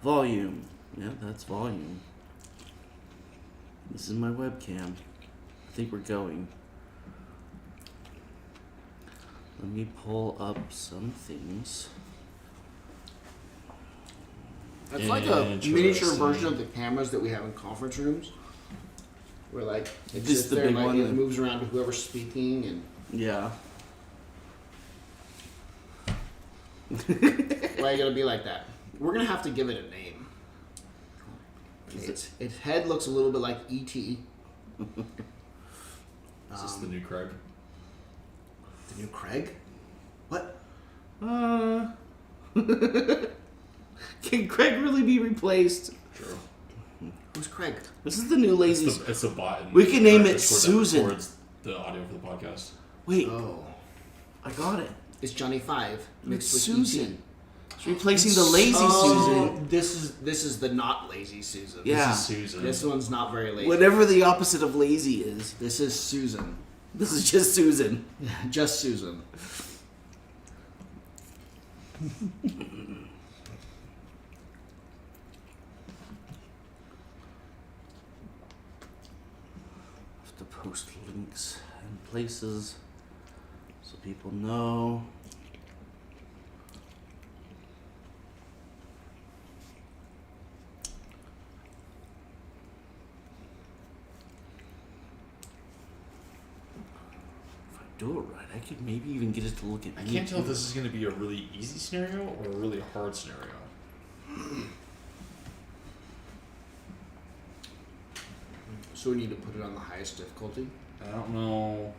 Volume. Yeah, that's volume. This is my webcam. I think we're going. Let me pull up some things. It's like a miniature version of the cameras that we have in conference rooms. Where like it This sits the there and big like, one it moves around to whoever's speaking and Yeah. why you gotta be like that? We're gonna have to give it a name. Its head looks a little bit like E.T. Is this the new Craig? The new Craig? What? Can Craig really be replaced? True. Who's Craig? This is the new lazy... It's a bot. We can name it Discord Susan. That records the audio for the podcast. Wait, Oh. I got it. It's Johnny Five mixed with Susan. E.T. It's replacing the lazy Susan. This is the not lazy Susan. Yeah. This is Susan. This one's not very lazy. Whatever the opposite of lazy is. This is Susan. This is just Susan. Just Susan. Have to post links and places so people know. If I do it right, I could maybe even get it to look at I me. can't tell if this is going to be a really easy scenario or a really hard scenario. So we need to put it on the highest difficulty. I don't know.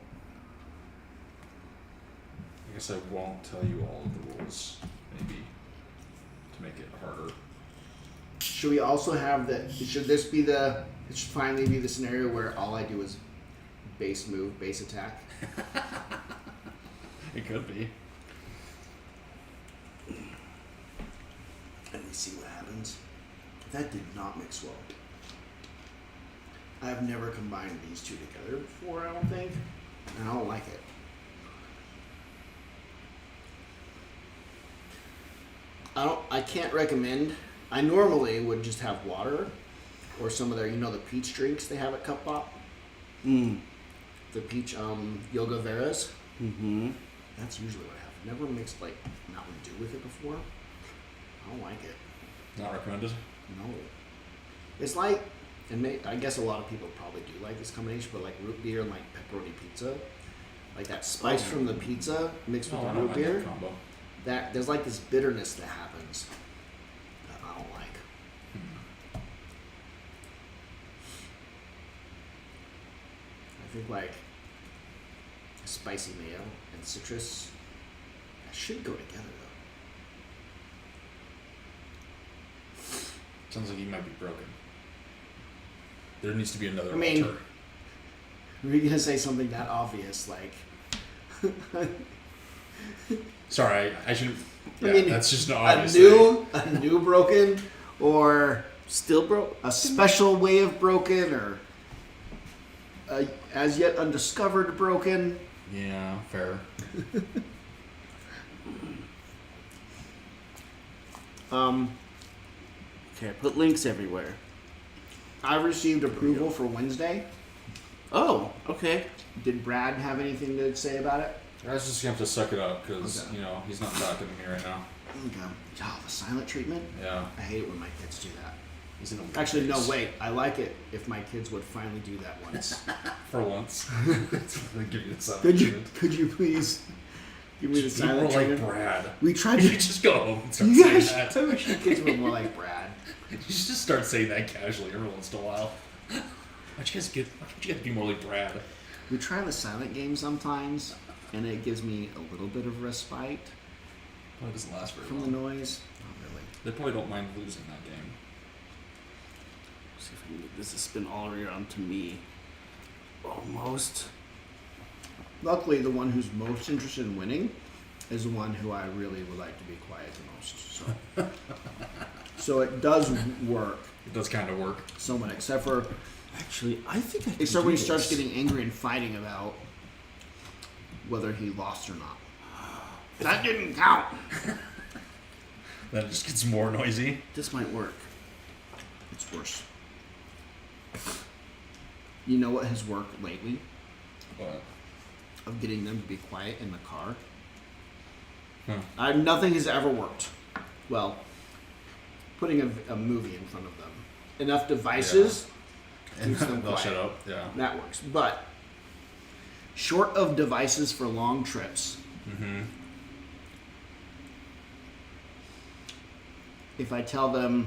I guess I won't tell you all of the rules, maybe, to make it harder. Should we also have the? Should this be the? It should finally be the scenario where all I do is base move, base attack. It could be. And we see what happens. That did not mix well. I've never combined these two together before, I don't think. And I don't like it. I can't recommend. I normally would just have water or some of their, the peach drinks they have at Cup Pop. Mm. The peach Yoga Veras. Mm-hmm. That's usually what I have. Never mixed like Mountain Dew with it before. I don't like it. Not recommended? No. It's like, I guess a lot of people probably do like this combination, but like root beer and like pepperoni pizza, like that spice from the pizza mixed with I the don't root like beer. that combo. That there's like this bitterness that happens that I don't like. I think like spicy mayo and citrus that should go together though. Sounds like you might be broken. There needs to be another I mean, altar. Were you gonna say something that obvious like? Sorry, I shouldn't. Yeah, I mean, that's just an obvious thing. a new broken, or still broke, a special way of broken, or a as yet undiscovered broken. Yeah, fair. Okay, I put links everywhere. I received approval for Wednesday. Oh, okay. Did Brad have anything to say about it? I was just gonna have to suck it up because Okay. he's not talking to me right now. Okay. Oh, the silent treatment. Yeah, I hate it when my kids do that. he's in a weird Actually, no. phase. Wait. I like it if my kids would finally do that once. For once, they give you the silent Could you? treatment. Could you please give me the Be silent more like treatment? Brad. We tried You to. just go home and start You saying guys, that. I wish your kids were more like Brad. You should just start saying that casually every once in a while. Why don't you guys be more like Brad? We try the silent game sometimes, and it gives me a little bit of respite Probably doesn't last very from the long. noise. Not really. They probably don't mind losing that game. See if I can get this to spin all around to me. Almost. Luckily, the one who's most interested in winning is the one who I really would like to be quiet the most. So, so it does work It does kind of work. somewhat, except for Actually, I think I can except do when he starts this. getting angry and fighting about whether he lost or not. That didn't count. Then it just gets more noisy. This might work. It's worse. You know what has worked lately? What? Of getting them to be quiet in the car. Huh. Nothing has ever worked. Well, putting a movie in front of them. Enough devices keeps them They'll quiet. shut up. Yeah. That works. But short of devices for long trips, if I tell them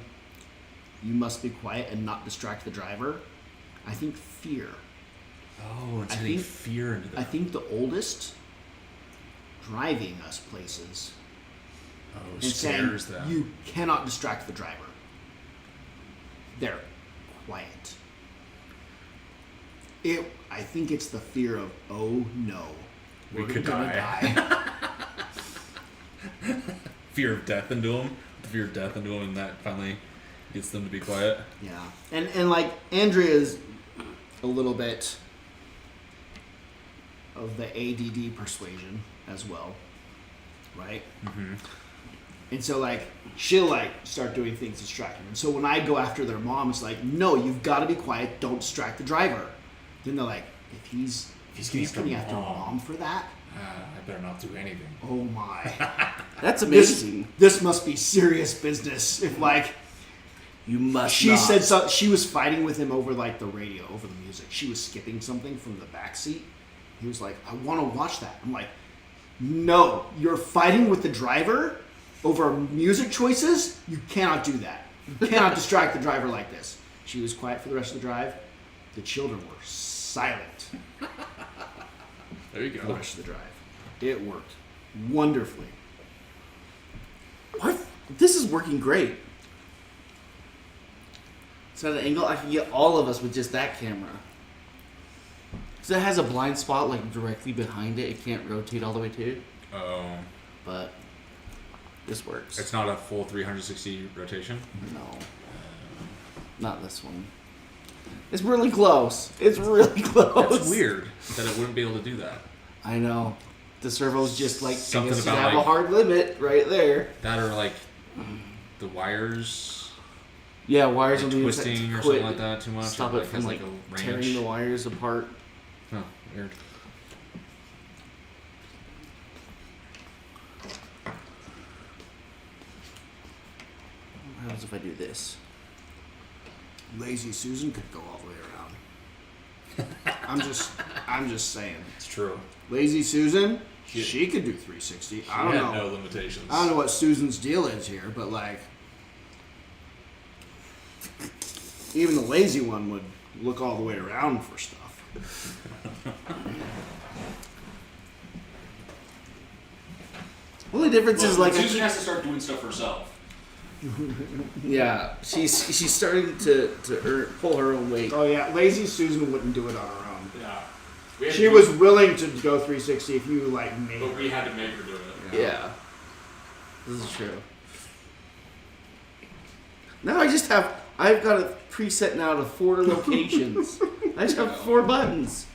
you must be quiet and not distract the driver, I think fear. Oh, it's I getting think- fear into them. I think the oldest driving us places Oh, and scares saying them. you cannot distract the driver. They're quiet. I think it's the fear of, oh no, We we're could gonna die. die. Fear of death into them. The fear of death into them, and that finally gets them to be quiet. Yeah, and like Andrea's a little bit of the ADD persuasion as well, right? And so like she'll like start doing things distracting. And so when I go after their mom, it's like, no, you've got to be quiet. Don't distract the driver. Then they're like, if he's getting after mom for that, I better not do anything. oh my, That's amazing. this must be serious business. If like. You must She not. said so. She was fighting with him over like the radio, over the music. She was skipping something from the back seat. He was like, "I want to watch that." I'm like, "No, you're fighting with the driver over music choices. You cannot do that. You cannot distract the driver like this." She was quiet for the rest of the drive. The children were silent There you for the go. rest of the drive. It worked wonderfully. What? This is working great. So at an angle, I can get all of us with just that camera. Because it has a blind spot like directly behind it. It can't rotate all the way to. Oh, But this works. it's not a full 360 rotation. No. Not this one. It's really close. It's really close. That's weird that it wouldn't be able to do that. I know. The servo's just like, Something I guess you about, have a like- hard limit right there. That or like the wires Yeah, wires like will be twisting or something like that too much. Stop or it from has like a tearing range. the wires apart. Oh, weird. What happens if I do this? Lazy Susan could go all the way around. I'm just saying. It's true. Lazy Susan, She- she could do 360. She I don't had know. no limitations. I don't know what Susan's deal is here, but like, even the lazy one would look all the way around for stuff. Only difference is like Susan has to start doing stuff herself. yeah, she's starting to pull her own weight. Oh yeah, lazy Susan wouldn't do it on her own. Yeah. She was willing to go 360 if you like made But her. we had to make her do it. Yeah, this is true. Now I've got a preset now to 4 locations. I just have 4 buttons.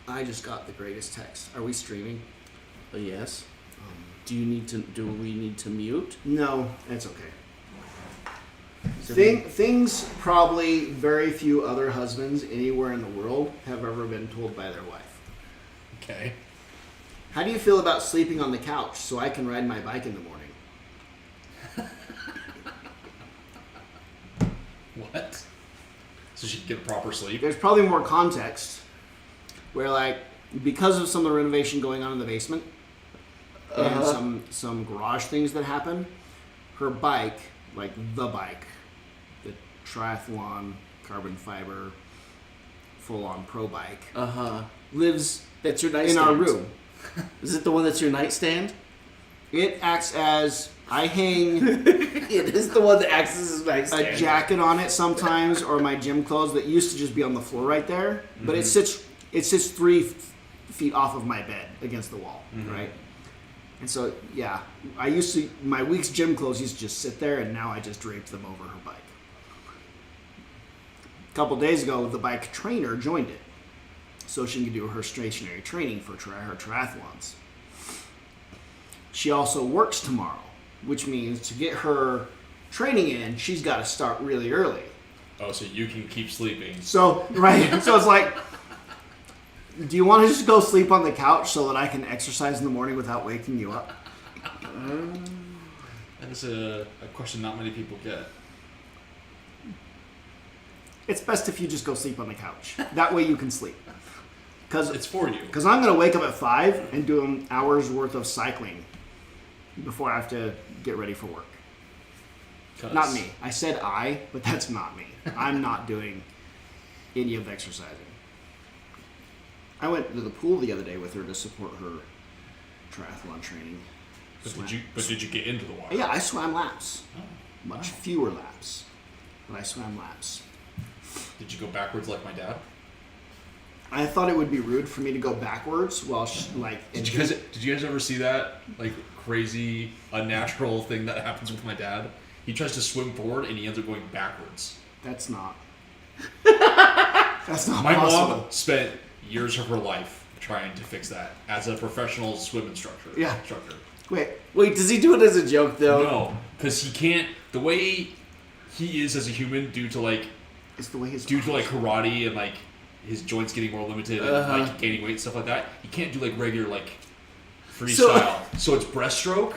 I just got the greatest text. Are we streaming? Oh, yes. Do we need to mute? No, it's okay. Things probably very few other husbands anywhere in the world have ever been told by their wife. Okay. How do you feel about sleeping on the couch so I can ride my bike in the morning? What? So she can get proper sleep? There's probably more context where, like, because of some of the renovation going on in the basement and some garage things that happen, her bike, like the triathlon, carbon fiber, full-on pro bike, lives That's your in nightstand. our room. Is it the one that's your nightstand? It acts as I hang It is the one that acts as his a nightstand. jacket on it sometimes, or my gym clothes that used to just be on the floor right there, but it sits 3 feet off of my bed against the wall, right? And so, yeah, my week's gym clothes used to just sit there, and now I just draped them over her bike. A couple days ago, the bike trainer joined it, so she can do her stationary training for her triathlons. she also works tomorrow, which means to get her training in, she's got to start really early. Oh, so you can keep sleeping. So, right. So it's like, do you want to just go sleep on the couch so that I can exercise in the morning without waking you up? That is a question not many people get. It's best if you just go sleep on the couch. That way you can sleep. Cause It's for you. Because I'm going to wake up at 5 and do an hour's worth of cycling before I have to get ready for work. Not me. I said I, but that's not me. I'm not doing any of the exercising. I went to the pool the other day with her to support her triathlon training. But did you get into the water? Yeah, I swam laps. Oh, Much wow. fewer laps. But I swam laps. Did you go backwards like my dad? I thought it would be rude for me to go backwards while Did you guys ever see that like crazy unnatural thing that happens with my dad? He tries to swim forward and he ends up going backwards. That's not. That's not My possible. mom spent years of her life trying to fix that as a professional swim instructor. Yeah. Wait, does he do it as a joke though? No, because he can't. The way he is as a human, due to it's the way his karate and like his joints getting more limited and like gaining weight and stuff like that, he can't do like regular like freestyle. So it's breaststroke,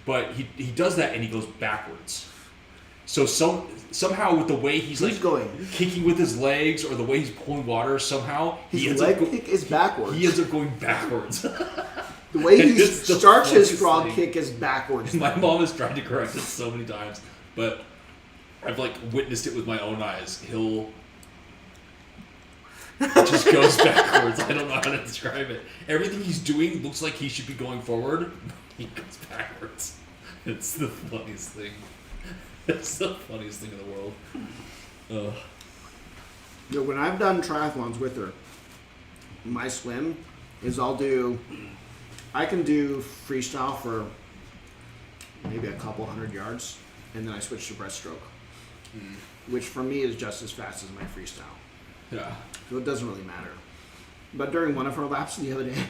but he does that and he goes backwards. So somehow with the way he's like going kicking with his legs or the way he's pulling water, somehow his leg kick is backwards. He ends up going backwards. The way he It's the starts his funniest frog thing. kick is backwards. My mom has tried to correct it so many times, but I've like witnessed it with my own eyes. He'll just goes backwards. I don't know how to describe it. Everything he's doing looks like he should be going forward. He goes backwards. It's the funniest thing. It's the funniest thing in the world. Ugh. You know, when I've done triathlons with her, my swim is I can do freestyle for maybe a couple 100 yards, and then I switch to breaststroke, which for me is just as fast as my freestyle. Yeah. So it doesn't really matter. But during one of her laps the other day,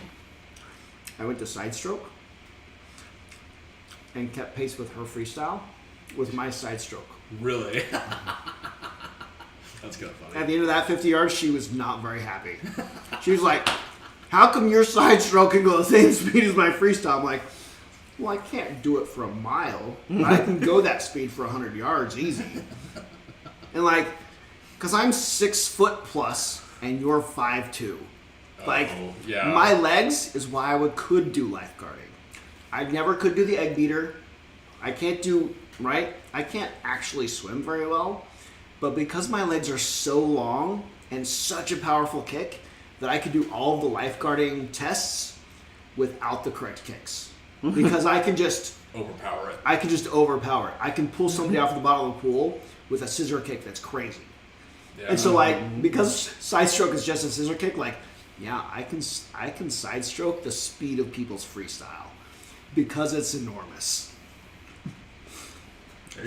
I went to side stroke and kept pace with her freestyle with my side stroke. Really? That's kind of funny. At the end of that 50 yards, she was not very happy. She was like, how come your side stroke can go the same speed as my freestyle? I'm like, well, I can't do it for a mile, but I can go that speed for 100 yards easy. And like, because I'm 6 foot plus and you're 5'2". Like, yeah. my legs is why I could do lifeguarding. I never could do the egg beater. I can't actually swim very well. But because my legs are so long and such a powerful kick, that I could do all of the lifeguarding tests without the correct kicks. Because I can just overpower it. I can just overpower it. I can pull somebody off the bottom of the pool with a scissor kick that's crazy. Yeah. And so like, because side stroke is just a scissor kick, like, yeah, I can side stroke the speed of people's freestyle because it's enormous.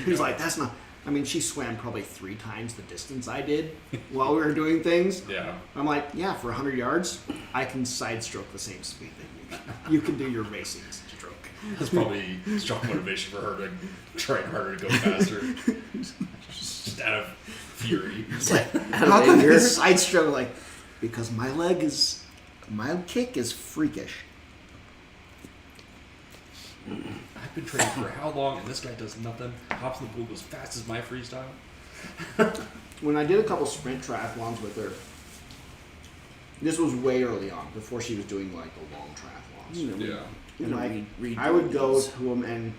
He's like, that's not. I mean, she swam probably 3 times the distance I did while we were doing things. Yeah. I'm like, yeah, for 100 yards, I can side stroke the same speed that you can. You can do your racing stroke. That's probably strong motivation for her to try harder to go faster. Just out of fury. It's like, how come this side stroke? Like, because my kick is freakish. I've been training for how long, and this guy does nothing. Hops in the pool, goes fast as my freestyle. When I did a couple sprint triathlons with her, this was way early on, before she was doing like the long triathlons. Yeah. And I would go to them, and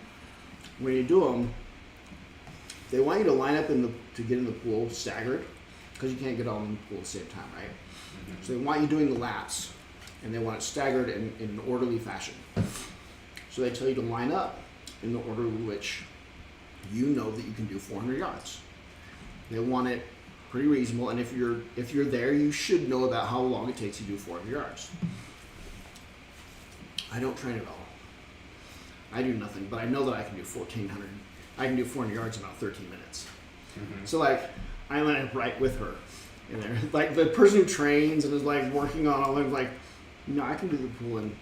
when you do them, they want you to line up to get in the pool staggered, because you can't get all in the pool at the same time, right? Mm-hmm. So they want you doing the laps, and they want it staggered in an orderly fashion. So they tell you to line up in the order in which you know that you can do 400 yards. They want it pretty reasonable, and if you're there, you should know about how long it takes to do 400 yards. I don't train at all. I do nothing, but I know that I can do 1,400. I can do 400 yards in about 13 minutes. Mm-hmm. So like, I line up right with her in there. Like the person who trains and is like working on all them, like, no, I can do the pool in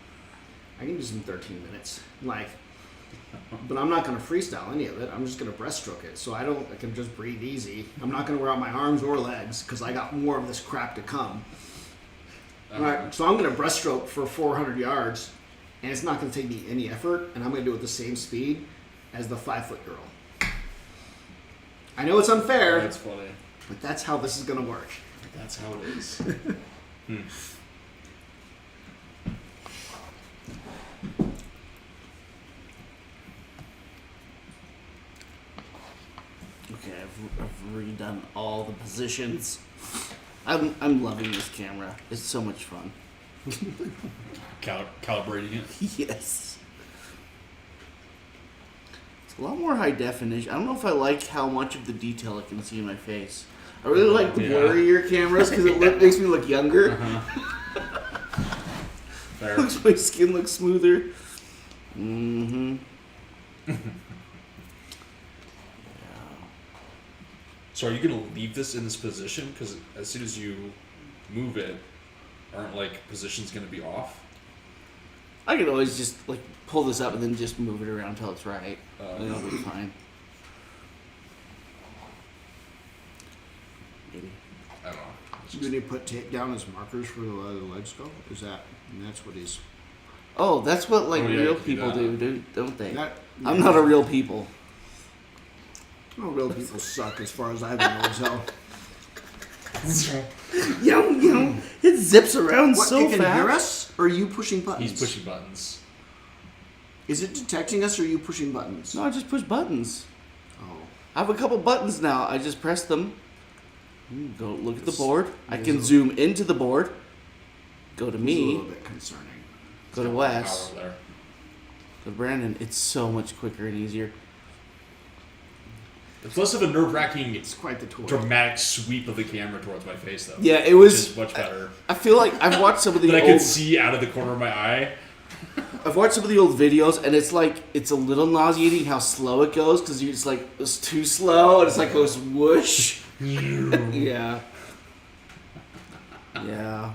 I can do some 13 minutes. Like, but I'm not going to freestyle any of it. I'm just going to breaststroke it. So I can just breathe easy. I'm not going to wear out my arms or legs because I got more of this crap to come. All right, so I'm going to breaststroke for 400 yards, and it's not going to take me any effort, and I'm going to do it at the same speed as the 5-foot girl. I know it's unfair, That's funny. but that's how this is going to work. That's how it is. Okay, I've redone all the positions. I'm loving this camera. It's so much fun. Calibrating it. Yes. It's a lot more high definition. I don't know if I like how much of the detail I can see in my face. I really like the blurrier cameras because it makes me look younger. Fair. My skin looks smoother. Mm-hmm. So are you going to leave this in this position? Because as soon as you move it, aren't like positions going to be off? I could always just like pull this up and then just move it around until it's right. And it'll be fine. Maybe. I don't know. Do they put tape down as markers for the legs go? That's what he's... Oh, that's what like Oh, yeah, real you can do people that. do, don't they? That, I'm not a real people. Oh, real people suck as far as I know. So, It zips around what, so it can fast. hear us? Or are you pushing buttons? He's pushing buttons. Is it detecting us or are you pushing buttons? No, I just push buttons. Oh. I have a couple buttons now. I just press them. Go look at the board. I It can is zoom into the board. Go to It's a me. little bit concerning. Go to Power Wes. over there. Go to Brandon. It's so much quicker and easier. It's less of a nerve-wracking, It's quite the toy. dramatic sweep of the camera towards my face, though. Yeah, it Which was. is much better. I feel like I've watched some of the That I old. could see out of the corner of my eye. I've watched some of the old videos, and it's like it's a little nauseating how slow it goes because it's like it's too slow, and it's like goes whoosh. Yeah. Yeah.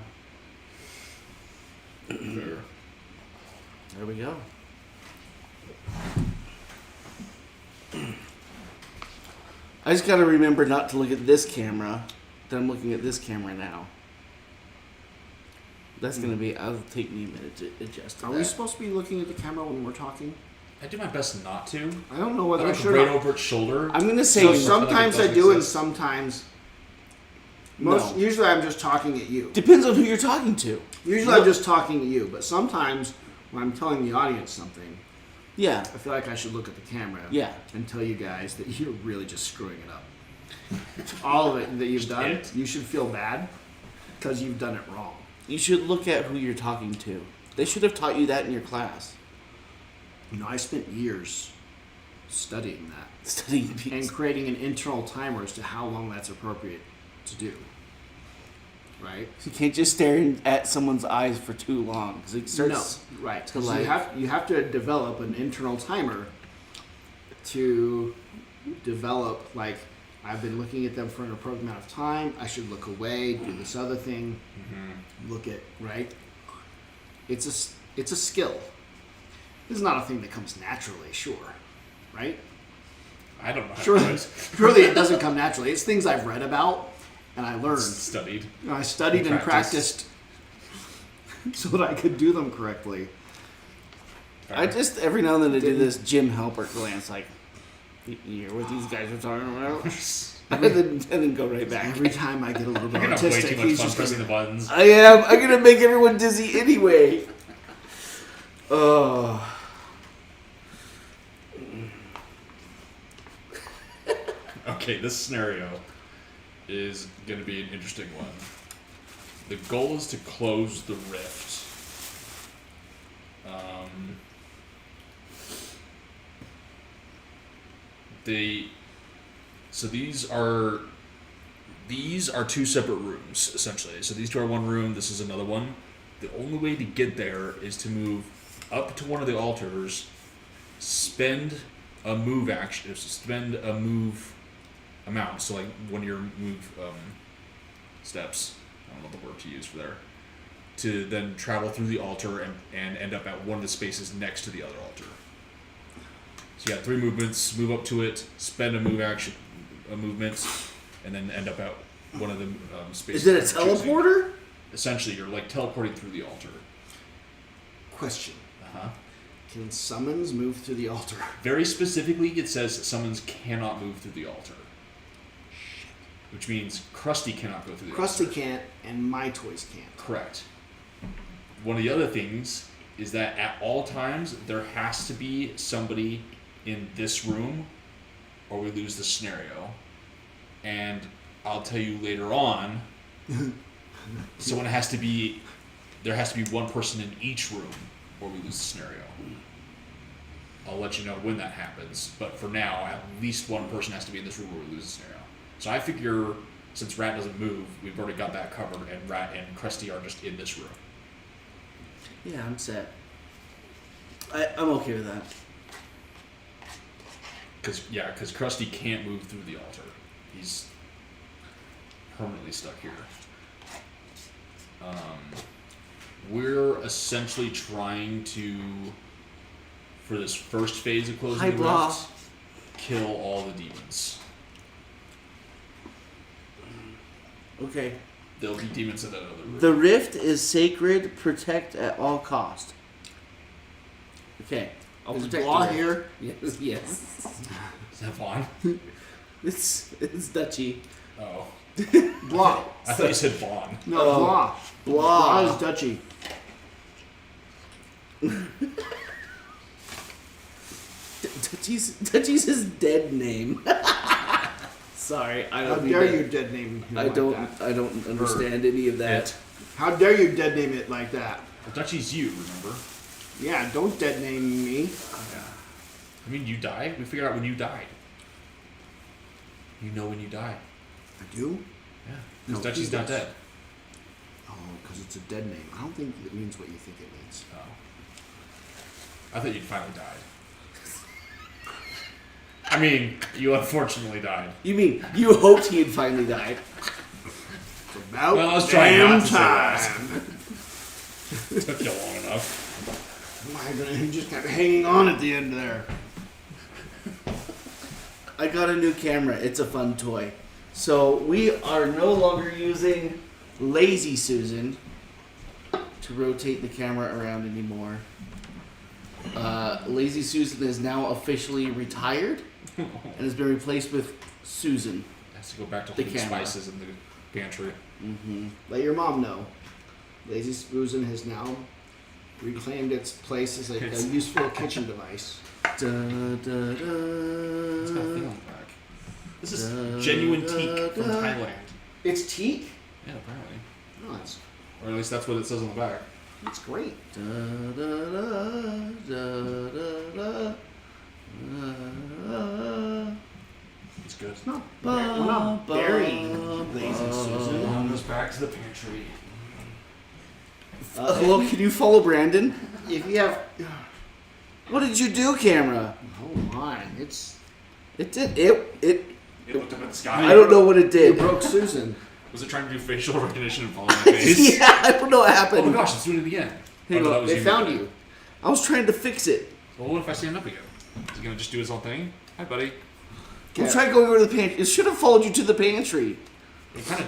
Fair. There we go. I just gotta remember not to look at this camera. That I'm looking at this camera now. That's gonna be. It'll take me a minute to adjust. To Are that. we supposed to be looking at the camera when we're talking? I do my best not to. I don't know I whether I look should. right over its shoulder. I'm gonna say So Some- sometimes like it I does do, and exist. sometimes. No. Usually I'm just talking at you. depends on who you're talking to. Usually I'm just talking at you, but sometimes when I'm telling the audience something, Yeah. I feel like I should look at the camera Yeah. and tell you guys that you're really just screwing it up. All of it that you've done, it. you should feel bad because you've done it wrong. You should look at who you're talking to. They should have taught you that in your class. You know, I spent years studying that Studying and people. creating an internal timer as to how long that's appropriate to do. Right? You can't just stare at someone's eyes for too long because it starts. No, right. to 'Cause like- you have to develop an internal timer to develop, like, I've been looking at them for an appropriate amount of time. I should look away, do this other thing, look at, right? It's a skill. This is not a thing that comes naturally, sure, right? I don't know. How Surely, to do it. surely it doesn't come naturally. It's things I've read about and I learned. Studied. I studied and practiced so that I could do them correctly. I just every now and then I do this Jim Halpert glance, like you hear what these guys are talking about, and then go right back. Every time I get a little bit You're gonna have way autistic, too much he's fun just pressing the gonna, buttons. I am. I'm gonna make everyone dizzy anyway. Oh. Okay, this scenario is going to be an interesting one. The goal is to close the rift. So these are two separate rooms essentially. So these two are one room. This is another one. The only way to get there is to move up to one of the altars, spend a move action, spend a move amount. So like one of your move steps. I don't know the word to use for there. to then travel through the altar and end up at one of the spaces next to the other altar. So you got 3 movements: move up to it, spend a movement, and then end up at one of the spaces. Is it a teleporter? Essentially, you're like teleporting through the altar. Question. Uh-huh. Can summons move through the altar? Very specifically, it says summons cannot move through the altar. Which means Krusty cannot go through the altar. Krusty can't, and my toys can't. Correct. One of the other things is that at all times, there has to be somebody in this room, or we lose the scenario. And I'll tell you later on, there has to be one person in each room, or we lose the scenario. I'll let you know when that happens, but for now, at least one person has to be in this room, or we lose the scenario. So I figure, since Rat doesn't move, we've already got that covered, and Rat and Krusty are just in this room. Yeah, I'm set. I'm okay with that. Because Krusty can't move through the altar. He's permanently stuck here. We're essentially trying to, for this first phase of closing the rift, kill all the demons. Okay. There'll be demons in that other room. The rift is sacred. Protect at all cost. Okay. I'll Is protect Blah the rift. here? Yes. Is that Vaughn? It's Dutchy. Oh. Blah. I thought you said Vaughn. No, Oh. Blah. Blah. Blah is Dutchy. Dutchy's his dead name. Sorry, I How don't. mean dare that. you dead name him I like don't. that? I don't understand any of that. How dare you dead name it like that? Well, Dutchy's you, remember? Yeah, don't dead name me. Yeah. I mean, you died? We figured out when you died. You know when you died. I do? Yeah. Because No, Dutchy's he not does. dead. Oh, because it's a dead name. I don't think it means what you think it means. Oh. I thought you'd finally died. I mean, you unfortunately died. You mean you hoped he had finally died? It's about Well, I was trying damn not to say that. time. It took you long enough. My goodness, he just kept hanging on at the end there. I got a new camera. It's a fun toy. So we are no longer using Lazy Susan to rotate the camera around anymore. Lazy Susan is now officially retired and has been replaced with Susan. Has to go back to The holding camera. spices in the pantry. Mm-hmm. Let your mom know. Lazy Susan has now reclaimed its place as a useful kitchen device. Da, da, It's got a thing da. on the back. This is genuine teak from Thailand. It's teak? Yeah, apparently. No, that's Or at least that's what it says on the back. great. Da, da, da, da, da, da. It's good. It's not, we're not burying Lazy Susan. On this back to the pantry. Hello, can you follow Brandon? If you have... What did you do, camera? Oh my, it's... It did. It. It looked up at the sky. I don't know what it You did. broke Susan. Was it trying to do facial recognition and follow my face? Yeah, I don't know what Oh happened. my gosh, it's doing it again. Hang Oh, on, that was They found you. I was trying to fix it. Well, what if I stand up again? Is it going to just do its own thing? Hi, buddy. I'm trying going over to the pantry. It should have followed you to the pantry. It kind of...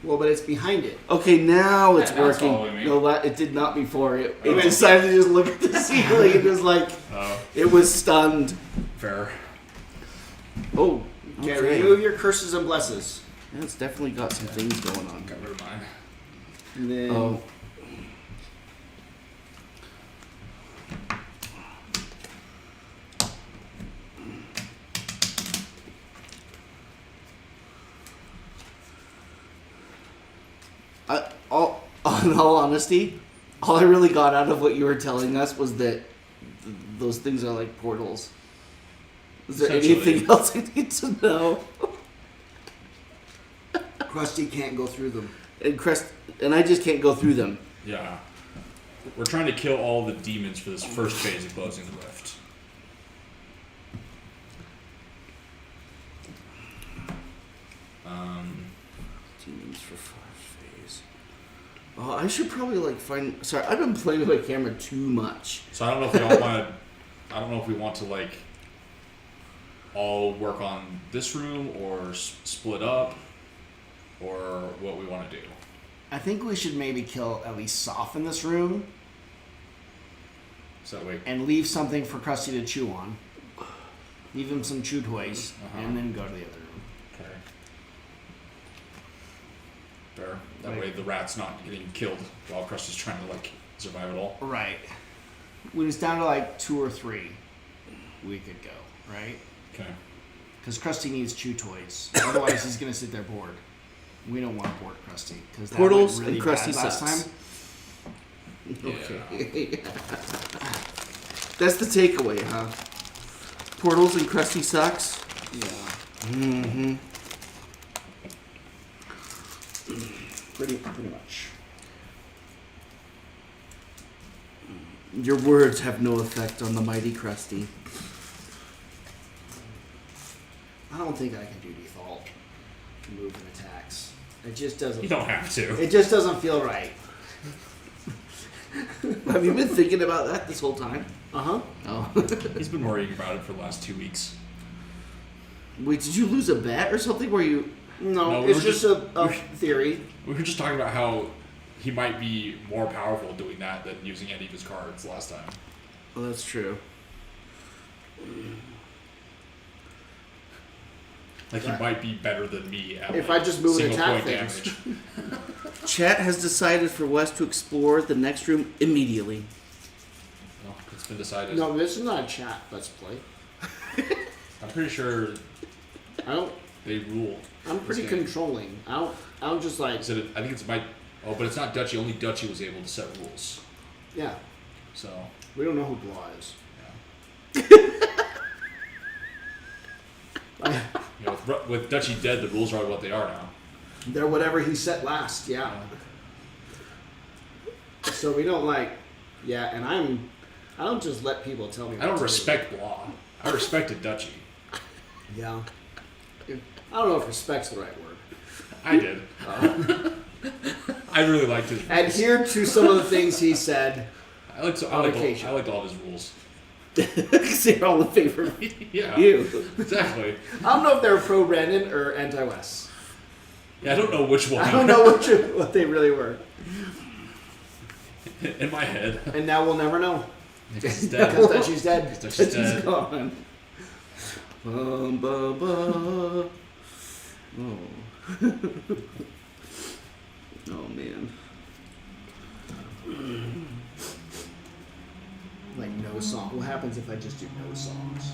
Well, but it's behind it. Okay, now it's Yeah, now it's working. following me. No, it did not before. It Oh. decided to just look at the ceiling and was like, Oh, it was stunned. fair. Oh, Okay, okay. remove your curses and blesses. Yeah, it's definitely got some things going on. Got rid of mine. And then... Oh. In all honesty, all I really got out of what you were telling us was that those things are like portals. Is there Essentially. anything else I need to know? Krusty can't go through them. And I just can't go through them. Yeah. We're trying to kill all the demons for this first phase of closing the rift. Demons for first phase. Oh, I should probably find. Sorry, I've been playing with my camera too much. So I don't know if we all want to. I don't know if we want to all work on this room or split up, or what we want to do. I think we should maybe kill at least Soph in this room. So that way. And leave something for Krusty to chew on. Leave him some chew toys, and then go to the other room. Okay. Fair. That way the rat's not getting killed while Krusty's trying to survive it all. Right. When it's down to 2 or 3, we could go, right? Okay. Because Krusty needs chew toys. Otherwise, he's going to sit there bored. We don't want to board Krusty. Because Portals really and Krusty bad last sucks. time. Okay. That's the takeaway, huh? Portals and Krusty sucks? Yeah. Mm-hmm. Pretty much. Your words have no effect on the mighty Krusty. I don't think I can do default move and attacks. It just doesn't. You don't have to. It just doesn't feel right. Have you been thinking about that this whole time? Uh-huh. Oh. He's been worrying about it for the last 2 weeks. Wait, did you lose a bet or something where you... No, we it's were just a theory. We were just talking about how he might be more powerful doing that than using any of his cards last time. Well, that's true. He might be better than me at If I just move and single attack point things. damage. Chat has decided for Wes to explore the next room immediately. Well, it's been decided. No, this is not a chat. Let's play. I'm pretty sure I don't. they rule. I'm this pretty game. controlling. I don't just like. Is it? I think it's my. Oh, but it's not Dutchy. Only Dutchy was able to set rules. Yeah. So. We don't know who Blah is. Yeah. With Dutchy dead, the rules are what they are now. They're whatever he set last. Yeah. So we don't Yeah, and I don't just let people tell me. I don't what to respect Blah. I respected Dutchy. do. Yeah. I don't know if respect's the right word. I did. I really liked his rules. Adhere to some of the things he said. I liked occasion. all of his rules. Because they're all in favor of Yeah. you. Exactly. I don't know if they're pro Brandon or anti Wes. Yeah, I don't know which one. I don't know what they really were. In my head. And now we'll never know. Because he's dead. Because Dutchy's dead. Dutchy's He's dead. gone. Bum, bum, bum. Oh. Oh, man. No song. What happens if I just do no songs?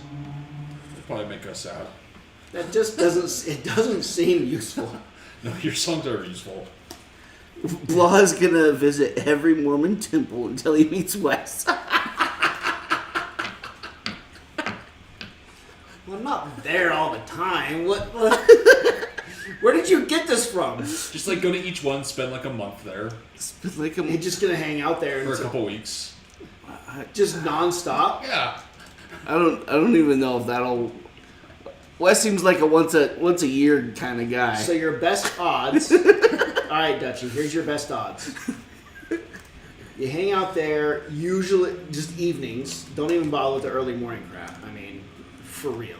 It'll probably make us sad. That just doesn't. It doesn't seem useful. No, your songs are useful. Blah is going to visit every Mormon temple until he meets Wes. Well, I'm not there all the time. What? Where did you get this from? Just go to each one, spend a month there You're just gonna hang out there for a couple weeks. just nonstop. Yeah. I don't even know if that'll... Wes seems like a once a year kind of guy. So your best odds. All right, Dutchy. Here's your best odds. You hang out there usually just evenings. Don't even bother with the early morning crap. I mean, for real.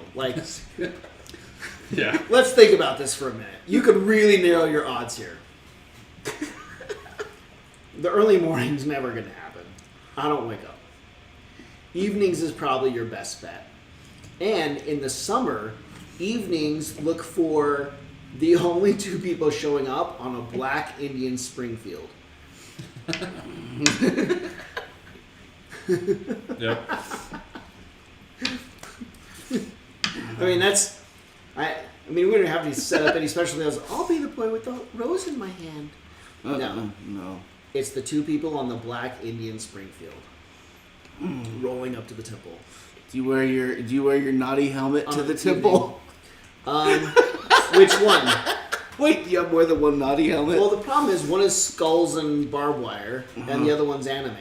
Yeah. Let's think about this for a minute. You could really narrow your odds here. The early morning's never going to happen. I don't wake up. Evenings is probably your best bet. And in the summer, evenings look for the only 2 people showing up on a black Indian Springfield. Yep. I mean, I mean, we don't have to set up any special deals. I'll be the boy with the rose in my hand. No. It's the 2 people on the black Indian Springfield rolling up to the temple. Do you wear your naughty helmet to the temple? Which one? Wait, do you have more than one naughty helmet? Well, the problem is one is skulls and barbed wire, and the other one's anime.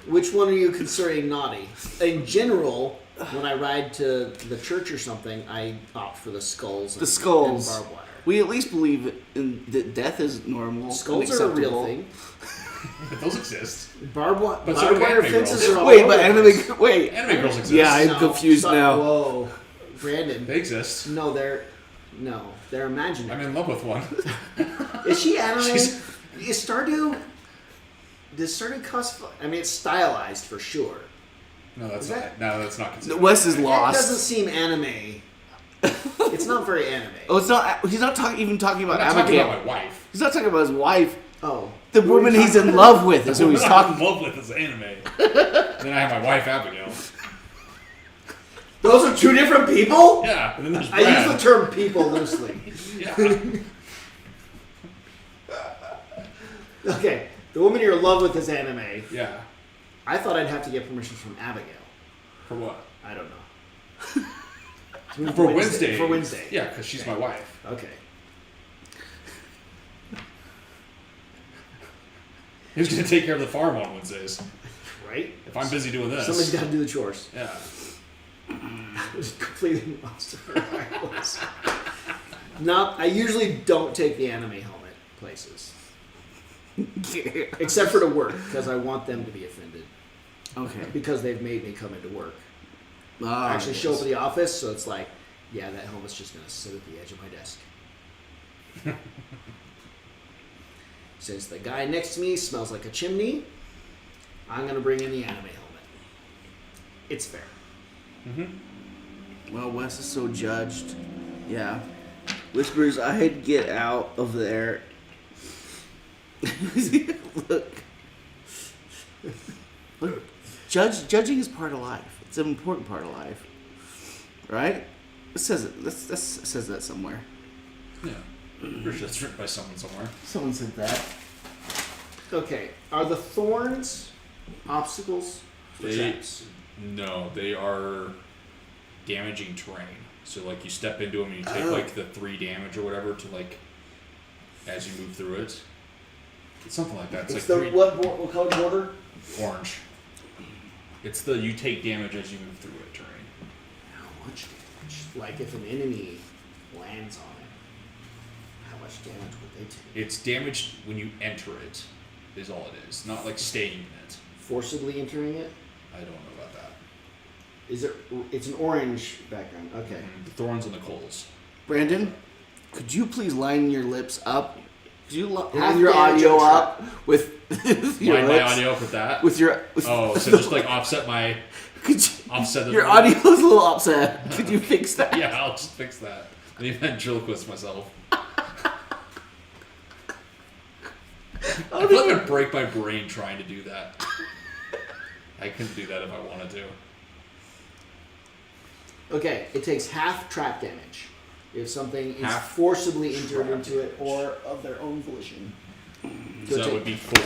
Which one are you considering naughty? In general, when I ride to the church or something, I opt for the skulls. And barbed wire. We at least believe in that death is normal. Skulls are a real unacceptable. thing. But those exist. Barbed But so do wire anime fences girls. are all Wait, over but the anime. place. Wait. Anime girls exist. Yeah, I'm confused now. Whoa, Brandon. They exist. No, they're imaginary. I'm in love with one. Is she anime? She's- Is Stardew? Does Stardew cosplay? I mean, it's stylized for sure. No, that's Is not. that- No, that's not considered. Wes is It doesn't lost. seem anime. It's not very anime. Oh, it's not. He's not even talking I'm about not talking Abigail. about my wife. He's not talking about his wife. Oh, The Who are woman you he's talking in love with is who he's What I'm talking. in love with is anime. Then I have my wife Abigail. those are two different people. Yeah, and then there's I Brad. use the term "people" loosely. Yeah. Okay, the woman you're in love with is anime. Yeah. I thought I'd have to get permission from Abigail. For what? I don't know. For Wednesday. For Wednesday. Yeah, because she's my wife. Okay. Who's going to take care of the farm on Wednesdays? Right. If I'm busy doing this. Somebody's got to do the chores. Yeah. Just completely lost where I was. I usually don't take the anime helmet places, except for to work because I want them to be offended Okay. because they've made me come into work. Ah, I actually show up yes. at the office, so it's like, yeah, that helmet's just gonna sit at the edge of my desk. Since the guy next to me smells like a chimney, I'm gonna bring in the anime helmet. It's fair. Mm-hmm. Well, Wes is so judged. Yeah. Whispers, I'd get out of there. Look. Look. Judging is part of life. It's an important part of life. Right? It says it. It says that somewhere. Yeah. Pretty sure it's written by someone somewhere. Someone said that. Okay, are the thorns obstacles for traps? No, they are damaging terrain. So like you step into them and you take Oh. like the 3 damage or whatever to like as you move through it. It's something like that. It's It's like the 3 what color border? orange. It's the you take damage as you move through it terrain. How much damage? Like if an enemy lands on it, how much damage would they take? It's damaged when you enter it, is all it is. Not like staying in it. Forcibly entering it? I don't know about that. Is it? It's an orange background. Okay. The thorns and the coals. Brandon, could you please line your lips up? Could you Half line your damage audio on up with your Line my lips? audio up with that. With your Oh, so just like offset my could you, offset the your audio is a little upset. Could you fix that? Yeah, I'll just fix that. And even ventriloquist myself. I feel like I'd break my brain trying to do that. I couldn't do that if I wanted to. Okay. It takes half trap damage if something is Half forcibly entered trap into it damage. or of their own volition. So that would be 4.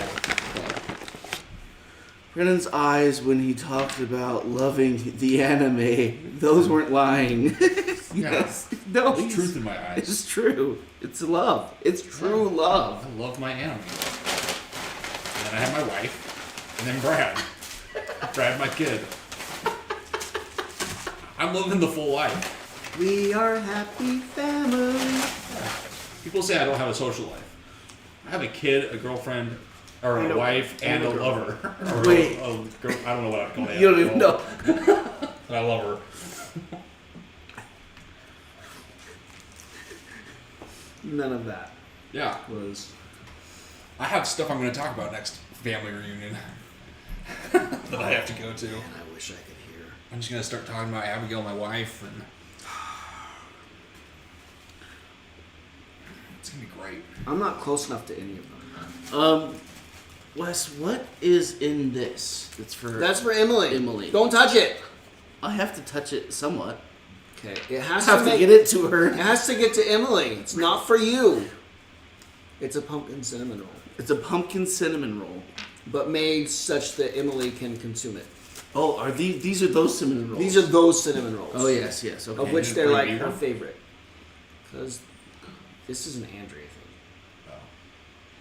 Brennan's eyes when he talked about loving the anime, those weren't lying. Yes. No, There's he's- truth in my eyes. It's true. It's love. It's true love. I love my anime. And then I have my wife. And then Brad. Brad, my kid. I'm living the full life. We are happy family. People say I don't have a social life. I have a kid, a girlfriend, or And a a- wife, and and a a lover. Or Wait. a girl, I don't know what I'd call it. You don't even know. And I love her. None of that Yeah. was. I have stuff I'm going to talk about next family reunion that I have to go to. Man, I wish I could hear. I'm just going to start talking about Abigail, my wife, and it's going to be great. I'm not close enough to any of them. Wes, what is in this? That's for. That's for Emily. Emily. Don't touch it. I have to touch it somewhat. Okay. It has I have to make, get it to It her. has to get to Emily. It's not for you. It's a pumpkin cinnamon roll, It's a pumpkin cinnamon roll. but made such that Emily can consume it. Oh, are these are those cinnamon rolls? These are those cinnamon rolls. Oh yes, yes. Okay. Of which And they're bring like me her one? favorite. Because this is an Andrea thing. Oh.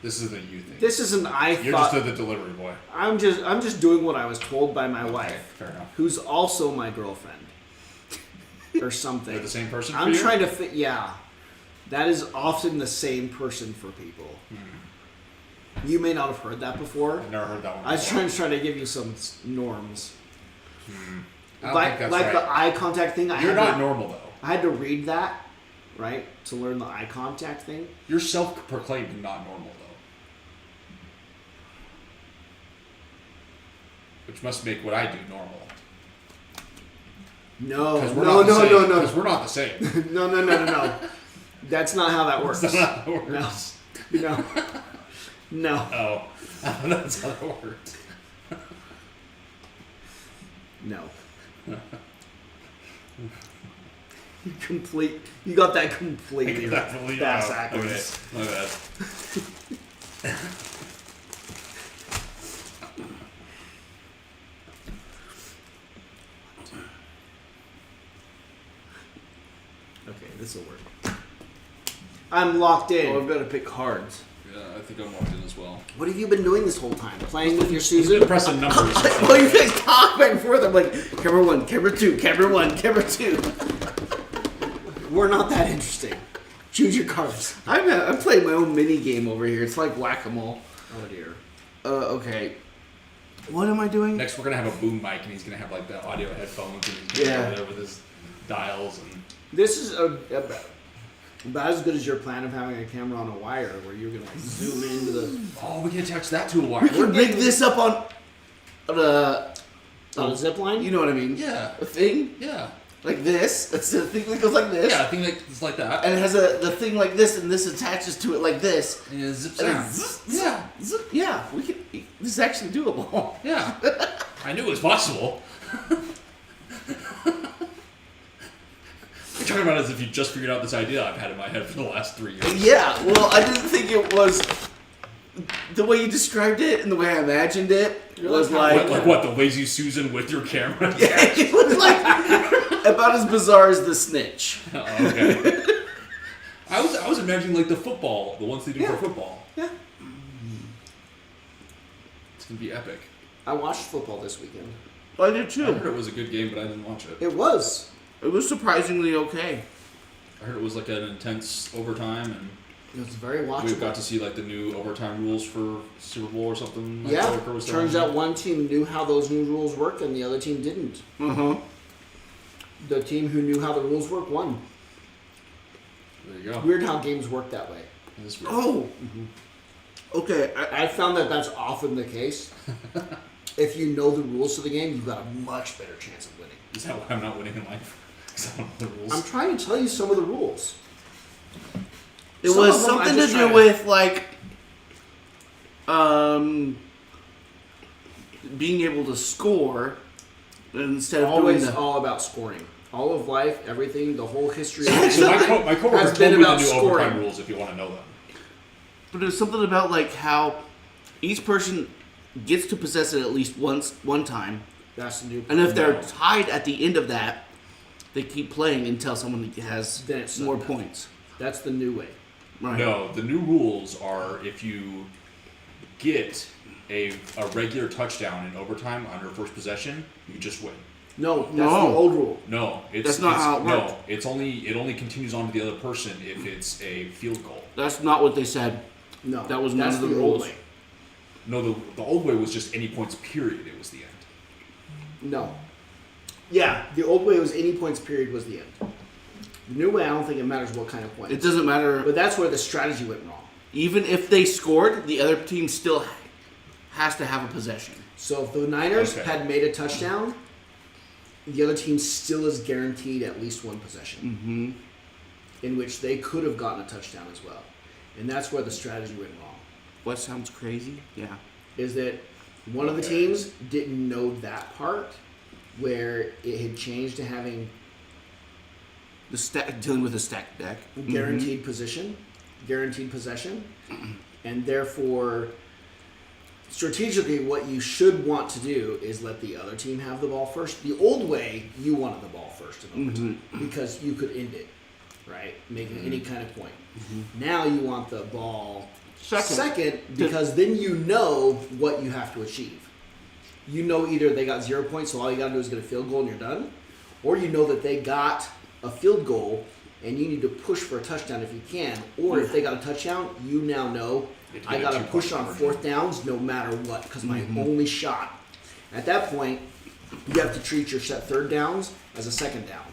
This is a you thing. This is an I You're thought. just the delivery boy. I'm just doing what I was told by my Okay, wife, fair enough. who's also my girlfriend, or something. They're the same person for I'm you? trying to fit. Yeah, That is often the same person for people. You may not have heard that before. I've never heard that one. I was before. trying to give you some norms. I don't Like think that's right. the eye contact thing. You're not normal though. I had to read that, right, to learn the eye contact thing. You're self-proclaimed not normal though, which must make what I do normal. No, Because we're no, not the no, same. no, no, Because we're not the same. no. That's not how that works. That's not how it works. No. No. Oh, that's how that works. No. You got that completely bass backwards. Okay, my bad. Okay, this will work. I'm locked in. Oh, I've got to pick cards. Yeah, I think I'm locked in as well. What have you been doing this whole time? Playing with your He's Susan? been pressing numbers. Well, you guys talk back and forth. I'm like, camera 1, camera 2, camera 1, camera 2. We're not that interesting. Choose your cards. I'm playing my own mini game over here. It's like whack-a-mole. Oh dear. Okay. What am I doing? Next, we're gonna have a boom mic, and he's gonna have like the audio headphones, and he's Yeah. over there with his dials and. This is about as good as your plan of having a camera on a wire where you're going to zoom into the... Oh, we can attach that to a wire. We can rig this up on a On a zip line? you know what I mean? Yeah, A thing yeah, like this. That's the thing that goes like this. yeah. I think like it's like that. And it has the thing like this, and this attaches to it like this. And it zips And out. then zzz, Yeah, zzz, yeah, we can. This is actually doable. yeah. I knew it was possible. You're talking about it as if you just figured out this idea I've had in my head for the last 3 years. Yeah. Well, I didn't think it was the way you described it and the way I imagined it was like What, the lazy Susan with your camera? yeah, it was like about as bizarre as the snitch. Oh, okay. I was imagining like the football, the ones they do for football. Yeah. It's gonna be epic. I watched football this weekend. I did I too. heard it was a good game, but I didn't watch it. It was. It was surprisingly okay. I heard it was like an intense overtime, and It was very we watchable. got to see like the new overtime rules for Super Bowl or something. Like Yeah. Coker was Turns telling out one team knew how those new rules work and the other team didn't. Uh-huh. The team who knew how the rules work won. me. There you go. Weird how games work that way. It is weird. Oh. Okay. I found that that's often the case. If you know the rules to the game, you've got a much better chance of winning. Is that why I'm not winning in life? Because I don't know the rules. I'm trying to tell you some of the rules. It Some was of them I something to just try do with like being able to score instead of Always doing the all about scoring. All of life, everything, the whole history of So mankind my coworker has told been me the about new scoring. overtime rules if you want to know them. But it was something about like how each person gets to possess it at least one time, That's the new. and if they're tied at the end of that, they keep playing until someone has Then it's more sudden death. points. That's the new way. Right. No, the new rules are if you get a regular touchdown in overtime on your first possession, you just win. No, that's No. the old rule. No, That's not how it worked. No, it only continues on to the other person if it's a field goal. That's not what they said. No, That was that's none of the the old rules. way. No, the old way was just any points period. It was the end. No. Yeah, the old way was any points period was the end. The new way, I don't think it matters what kind of points. It doesn't matter. But that's where the strategy went wrong. Even if they scored, the other team still has to have a possession. So if the Niners Okay. had made a touchdown, the other team still is guaranteed at least one possession, in which they could have gotten a touchdown as well. And that's where the strategy went wrong. What sounds crazy? Yeah. Is that one of the teams didn't know that part, where it had changed to having The dealing with a stacked deck. guaranteed possession, and therefore, strategically, what you should want to do is let the other team have the ball first. The old way, you wanted the ball first in overtime because you could end it, right, making any kind of point. Now you want the ball second because then you know what you have to achieve. You know either they got 0 points, so all you got to do is get a field goal and you're done, or you know that they got a field goal and you need to push for a touchdown if you can. Or if they got a touchdown, you now know I got to push on 4th downs no matter what because my only shot. At that point, you have to treat your set 3rd downs as a 2nd down,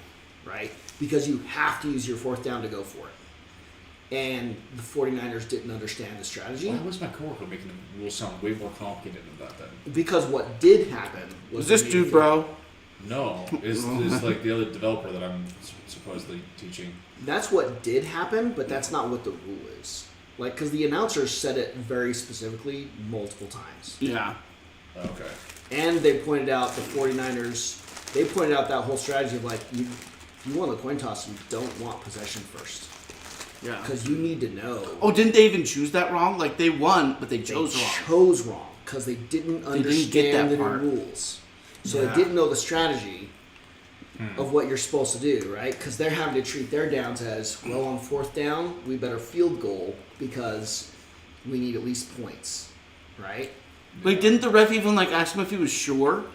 right? Because you have to use your 4th down to go for it. And the 49ers didn't understand the strategy. Why was my coworker making the rules sound way more complicated than that? Because what did happen was this dude, bro? No, it's like the other developer that I'm supposedly teaching. That's what did happen, but that's not what the rule is. Like, because the announcers said it very specifically multiple times. Yeah. Okay. And they pointed out the 49ers, they pointed out that whole strategy of like, you want the coin toss, you don't want possession first. Yeah. Because you need to know. Oh, didn't they even choose that wrong? Like, they won, but they chose wrong. They chose wrong because they didn't understand get that the part. rules. So Yeah. they didn't know the strategy of what you're supposed to do, right? Because they're having to treat their downs as, well, on 4th down, we better field goal because we need at least points, right? Like, didn't the ref even, like, ask him if he was sure?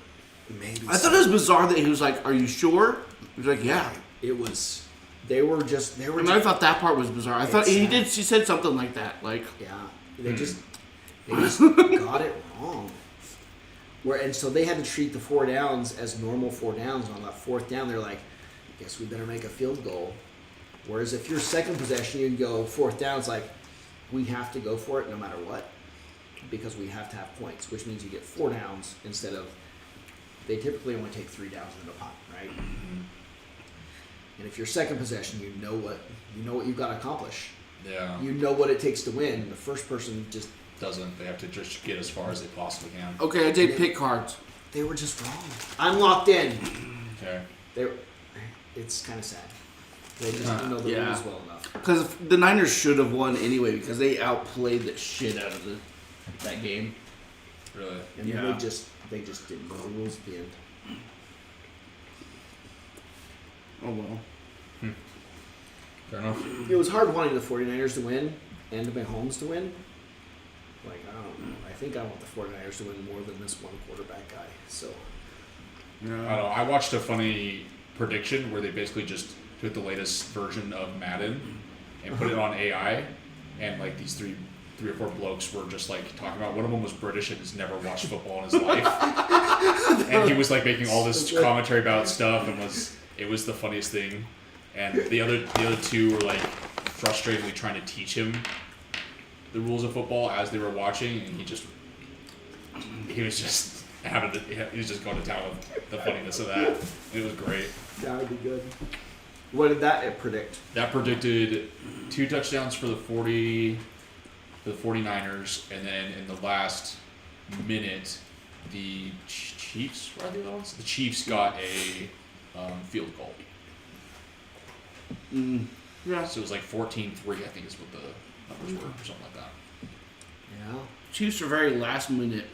Maybe. I thought it was bizarre that he was like, are you sure? He was like, yeah. It was. They were just. I mean, I thought that part was bizarre. I thought he said something like that. Like, Yeah, they just got it wrong. And so they had to treat the 4 downs as normal 4 downs. And on that 4th down, they're like, I guess we better make a field goal. Whereas if your second possession, you go 4th down, it's like, we have to go for it no matter what because we have to have points, which means you get 4 downs instead of, they typically only take 3 downs in a punt, right? And if your second possession, you know what you've got to accomplish. Yeah. You know what it takes to win. The first person just Doesn't. They have to just get as far as they possibly can. okay, I did pick cards. they were just wrong. I'm locked in. Okay. It's kind of sad. They just didn't know the Yeah. rules well enough. Because the Niners should have won anyway because they outplayed the shit out of that game. Really? And Yeah. they just didn't know the rules at the end. Oh, well. Fair enough. It was hard wanting the 49ers to win and Mahomes to win. Like, I don't know. I think I want the 49ers to win more than this one quarterback guy. So, I don't know. I watched a funny prediction where they basically just took the latest version of Madden and put it on AI, and like these three or four blokes were just like talking about. One of them was British and has never watched football in his life, and he was like making all this commentary about stuff, and it was the funniest thing. And the other two were like frustratingly trying to teach him the rules of football as they were watching, and he was just going to town with the funniness of that. It was great. that would be good. What did that predict? That predicted 2 touchdowns for the 49ers, and then in the last minute, the Chiefs were the other ones. The Chiefs got a field goal. Yeah. So it was like 14-3, I think is what the numbers were, or something like that. Yeah. Chiefs are very last minute.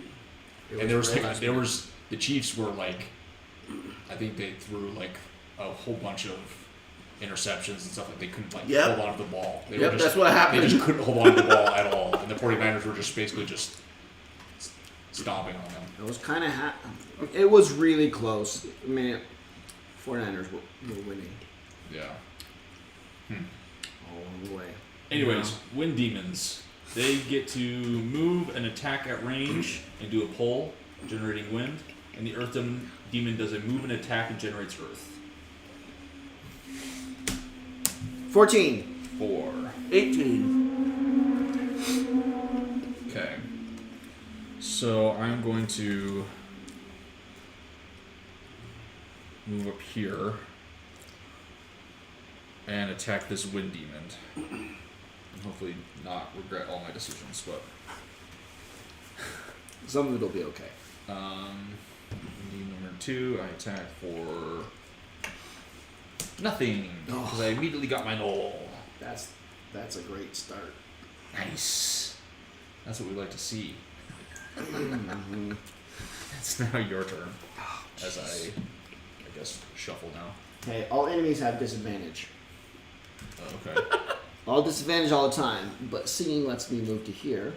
And the Chiefs were like, I think they threw like a whole bunch of interceptions and stuff. Like they couldn't hold on to the ball. That's what happened. They just couldn't hold on to the ball at all. And the 49ers were just basically just stomping on them. It was kind of it was really close. I mean, 49ers were winning Yeah. all along the way. Anyways, Wind Demons. They get to move and attack at range and do a pull, generating wind. And the Earth Demon does a move and attack and generates Earth. 14. 4. 18. Okay. So I'm going to move up here and attack this Wind Demon. And hopefully not regret all my decisions, but Some of it'll be okay. number 2, I attack for nothing because I immediately got my null. That's a great start. Nice. That's what we like to see. It's now your turn. As I guess shuffle now. Hey, all enemies have disadvantage. Okay. All disadvantage all the time, but singing lets me move to here.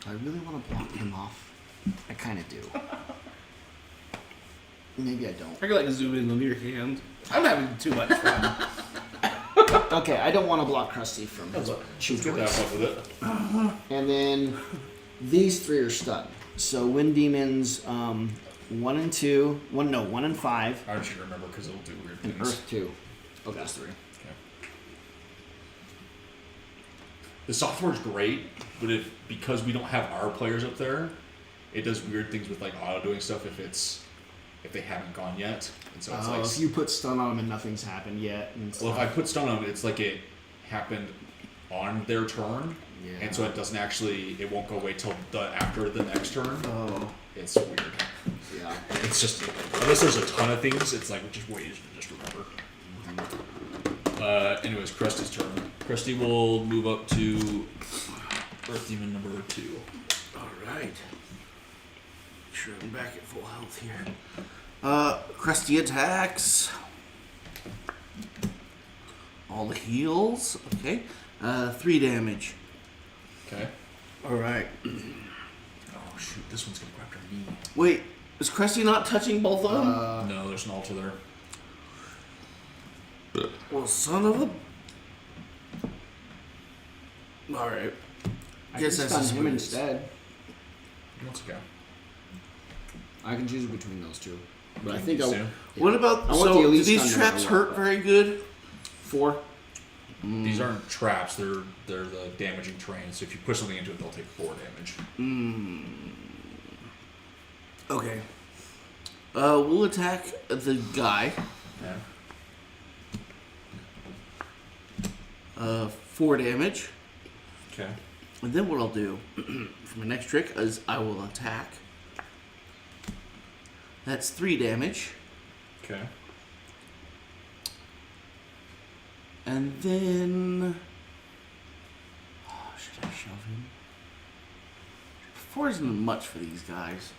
Do I really want to block him off? I kind of do. Maybe I don't. I could like zoom in on your hand. I'm having too much fun. Okay, I don't want to block Krusty from his chew Let's get that toys. one with it. And then these 3 are stunned. So Wind Demons 1 and 2. 1 and 5. I should remember because it'll do weird And things. Earth 2. Oh, those 3. Okay. The software's great, but because we don't have our players up there, it does weird things with like auto doing stuff if they haven't gone yet. And so it's like If you put stun on them and nothing's happened yet. And well, if I put stun on it, it's like it happened on their turn, Yeah. and so it won't go away till after the next turn. Oh. It's weird. Yeah. It's just unless there's a ton of things, it's like just wait, just remember. Anyways, Krusty's turn. Krusty will move up to Earth Demon number 2. All right. Make sure I'm back at full health here. Krusty attacks. All the heals. Okay. 3 damage. Okay. All right. Oh shoot, this one's gonna go after me. Wait, is Krusty not touching both of them? No, there's an altar there. Well, son of a. All right. I Guess can that's stun just him what it is. instead. Let's go. I can choose between those 2. But I You think can I do. What about I want so? the Do elite these stun traps no matter hurt what. very good? 4. These aren't traps. They're the damaging terrain. So if you push something into it, they'll take 4 damage. Okay. We'll attack the guy. Yeah. 4 damage. Okay. And then what I'll do for my next trick is I will attack. That's 3 damage. Okay. And then... Oh, should I shove him? 4 isn't much for these guys.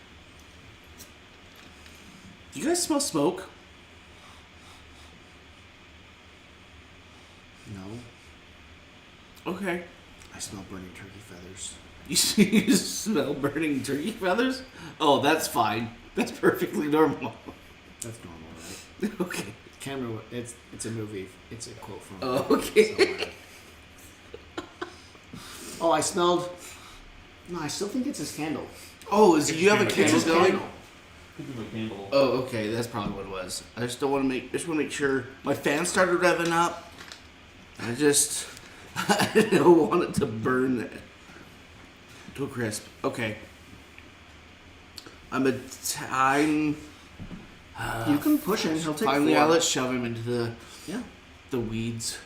Do you guys smell smoke? No. Okay. I smell burning turkey feathers. You smell burning turkey feathers? Oh, that's fine. That's perfectly normal. That's normal, right? Okay. Camera. It's a movie. It's a quote from. Oh, okay. somewhere. Oh, I smelled. No, I still think it's his candle. Oh, It's you have a just candle It's his going? candle. Oh, okay. That's probably what it was. I just don't want to make. Just want to make sure my fan started revving up. I don't want it to burn to a crisp. Okay. I'm. You can push him. He'll take Finally, 4. let's shove him into Yeah. the weeds.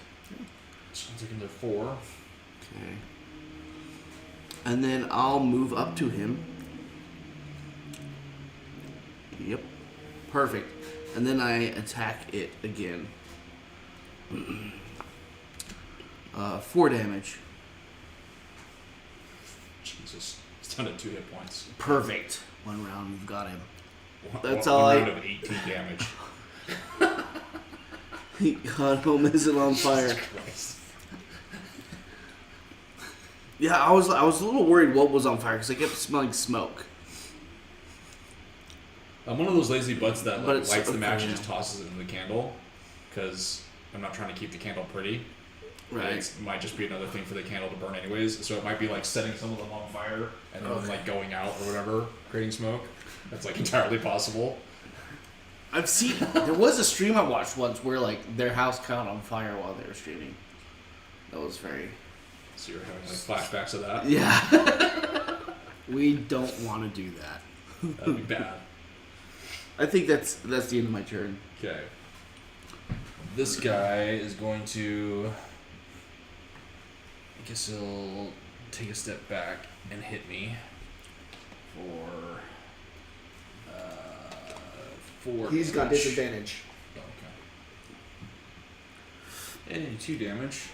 So I'm taking the 4. Okay. And then I'll move up to him. Yep. Perfect. And then I attack it again. 4 damage. Jesus. It's down to 2 hit points. Perfect. 1 round, we've got him. That's one all round of 18 damage. He got home isn't on fire. Jesus Christ. Yeah, I was a little worried what was on fire because I kept smelling smoke. I'm one of those lazy butts that But like, it's lights the okay. match and just tosses it in the candle because I'm not trying to keep the candle pretty. Right. It might just be another thing for the candle to burn anyways. So it might be like setting some of them on fire and then like going out or whatever, creating smoke. That's like entirely possible. I've seen there was a stream I watched once where like their house caught on fire while they were streaming. That was very So you're having like flashbacks of that. yeah. We don't want to do that. That'd be bad. I think that's the end of my turn. Okay. This guy is going to. I guess he'll take a step back and hit me for 4 He's got damage. disadvantage. Oh, okay. And 2 damage.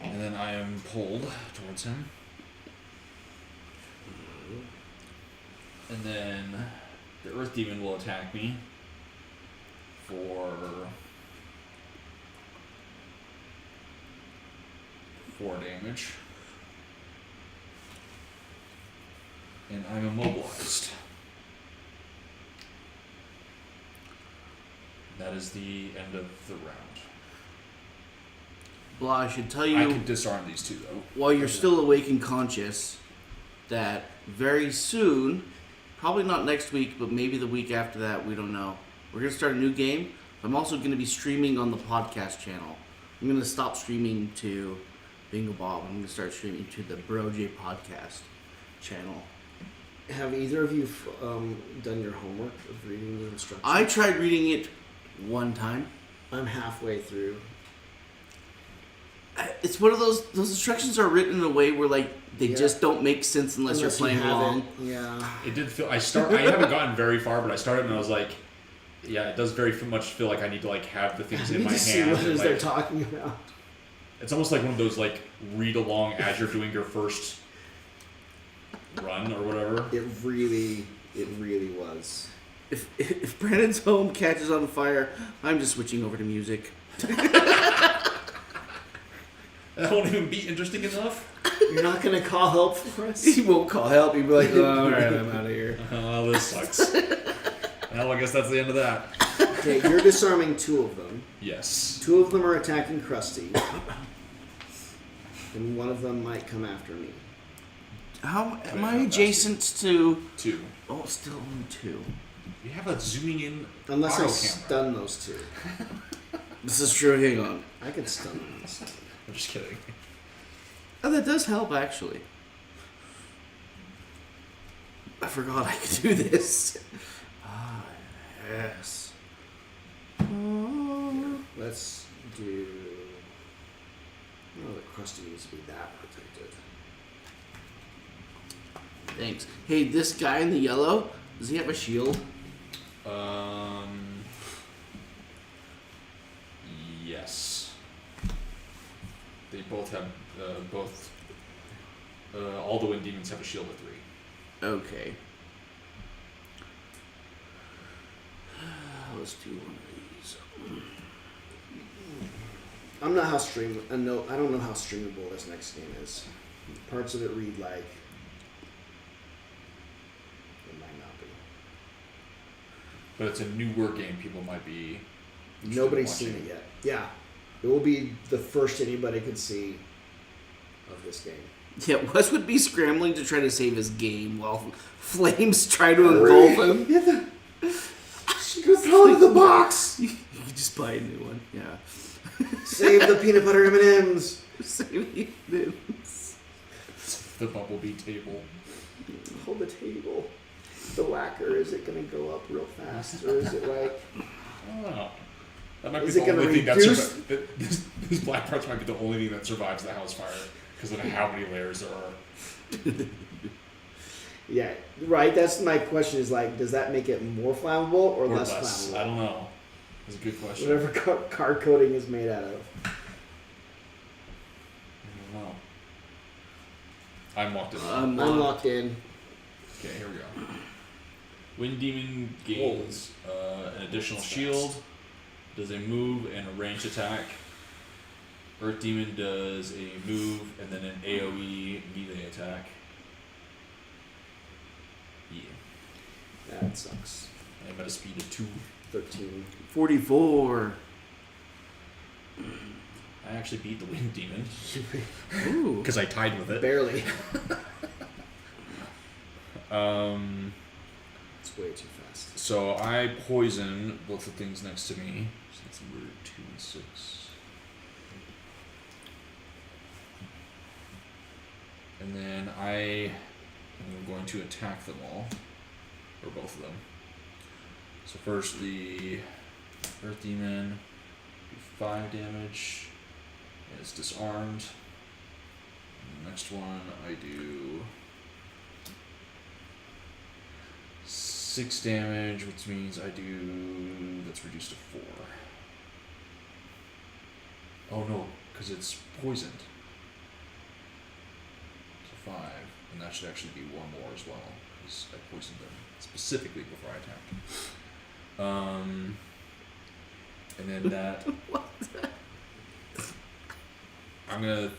And then I am pulled towards him. And then the Earth Demon will attack me for 4 damage. And I'm immobilized. That is the end of the round. Blah, I should tell you, I can disarm these two though. while you're still awake and conscious, that very soon, probably not next week, but maybe the week after that, we don't know. We're going to start a new game. I'm also going to be streaming on the podcast channel. I'm going to stop streaming to Bingo Bob. I'm going to start streaming to the Bro J podcast channel. Have either of you done your homework of reading the instructions? I tried reading it one time. I'm halfway through. It's one of those instructions are written in a way where like they Yeah. just don't make sense unless you're playing you along. haven't- Yeah. It did feel. I haven't gotten very far, but I started and I was like, yeah, it does very much feel like I need to like have the things I in need my to see hand. what and, it is like, they're talking about. it's almost like one of those like read along as you're doing your first run or whatever. It really was. If Brandon's home catches on fire, I'm just switching over to music. That won't even be interesting enough. You're not gonna call help for us? He won't call help. He'll be like, oh, all right, I'm out of here. Oh, this sucks. Well, I guess that's the end of that. Okay, you're disarming two of them. Yes. Two of them are attacking Krusty. And one of them might come after me. How am I adjacent to? 2. Oh, still only 2. You have a zooming in Unless I auto camera. stun those two. This is true. Hang on. I could stun them. I'm just kidding. Oh, that does help actually. I forgot I could do this. Ah, yes. Let's do... Oh, the Krusty needs to be that protected. Thanks. Hey, this guy in the yellow, does he have a shield? Yes. They both have all the wind demons have a shield of 3. Okay. Let's do one of these. I'm not how I don't know how streamable this next game is. Parts of it read like it might not be. But it's a newer game. People might be. Nobody's watching. seen it yet. Yeah, it will be the first anybody could see of this game. Yeah, Wes would be scrambling to try to save his game while flames try to engulf him. She goes throw it in the box. You could just buy a new one. Yeah. Save the peanut butter M&Ms. Save this. The bumblebee table. Hold the table. The whacker, is it going to go up real fast, or is it like? I don't know. That might Is be it the gonna only thing that reduce- survives. These black parts might be the only thing that survives the house fire because of how many layers there are. Yeah, right. That's my question. Is like, does that make it more flammable or less flammable? I don't know. That's a good question. Whatever card coating is made out of. I don't know. I'm locked in. I'm locked in. Okay, here we go. Wind Demon gains an additional shield, does a move and a ranged attack. Earth Demon does a move and then an AoE melee attack. Yeah. That sucks. I'm at a speed of 2. 13. 44. I actually beat the Wind Demon Ooh. because I tied with it. Barely. It's way too fast. So I poison both the things next to me. So that's number 2 and 6. And then I am going to attack them all. Or both of them. So first the Earth Demon, do 5 damage. And it's disarmed. And the next one I do 6 damage, which means I do, that's reduced to 4. Oh no, because it's poisoned. So 5, and that should actually be 1 more as well, because I poisoned them specifically before I attacked. And then that, I'm gonna,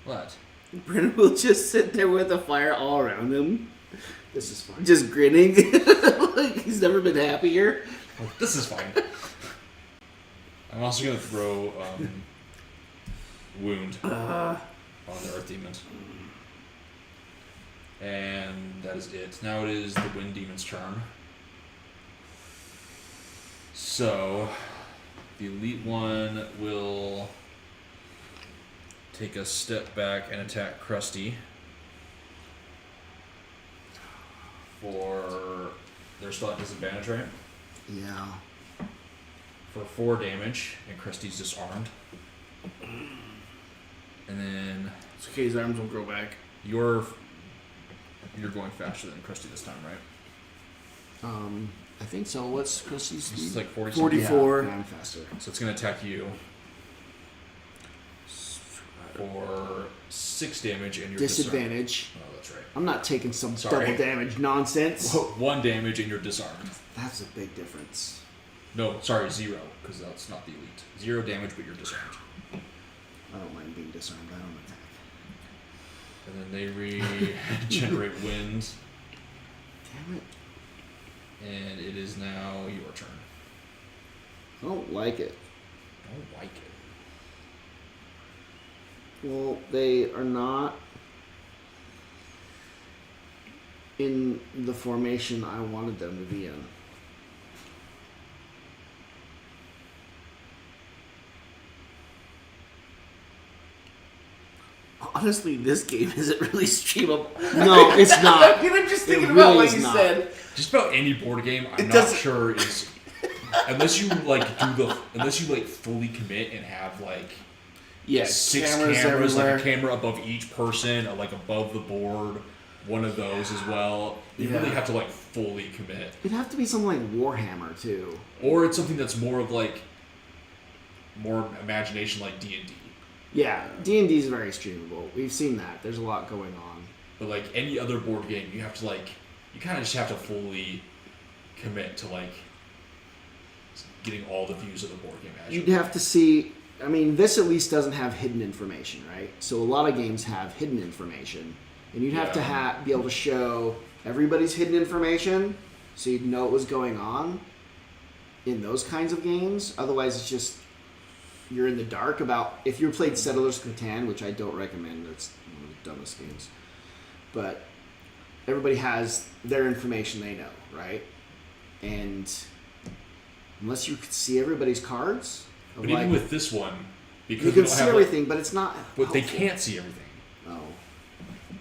what? Brennan will just sit there with a fire all around him, This is fine. just grinning. Like he's never been happier. This is fine. I'm also gonna throw wound on the Earth Demons. And that is it. Now it is the Wind Demon's turn. So, the Elite One will take a step back and attack Krusty for... They're still at disadvantage, right? Yeah. For 4 damage, and Krusty's disarmed. And then... It's okay, his arms will grow back. You're going faster than Krusty this time, right? I think so. What's Krusty's speed? It's like 40. 44. Yeah, I'm faster. So it's going to attack you for 6 damage, and you're Disadvantage. disarmed. Oh, that's right. I'm not taking some Sorry. double damage nonsense. 1 damage, and you're disarmed. That's a big difference. No, sorry, 0, because that's not the elite. 0 damage, but you're disarmed. I don't mind being disarmed. I don't attack. And then they regenerate wind, Damn it. and it is now your turn. I don't like it. I don't like it. Well, they are not in the formation I wanted them to be in. Honestly, this game isn't really streamable. No, it's not. I'm just It thinking really about what is you not. said. Just about any board game, I'm It not doesn't- sure is unless you fully commit and have like Yeah, 6 cameras cameras, like everywhere. a camera above each person, or like above the board, one of those as well. You Yeah. really have to like fully commit, It'd have to be something like Warhammer too. or it's something that's more of like more imagination, like D&D. Yeah, D&D is very streamable. We've seen that. There's a lot going on. But like any other board game, you have to you kind of just have to fully commit to like getting all the views of the board game as You'd have to see. I mean, this at least doesn't have hidden information, right? So a lot of games have hidden information, and you'd have to be able to show everybody's hidden information, so you'd know what was going on in those kinds of games. Otherwise, it's just you're in the dark about. If you played Settlers of Catan, which I don't recommend, that's one of the dumbest games, but everybody has their information they know, right? And unless you could see everybody's cards, But even with this one, because you we can don't see have, everything, but it's not. but they helpful. can't see everything. Oh.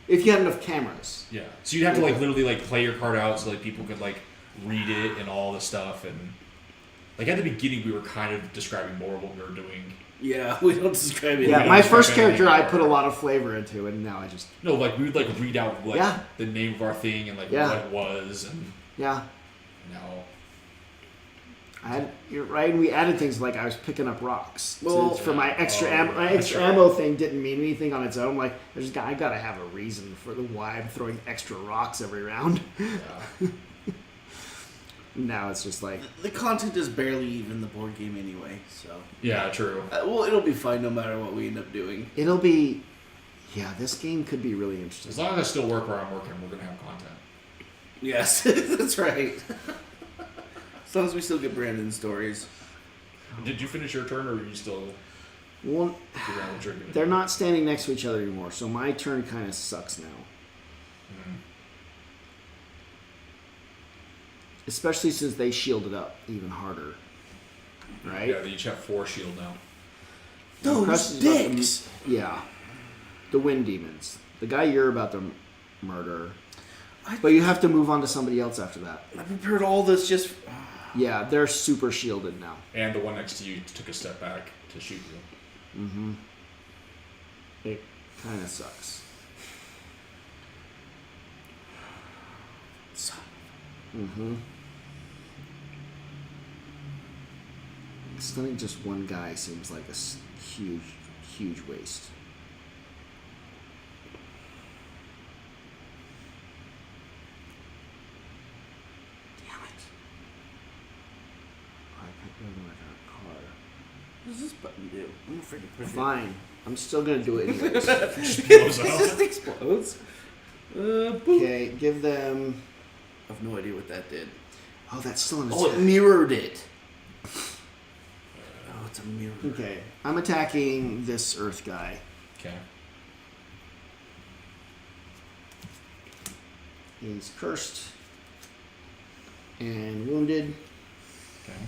If you had enough cameras. Yeah, so you'd have to like literally like play your card out so like people could like read it and all the stuff, and like at the beginning we were kind of describing more of what we were doing. Yeah, we don't describe it. Yeah, don't my describe first anything character, I anymore. put a lot of flavor into, and now I just No, like we would like read out like Yeah. the name of our thing and like Yeah. what it was, and yeah. now You're right. We added things like I was picking up rocks. Well- For my extra ammo. My that's extra right. ammo thing didn't mean anything on its own. Like I gotta have a reason for why I'm throwing extra rocks every round. Now it's just like The content is barely even the board game anyway, so. yeah, true. Well, it'll be fine no matter what we end up doing. it'll be. Yeah, this game could be really interesting. As long as I still work where I'm working, we're gonna have content. Yes, that's right. As long as we still get Brandon's stories. Did you finish your turn, or are you still Well, figuring out what you're gonna they're do? not standing next to each other anymore, so my turn kind of sucks now. Mhm. Especially since they shielded up even harder. Right? Yeah, they each have 4 shield now. Those Crush is about to- dicks! Yeah. The Wind Demons. The guy you're about to murder. But you have to move on to somebody else after that. I prepared all this just. Yeah, they're super shielded now. And the one next to you took a step back to shoot you. Mm-hmm. It kind of sucks. Mm-hmm. Stunning just one guy seems like a huge, huge waste. Damn it. I can't remember that card. What does this button do? I'm afraid to push it. Fine. I'm still going to do it anyways. Just blows It out. just explodes. Boop. Okay, give them... I have no idea what that did. Oh, that's still in Oh, it attack. mirrored it. Oh, it's a mirror. Okay, I'm attacking this Earth guy. Okay. He's cursed and wounded Okay.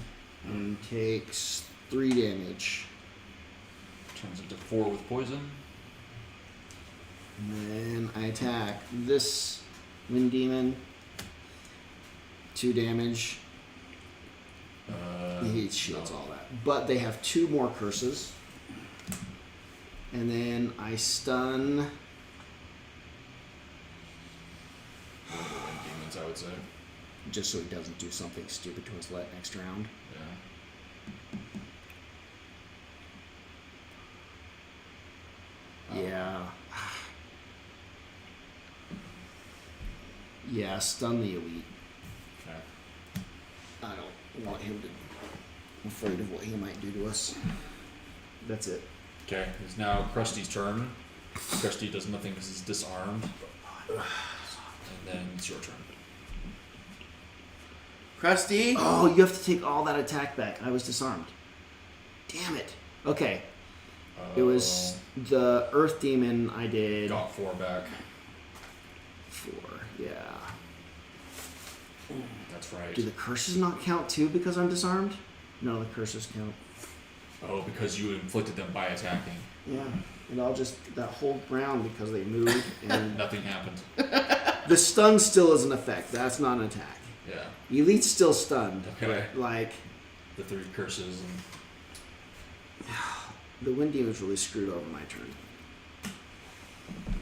and takes 3 damage. Turns into 4 with poison. And then I attack this Wind Demon. 2 damage. He shields all that. But they have 2 more curses. And then I stun. Demons, I would say. Just so he doesn't do something stupid to us next round. Yeah. Yeah. Yeah, stun the elite. Okay. I don't want him to. I'm afraid of what he might do to us. That's it. Okay. It's now Krusty's turn. Krusty does nothing because he's disarmed. And then it's your turn. Krusty? Oh, you have to take all that attack back. I was disarmed. Damn it. Okay. It was the Earth Demon I did. Got 4 back. 4, yeah. That's right. Do the curses not count too because I'm disarmed? No, the curses count. Oh, because you inflicted them by attacking. Yeah. And I'll just, that whole round because they moved and Nothing happened. the stun still is an effect. That's not an attack. Yeah. Elite's still stunned. Okay. But, like, The 3 curses and the Wind Demon's really screwed over my turn.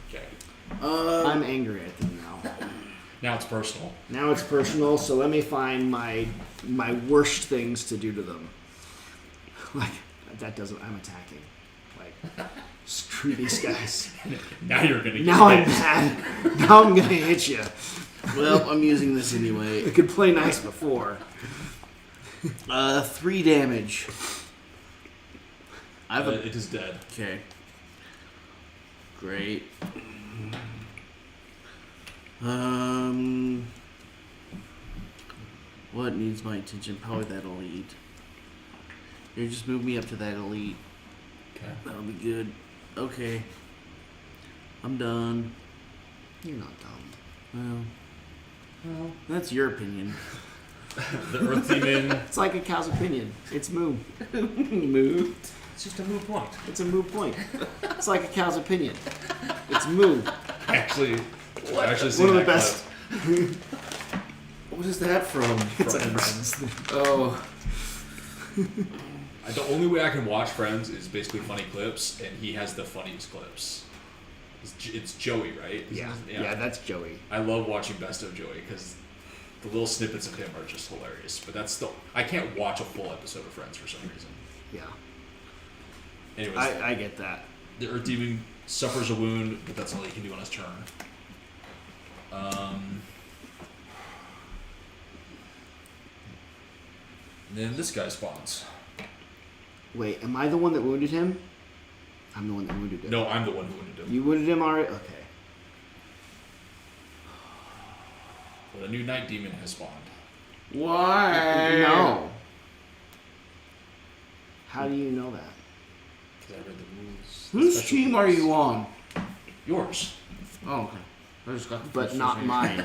okay. I'm angry at them now. Now it's personal. Now it's personal, so let me find my worst things to do to them. Like, that doesn't, I'm attacking. Like, screw these guys. Now you're gonna get Now I'm hit. mad. Now I'm gonna hit you. Well, I'm using this anyway. I could play nice before. 3 damage. I have a... It is dead. Okay. Great. What needs my attention? Probably that elite. You just move me up to that elite. Okay. That'll be good. Okay. I'm done. You're not dumb. Well, that's your opinion. The Earth Demon. It's like a cow's opinion. It's moo. Moved. It's just a moot point. It's a moo point. It's like a cow's opinion. It's moo. Actually, I've actually One seen of the that best. What is that from? It's like Friends. Friends. Oh. The only way I can watch Friends is basically funny clips, and he has the funniest clips. It's Joey, right? Yeah, that's Joey. I love watching Best of Joey because the little snippets of him are just hilarious. But that's still, I can't watch a full episode of Friends for some reason. Yeah. Anyways, I get that. the Earth Demon suffers a wound, but that's all he can do on his turn. Then this guy spawns. Wait, am I the one that wounded him? I'm the one that wounded him. No, I'm the one who wounded him. You wounded him already? Okay. Well, the new Night Demon has spawned. Why? No. How do you know that? Because I read the rules. Whose Special team are rules. you on? Yours. Oh, okay. I just got the But first not one. mine.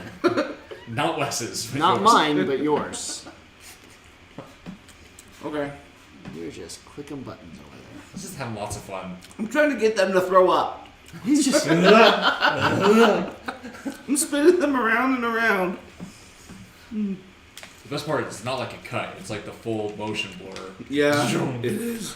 Not Wes's. but Not yours. mine, but yours. Okay. You're just clicking buttons over there. Let's just have lots of fun. I'm trying to get them to throw up. He's just. I'm spinning them around and around. The best part is it's not like a cut. It's like the full motion blur. Yeah, it is.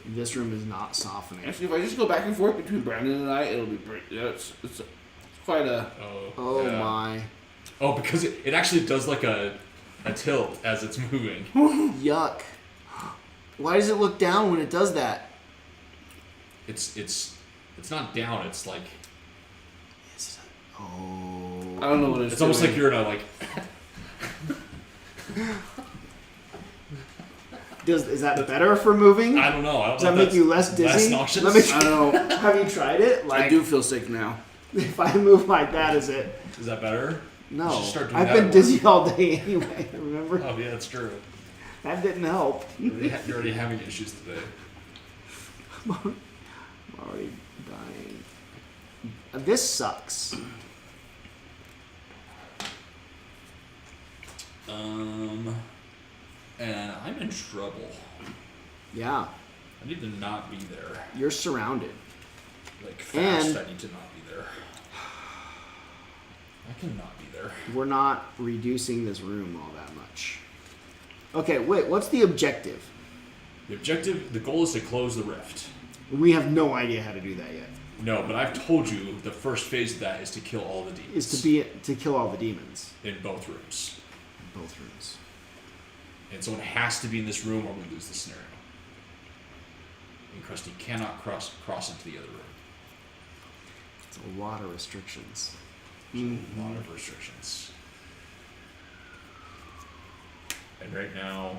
This room is not softening. Actually, if I just go back and forth between Brandon and I, it'll be pretty. Yeah, it's quite a. Oh yeah. my. Oh, because it actually does like a tilt as it's moving. Yuck. Why does it look down when it does that? It's not down. It's like Oh. I don't know what it's. it's almost doing. like you're in a like. Is that better for moving? I don't know. I don't Does know that if make you less that's dizzy? Less nauseous. Let me- I don't know. Have you tried it? I do feel sick now. If I move like that, is it? Is that better? No. You should start doing I've that been more. dizzy all day anyway. Remember? Oh yeah, that's true. That didn't help. You're already having issues today. I'm already dying. This sucks. And I'm in trouble. Yeah, I need to not be there. you're surrounded. Like fast, And- I need to not be there. I cannot be there. We're not reducing this room all that much. Okay, wait. What's the objective? The goal is to close the rift. We have no idea how to do that yet. No, but I've told you the first phase of that is to kill all the demons. Is to kill all the demons in both rooms. in both rooms. And someone has to be in this room or we lose the scenario. And Krusty cannot cross into the other room. It's a lot of restrictions. There's a lot of restrictions. And right now,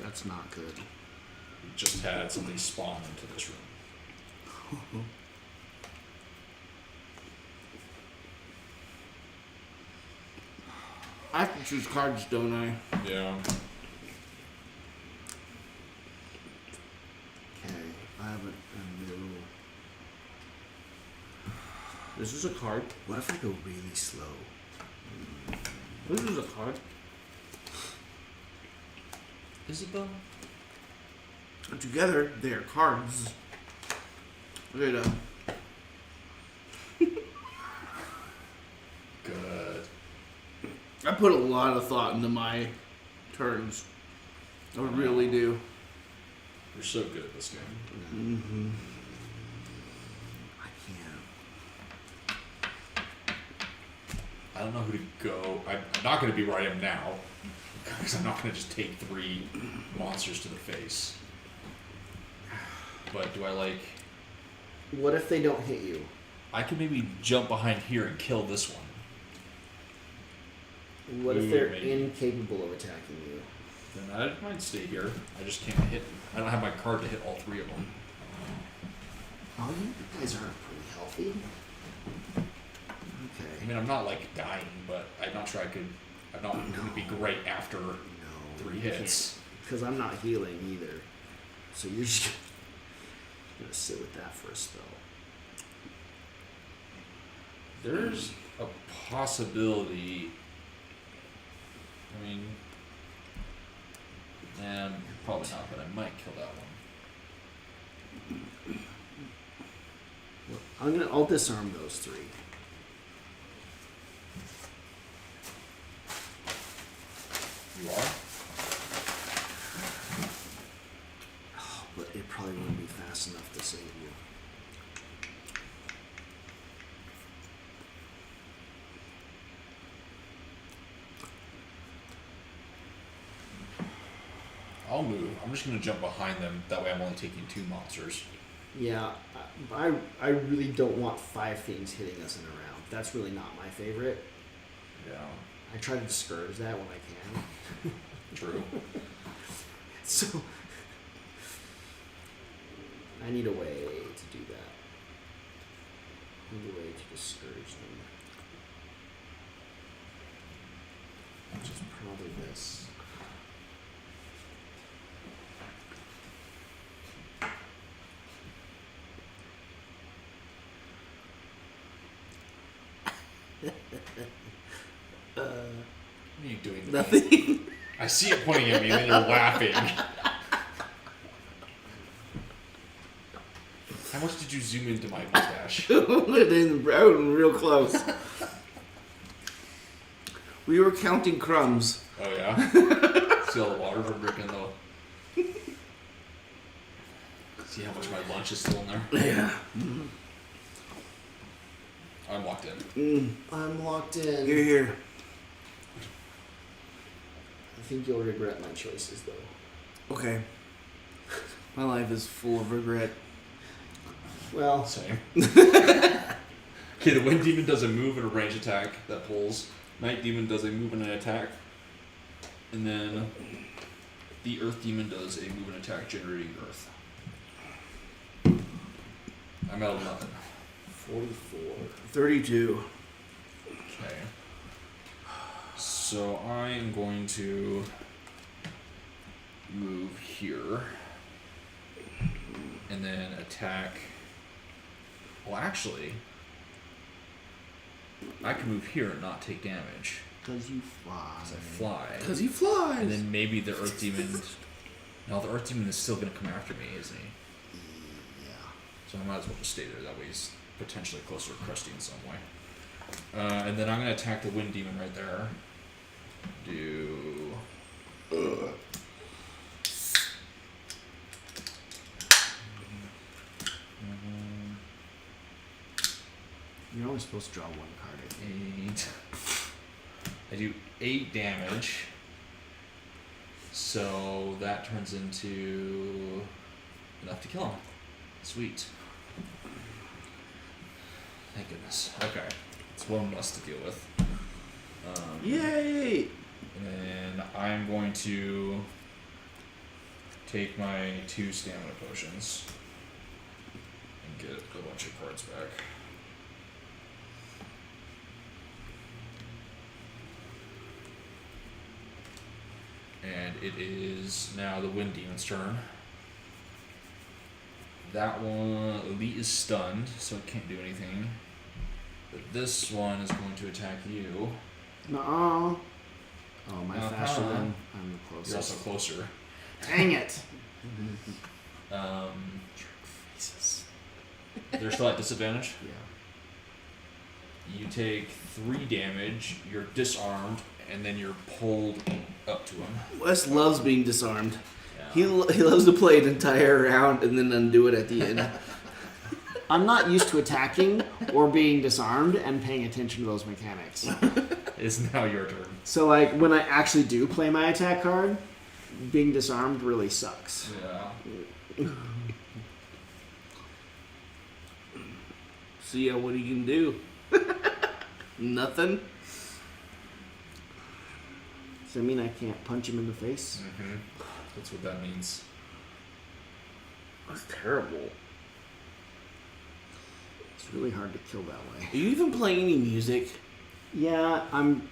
That's not good. we just had something spawn into this room. I have to choose cards, don't I? Yeah. Okay, I have a new. This is a card. What if I go really slow? This is a card. Is it though? And together, they are cards. Okay, done. Good. I put a lot of thought into my turns. I really do. You're so good at this game. Mm-hmm. I can't. I don't know who to go. I'm not going to be where I am now. Because I'm not going to just take 3 monsters to the face. But do I like... What if they don't hit you? I could maybe jump behind here and kill this one. What if Ooh, they're maybe. incapable of attacking you? Then I might stay here. I just can't hit... I don't have my card to hit all 3 of them. Oh, you guys are pretty healthy. I Okay. mean, I'm not like dying, but I'm not sure I could... I'm not going to be great after No. 3 hits. Because I'm not healing either. So you're just gonna sit with that for a spell. There's a possibility... I mean... probably not, but I might kill that one. I'll disarm those 3. You are? But it probably won't be fast enough to save you. I'll move. I'm just going to jump behind them. That way I'm only taking 2 monsters. Yeah, I really don't want 5 things hitting us in a round. That's really not my favorite. Yeah. I try to discourage that when I can. True. So I need a way to do that. I need a way to discourage them. Which is probably this. What are you doing to me? Nothing. I see it pointing at me and then you're laughing. How much did you zoom into my mustache? In brown, real close. We were counting crumbs. Oh yeah? See all the water from drinking though. See how much my lunch is still in there? Yeah. I'm locked in. I'm locked in. You're here. I think you'll regret my choices though. Okay. My life is full of regret. Well, Same. Okay, the Wind Demon does a move and a range attack that pulls. Night Demon does a move and an attack. And then the Earth Demon does a move and attack generating Earth. I'm out of nothing. 44. 32. Okay. So I am going to move here and then attack. Well, actually, I can move here and not take damage Because you fly. because I fly. Because he flies. And then maybe the Earth Demon. No, the Earth Demon is still going to come after me, isn't he? Yeah. So I might as well just stay there. That way he's potentially closer to Krusty in some way. And then I'm going to attack the Wind Demon right there. Do. You're only supposed to draw one card. I think. 8. I do 8 damage. So that turns into enough to kill him. Sweet. Thank goodness. Okay. It's one less to deal with. Yay! And then I'm going to take my 2 stamina potions and get a bunch of cards back. And it is now the Wind Demon's turn. That one, Elite is stunned, so it can't do anything. But this one is going to attack you. Nuh-uh. Oh, my Uh-huh. faster than I'm the closest. You're also closer. Dang it! Jesus. They're still at disadvantage. Yeah. You take 3 damage, you're disarmed, and then you're pulled up to him. Wes loves being disarmed. Yeah. He loves to play an entire round and then undo it at the end. I'm not used to attacking or being disarmed and paying attention to those mechanics. It's now your turn. So, like, when I actually do play my attack card, being disarmed really sucks. Yeah. So yeah, what are you gonna do? Nothing? Does that mean I can't punch him in the face? Mm-hmm. That's what that means. That's terrible. It's really hard to kill that way. Are you even playing any music? Yeah,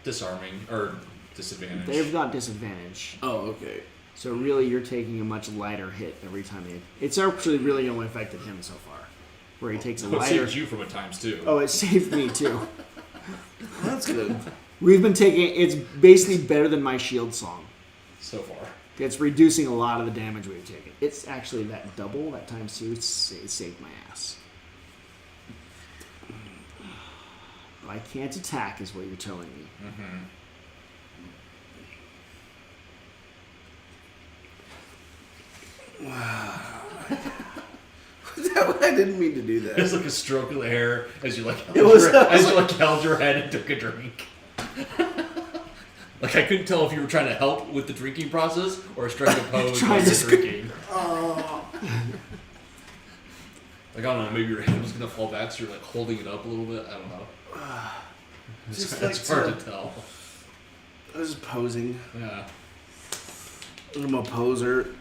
Disarming, or disadvantage. they've got disadvantage. Oh, okay. So really, you're taking a much lighter hit every time it's actually really only affected him so far, where he takes a It lighter. saved you from at times too. Oh, it saved me too. That's good. We've been taking. It's basically better than my shield song. So far. It's reducing a lot of the damage we've taken. It's actually that double, that times 2, it saved my ass. I can't attack, is what you're telling me. Mm-hmm. I didn't mean to do that. It's like a stroke of the hair as you like held, It was- as you like held your head and took a drink. Like I couldn't tell if you were trying to help with the drinking process or striking a pose while Trying you're to drinking. Like I don't know, maybe your hand was gonna fall back, so you're like holding it up a little bit. I don't know. Just It's like hard to tell. I was posing. Yeah. I'm a poser.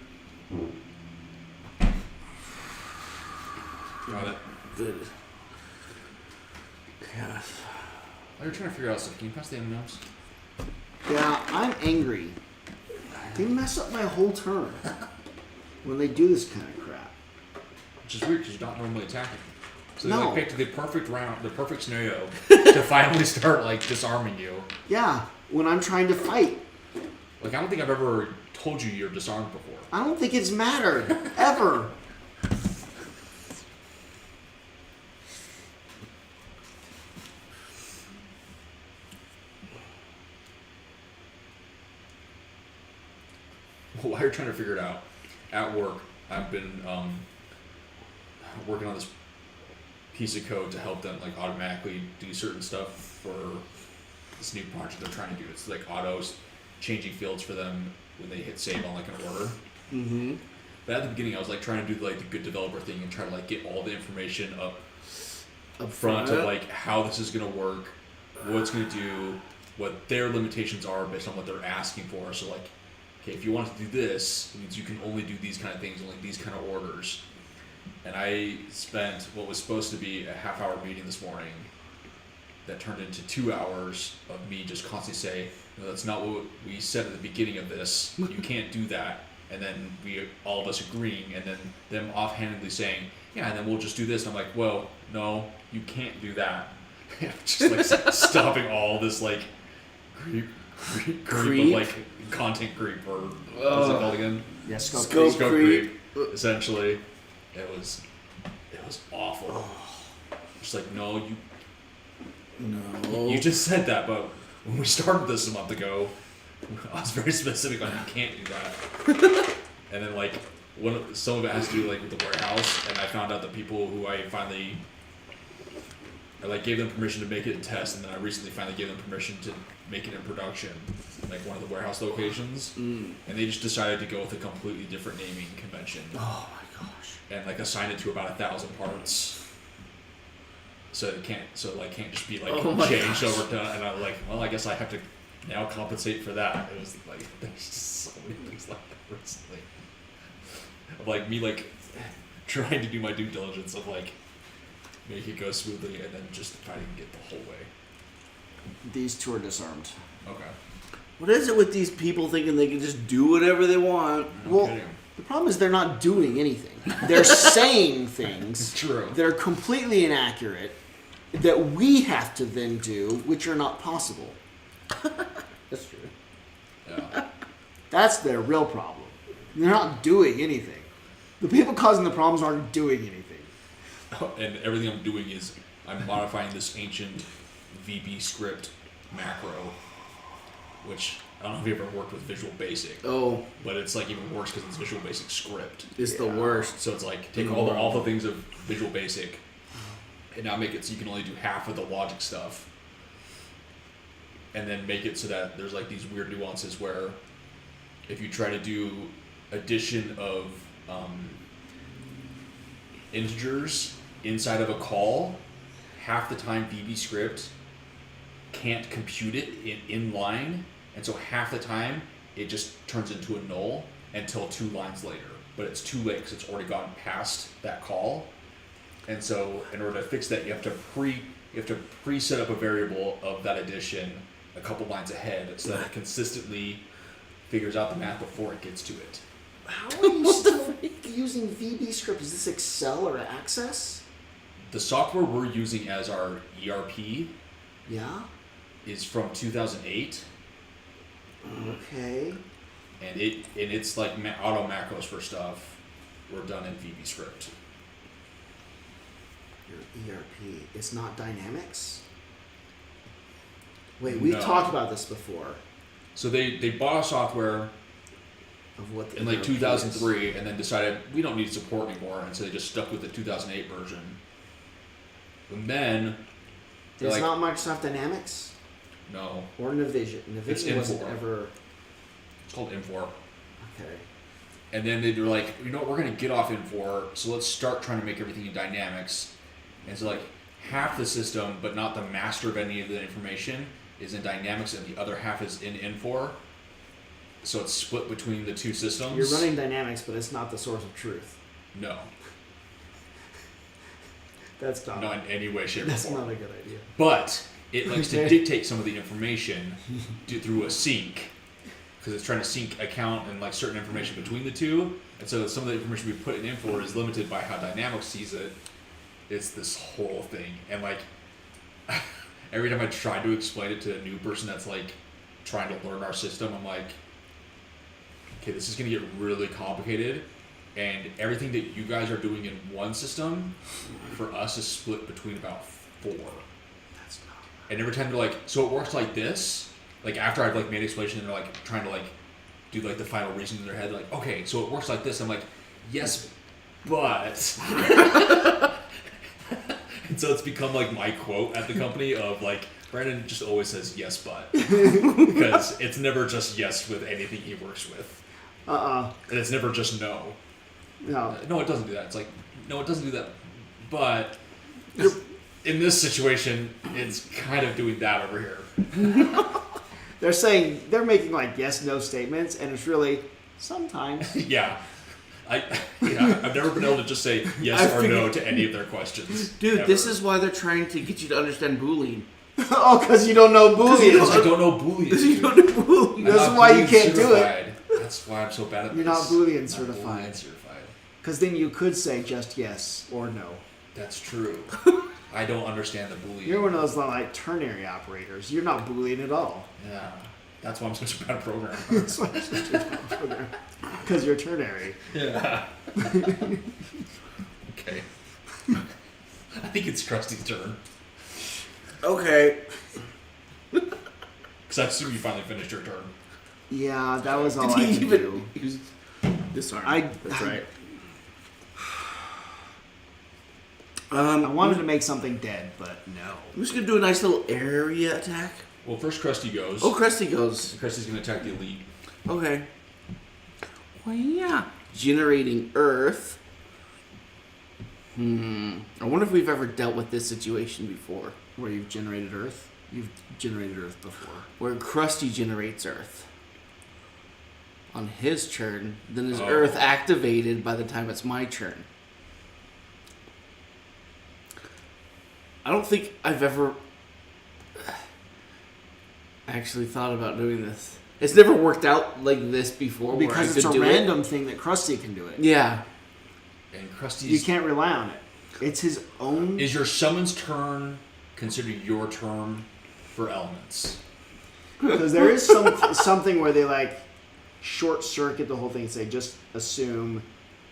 Got it. Good. Yeah. While you're trying to figure out stuff, can you pass the M&Ms? Yeah, I'm angry. They mess up my whole turn when they do this kind of crap. Which is weird because you're not normally attacking. So they No. like picked the perfect round, the perfect scenario to finally start like disarming you. Yeah, when I'm trying to fight. Like I don't think I've ever told you you're disarmed before. I don't think it's mattered, ever. While you're trying to figure it out, at work, I've been working on this piece of code to help them like automatically do certain stuff for this new project they're trying to do. It's like autos changing fields for them when they hit save on like an order. Mm-hmm. But at the beginning, I was like trying to do like the good developer thing and try to like get all the information up front of like how this is gonna work, what it's gonna do, what their limitations are based on what they're asking for. So like, okay, if you want to do this, it means you can only do these kind of things, only these kind of orders. And I spent what was supposed to be a half-hour meeting this morning that turned into 2 hours of me just constantly saying, no, that's not what we said at the beginning of this. You can't do that. And then all of us agreeing, and then them offhandedly saying, yeah, and then we'll just do this. And I'm like, well, no, you can't do that. Just like stopping all this like creep of like content creep, or what's it called again? Yeah, Scope creep. Essentially, it was awful. Just like, no, you just said that, but when we started this a month ago, I was very specific on you can't do that. And then like some of it has to do like with the warehouse, and I found out the people who I gave them permission to make it in test, and then I recently finally gave them permission to make it in production, like one of the warehouse locations, and they just decided to go with a completely different naming convention. Oh my gosh! And like assign it to about 1,000 parts, so it can't just be like changed over to. And I'm like, well, I guess I have to now compensate for that. It was like there's just so many things like that recently. Of like me like trying to do my due diligence of like make it go smoothly, and then just fighting it the whole way. These two are disarmed. Okay. What is it with these people thinking they can just do whatever they want? Well, the problem is they're not doing anything. They're saying things True. that are completely inaccurate that we have to then do, which are not possible. That's true. Yeah. That's their real problem. They're not doing anything. The people causing the problems aren't doing anything. And everything I'm doing is I'm modifying this ancient VB script macro, which I don't know if you ever worked with Visual Basic. Oh, But it's like even worse because it's Visual Basic script. it's the worst. So it's like take all the awful things of Visual Basic and now make it so you can only do half of the logic stuff. And then make it so that there's like these weird nuances where if you try to do addition of integers inside of a call, half the time VB script can't compute it in line, and so half the time it just turns into a null until 2 lines later. But it's too late because it's already gotten past that call. And so in order to fix that, you have to pre-set up a variable of that addition a couple lines ahead so that it consistently figures out the math before it gets to it. How are you still using VB script? Is this Excel or Access? The software we're using as our ERP Yeah. is from 2008, Okay. and it's like auto macros for stuff were done in VB script. Your ERP. It's not Dynamics? Wait, we've No. talked about this before. So they bought a software Of what the in like ERP 2003 and then decided we don't need support anymore, and so they just stuck with the 2008 version. And then they're It's like, not Microsoft Dynamics no, or Navision. It's Navision wasn't Infor. ever. it's called Infor. Okay. And then they were like, you know what, we're going to get off Infor, so let's start trying to make everything in Dynamics. And so like half the system, but not the master of any of the information, is in Dynamics, and the other half is in Infor. So it's split between the two systems. You're running Dynamics, but it's not the source of truth. No. That's not. Not in any way, shape, or That's form. not a good idea. But it likes to dictate some of the information through a sync, because it's trying to sync account and like certain information between the two. And so some of the information we put in Infor is limited by how Dynamics sees it. It's this whole thing, and like every time I try to explain it to a new person that's like trying to learn our system, I'm like, okay, this is gonna get really complicated, and everything that you guys are doing in one system for us is split between about 4. That's not. And every time they're like, so it works like this. Like after I've like made explanation, and they're like trying to like do like the final reason in their head, like, okay, so it works like this. I'm like, yes, but. And so it's become like my quote at the company of like, Brandon just always says yes, but, because it's never just yes with anything he works with, and it's never just no. No. No, it doesn't do that. It's like, no, it doesn't do that, but. In this situation, it's kind of doing that over here. They're making like yes/no statements, and it's really sometimes. Yeah. I've never been able to just say yes or no to any of their questions. Dude, ever. this is why they're trying to get you to understand Boolean. Oh, because you don't know Boolean. Because I don't know Boolean. You don't know Boolean. That's why you can't do it. That's why I'm so bad at this. You're not Boolean certified. Boolean certified. Because then you could say just yes or no. That's true. I don't understand the Boolean. You're one of those like ternary operators. You're not Boolean at all. Yeah. That's why I'm such a bad programmer. That's why you're such a bad programmer. Because you're ternary. Yeah. Okay. I think it's Krusty's turn. Okay. Because I assume you finally finished your turn. Yeah, that was all Did I he could even do. use disarm? That's right. I wanted to make something dead, but no. I'm just gonna do a nice little area attack. Well, first Krusty goes. Oh, Krusty goes. Krusty's going to attack the elite. Okay. Well, yeah. Generating Earth. I wonder if we've ever dealt with this situation before. Where you've generated Earth? You've generated Earth before. Where Krusty generates Earth. On his turn, then is Earth activated by the time it's my turn. I don't think I've ever actually thought about doing this. It's never worked out like this before. Because it's a random thing that Krusty can do it. Yeah. And Krusty's... You can't rely on it. It's his own... Is your summons turn considered your turn for elements? Because there is something where they like short circuit the whole thing and say just assume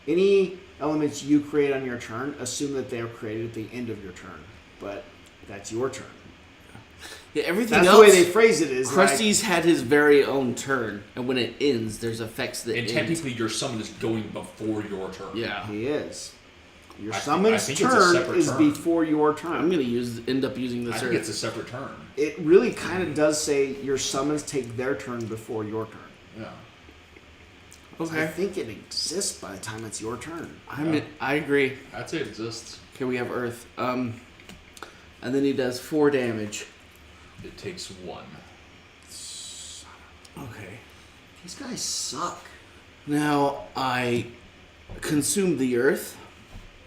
any elements you create on your turn, assume that they're created at the end of your turn. But that's your turn. Yeah, everything That's else, the way they phrase it is Krusty's had his very own turn, and when it ends, there's effects that And technically your summon is going before your turn. Yeah. He is. Your I summon's think it's a turn separate is turn. before your turn. I'm gonna end up using I this think Earth. it's a separate turn. It really kind of does say your summons take their turn before your turn. Yeah. I Okay. think it exists by the time it's your turn. I agree. I'd say it exists. Okay, we have Earth. And then he does 4 damage. It takes 1. Okay. These guys suck. Now I consume the Earth.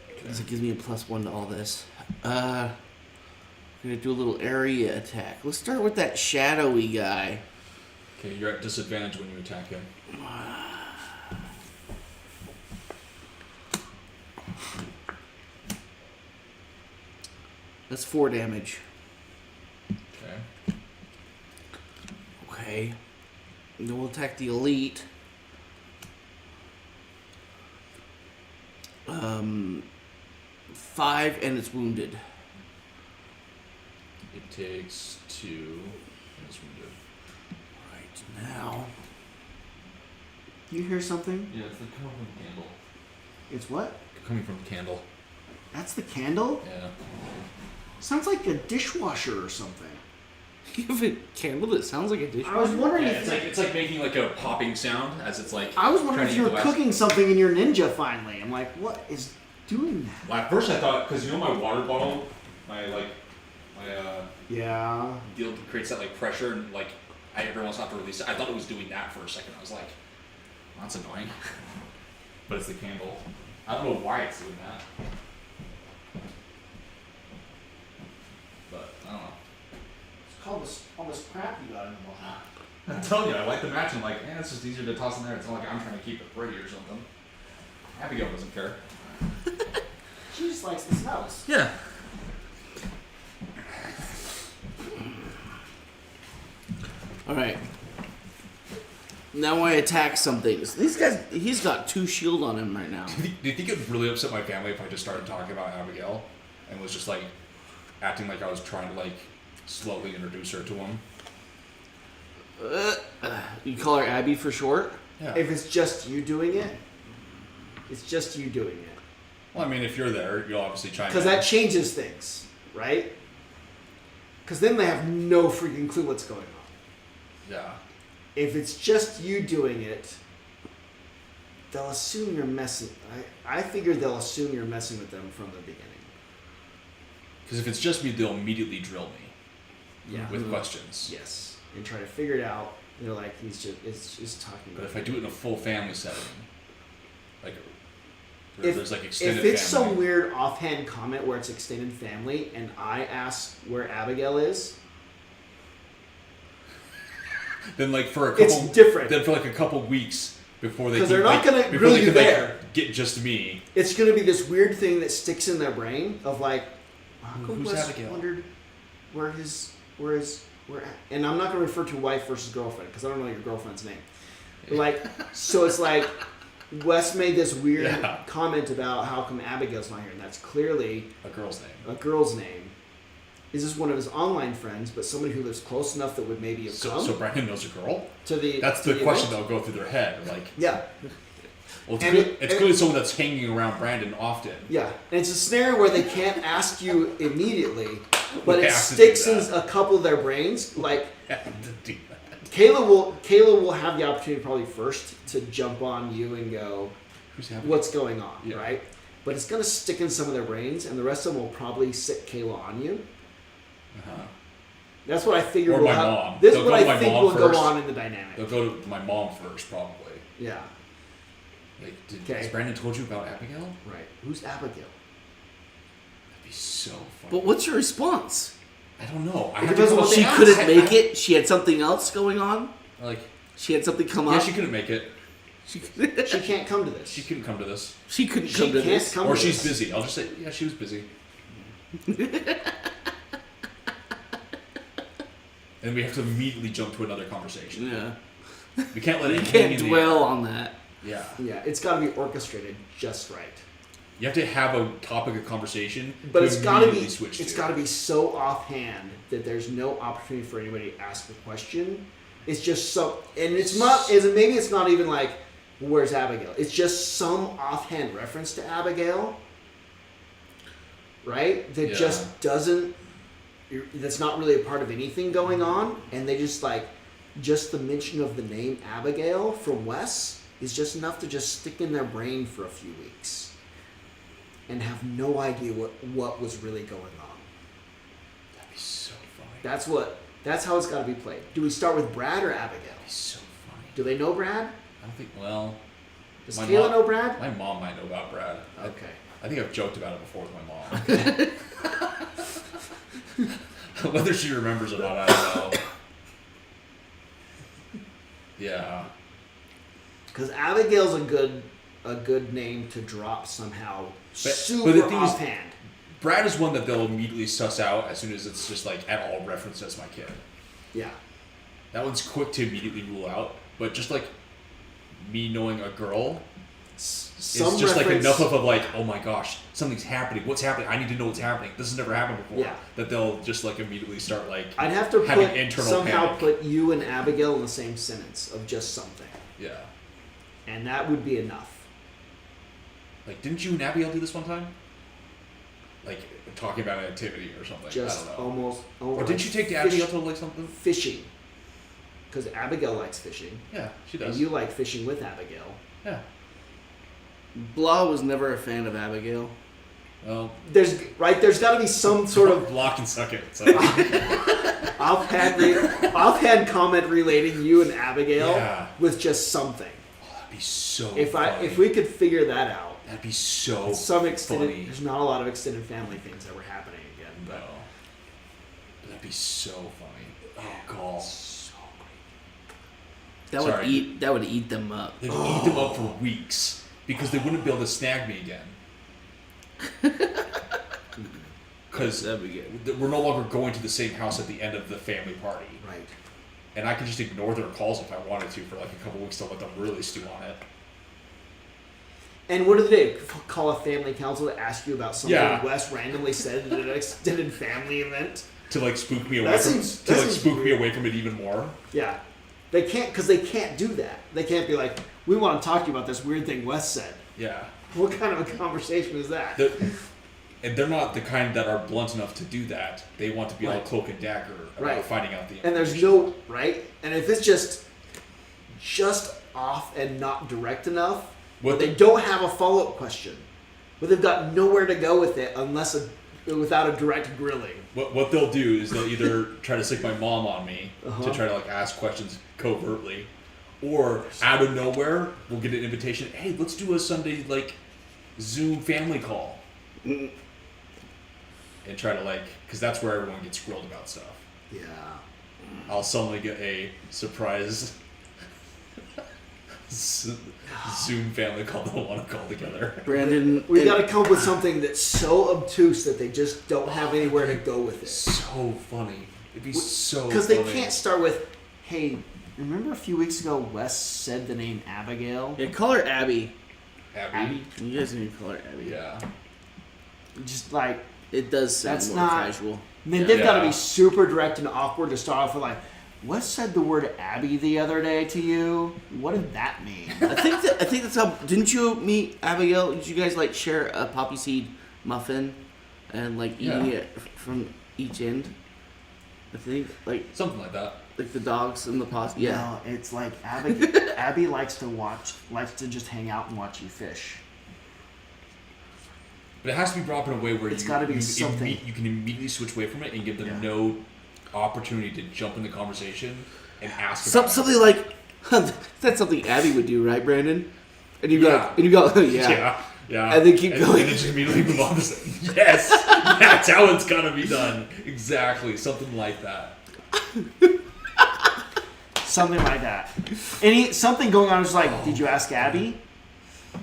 Because it gives me a +1 to all this. I'm gonna do a little area attack. Let's start with that shadowy guy. Okay, you're at disadvantage when you attack him. That's 4 damage. Okay. Okay. And then we'll attack the elite. 5 and it's wounded. It takes 2. And it's wounded. Right now. You hear something? Yeah, it's coming from the candle. It's what? Coming from the candle. That's the candle? Yeah. Sounds like a dishwasher or something. You have a candle that sounds like a dishwasher? I was wondering Yeah, if it's like making like a popping sound as it's like. I was wondering trying if to you eat were the wax. cooking something in your ninja finally. I'm like, what is doing that? Well, at first I thought, because you know my water bottle, my Yeah. deal creates that like pressure and like I every once in a while have to release it. I thought it was doing that for a second. I was like, well, that's annoying. But it's the candle. I don't know why it's doing that. But I don't know. It's called all this crap you got in the bottle. I'm telling you, I light the match and I'm like, it's just easier to toss in there. It's not like I'm trying to keep it pretty or something. Abigail doesn't care. She just likes the smells. Yeah. Alright. Now I attack some things. These guys, he's got 2 shield on him right now. Do you think it would really upset my family if I just started talking about Abigail and was just like acting like I was trying to like slowly introduce her to him? You call her Abby for short? Yeah. If it's just you doing it, it's just you doing it. Well, I mean, if you're there, you'll obviously chime in. Because that changes things, right? Because then they have no freaking clue what's going on. Yeah. If it's just you doing it, they'll assume you're messing. I figure they'll assume you're messing with them from the beginning. Because if it's just me, they'll immediately drill me Yeah. with questions. Yes. And try to figure it out. They're like, it's just talking But about if I do it in a full family setting, like Where there's like extended if it's family. some weird offhand comment where it's extended family, and I ask where Abigail is, then like for a couple, it's different. Then for like a couple weeks before they, 'Cause they're not gonna before really they be can, like, there. get just me. It's going to be this weird thing that sticks in their brain of like, how come Who's Wes Abigail? wondered where, and I'm not going to refer to wife versus girlfriend because I don't know your girlfriend's name. But like, so it's like, Wes made this weird comment about how come Abigail's not here, and that's clearly A girl's name. a girl's name. Is this one of his online friends, but somebody who lives close enough that would maybe have come So Brandon knows a girl? to the That's to the question event? that'll go through their head. Like, Yeah. well, it's, And good, it- it's and- clearly someone that's hanging around Brandon often. Yeah, and it's a scenario where they can't ask you immediately, but We it have to sticks do in that. a couple of their brains. Like Have to do that. Kayla will have the opportunity probably first to jump on you and go, Who's having "What's going on?" Yeah. Right? But it's gonna stick in some of their brains, and the rest of them will probably sit Kayla on you. Uh-huh. That's what I figure. Or will my have, mom. This is They'll what go to I my think mom will go first. on in the dynamic. They'll go to my mom first, probably. Yeah. Like, Okay. has Brandon told you about Abigail? Right. Who's Abigail? That'd be so funny. But what's your response? I don't know. I It have depends to on call- what She they ask. couldn't make it. She had something else going on. Like, She had something come yeah, up. she couldn't make it. She She can't come to this. She couldn't come to this. she couldn't She come to can't this. come Or to she's this. busy. I'll just say, yeah, she was busy. And we have to immediately jump to another conversation. Yeah. We can't let it You hang can't in the dwell air. on that. Yeah. Yeah, it's got to be orchestrated just right. You have to have a topic of conversation But to it's got to immediately be switch it's to. got to be so offhand that there's no opportunity for anybody to ask a question. It's just so, and it's not. Is maybe it's not even like, where's Abigail? It's just some offhand reference to Abigail, right? That Yeah. just doesn't. That's not really a part of anything going on, and they just like, just the mention of the name Abigail from Wes is just enough to just stick in their brain for a few weeks, and have no idea what was really going on. That'd be so funny. That's how it's got to be played. Do we start with Brad or Abigail? That'd be so funny. Do they know Brad? I don't think, well, Does My Kayla mom- know Brad? my mom might know about Brad. Okay. I think I've joked about it before with my mom. Whether she remembers or not, I don't know. Yeah. Because Abigail's a good name to drop somehow. Super the thing is- offhand. Brad is one that they'll immediately suss out as soon as it's just like at all referenced as my kid. Yeah. That one's quick to immediately rule out, but just like me knowing a girl Some is just like reference- enough of a like, oh my gosh, something's happening. What's happening? I need to know what's happening. This has never happened before. Yeah. That they'll just like immediately start like I'd have to having put internal somehow panic. put you and Abigail in the same sentence of just something, Yeah. and that would be enough. Like, didn't you and Abigail do this one time? Like talking about an activity or something. Just I don't know. almost. Or didn't you take Abigail to like something? fishing? Because Abigail likes fishing, Yeah, she and does. you like fishing with Abigail. Yeah. Blah was never a fan of Abigail. Well, There's got to be some sort of block and suck it. So. offhand comment relating you and Abigail Yeah. with just something. That'd be so If funny. we could figure that out, That'd be so some extended. funny. There's not a lot of extended family things that were happening again, No. but But that'd be so funny. Oh god. so That Sorry. would eat them up. They'd eat them up for weeks because they wouldn't be able to snag me again. Because That'd be good. we're no longer going to the same house at the end of the family party. great. Right. And I can just ignore their calls if I wanted to for like a couple weeks to let them really stew on it. And what do they do? Call a family council to ask you about something Yeah. Wes randomly said at an extended family event? To like spook me away That from seems- that seems spook me weird. away from it even more. Yeah. They can't, because they can't do that. They can't be like, we want to talk to you about this weird thing Wes said. Yeah. What kind of a conversation is that? And they're not the kind that are blunt enough to do that. They want to be all Right. cloak and dagger about Right. finding out the And there's no, right? And if it's just off and not direct enough, What they the- don't have a follow-up question, but they've got nowhere to go with it without a direct grilling. What they'll do is they'll either try to stick my mom on me Uh-huh. to try to like ask questions covertly, or out of nowhere we'll get an invitation. Hey, let's do a Sunday like Zoom family call Mm. and try to because that's where everyone gets grilled about stuff. Yeah. I'll suddenly get a surprise Zoom family call they'll want to call together. Brandon, We got to come up with something that's so obtuse that they just don't have anywhere to go with it. So funny. It'd be so Because funny. they can't start with, hey, remember a few weeks ago Wes said the name Abigail? Yeah, call her Abby. Abby? You guys need to call her Abby. Yeah. Just like, It does sound That's more not- casual. and then they've got to Yeah. be super direct and awkward to start off with, like, Wes said the word Abby the other day to you. What did that mean? I think that's how. Didn't you meet Abigail? Did you guys like share a poppy seed muffin and like eating Yeah. it from each end? I think like Something like that. the dogs and the possum. Yeah. No, it's like Abby likes to just hang out and watch you fish. But it has to be brought up in a way where It's gotta be you something. you can immediately switch away from it and give them Yeah. no opportunity to jump in the conversation and ask about Something like that's something Abby would do, right, Brandon? And you Yeah. go, it. yeah. Yeah. And then keep going. And then just immediately move on to say, yes, that's how it's gotta be done. Exactly. Something like that. Something like that. Something going on is like, did you ask Abby?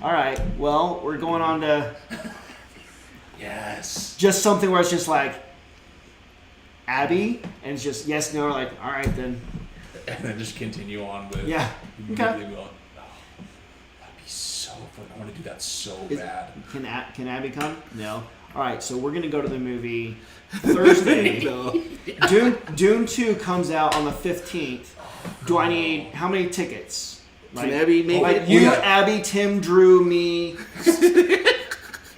All right, well, we're going on to Yes. just something where it's just like, Abby, and it's just yes, no, like, all right, then. And then just continue on with Yeah. immediately going, oh, that'd be so fun. I want to do that so bad. Can Abby come? No. All right, so we're going to go to the movie Thursday. Dune 2 comes out on the 15th. Do I need, how many tickets? Can Abby make Like it? you, Yeah. Abby, Tim, Drew, me.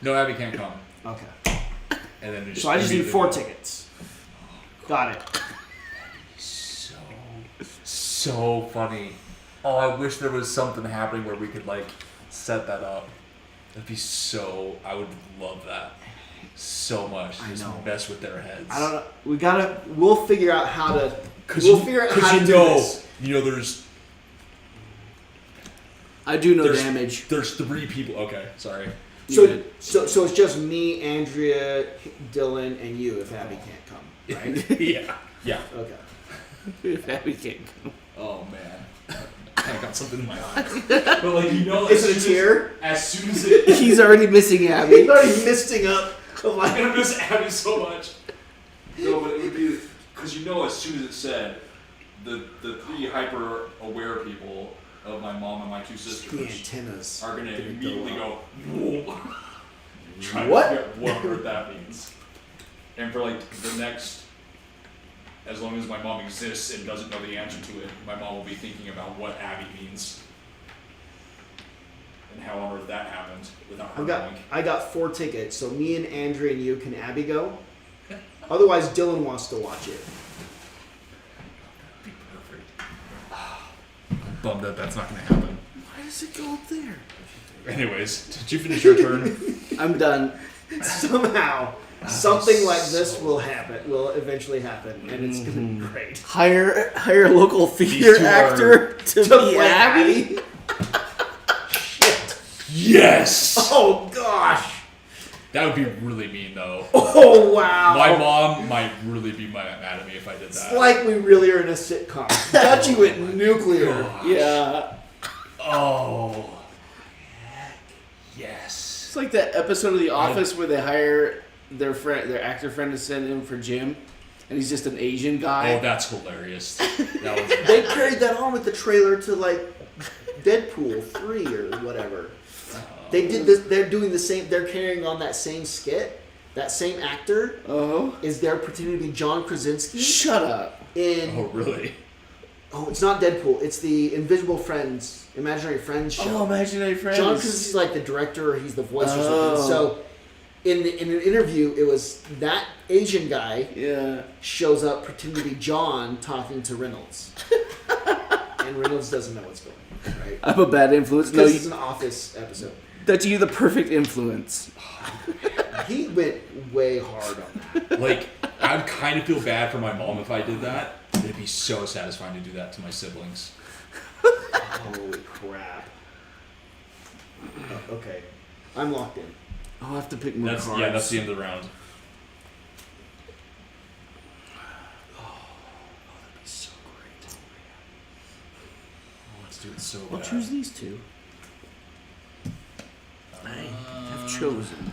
No, Abby can't come. Okay. And then So I just need immediately 4 go, tickets. Got it. So funny. Oh, I wish there was something happening where we could set that up. That'd be so. I would love that so much. I Just know. mess with their heads. I don't know. We'll figure out how to. Cause We'll figure out how to do this. there's I do know there's damage. There's 3 people. Okay, sorry. So it's just me, Andrea, Dylan, and you if Abby can't come, right? yeah. Okay. If Abby can't come. Oh man, I got something in my eye. But Is it a tear? As soon as it, He's already missing Abby. He's already misting up. I'm gonna miss Abby so much. No, but it would be because as soon as it said, the 3 hyper aware people of my mom and my 2 The sisters antennas are gonna go immediately up. go, trying What? to figure out what word that means. And for the next, as long as my mom exists and doesn't know the answer to it, my mom will be thinking about what Abby means and how on earth that happened without her knowing. I got 4 tickets, so me and Andrea and you can Abby go. Otherwise, Dylan wants to watch it. Be perfect. I'm bummed that that's not gonna happen. Why does it go up there? Anyways, did you finish your turn? I'm done. Somehow, something like this will happen. Will eventually happen, and it's gonna be great. Hire a local theater two actor to be play Abby. Shit. Yes! Oh gosh. That would be really mean though. Oh wow. My mom might really be mad at me if I did It's that. like we really are in a sitcom. Thought you went nuclear. Yeah. Oh. Yes. It's like that episode of The Office where they hire their actor friend to send him for Jim, and he's just an Asian guy. Oh, that's hilarious. That was They carried that on with the trailer to like Deadpool 3 or whatever. They did this. They're doing the same. They're carrying on that same skit. That same actor Oh. is there pretending to be John Krasinski Shut up. in. Oh, really? Oh, it's not Deadpool. It's the Invisible Friends, Imaginary Friends show. Oh, Imaginary Friends. John Krasinski's like the director, or he's the voice or Oh. something. So, in an interview, it was that Asian guy Yeah. shows up pretending to be John talking to Reynolds, and Reynolds doesn't know what's going on. Right? I'm a bad influence. No, Because it's an Office episode. that's you, the perfect influence. He went way hard on that. I'd kind of feel bad for my mom if I did that. It'd be so satisfying to do that to my siblings. Holy crap. Okay. I'm locked in. I'll have to pick more cards. Yeah, that's the end of the round. That'd be so great. Oh, let's do it so I'll bad. choose these two. I have chosen.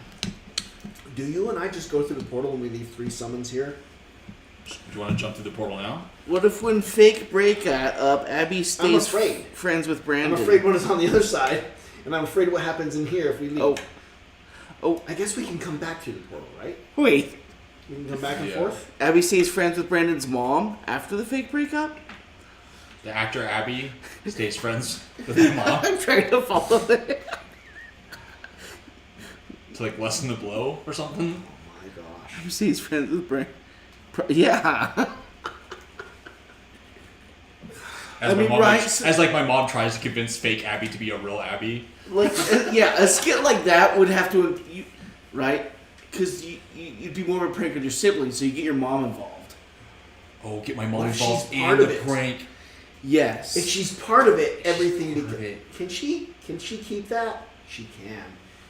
Do you and I just go through the portal and we leave 3 summons here? Do you want to jump through the portal now? What if when fake break up, Abby stays afraid. friends with Brandon? I'm afraid one is on the other side, and I'm afraid what happens in here if we leave. Oh, I guess we can come back to the portal, right? wait. We can come back and Yeah. forth? Abby stays friends with Brandon's mom after the fake breakup? The actor Abby stays friends with her mom I'm trying to follow that. to like lessen the blow or something. Oh my gosh. Abby stays friends with Brandon. Yeah. As I mean, my mom, right, like, so- as like my mom tries to convince fake Abby to be a real Abby. Like, yeah, a skit like that would have to, right? Because you'd be more of a prank with your siblings, so you get your mom involved. Oh, get my mom What if involved she's part in of the it? prank. Yes. If she's part of it, everything Part of it. Can she keep that? She can.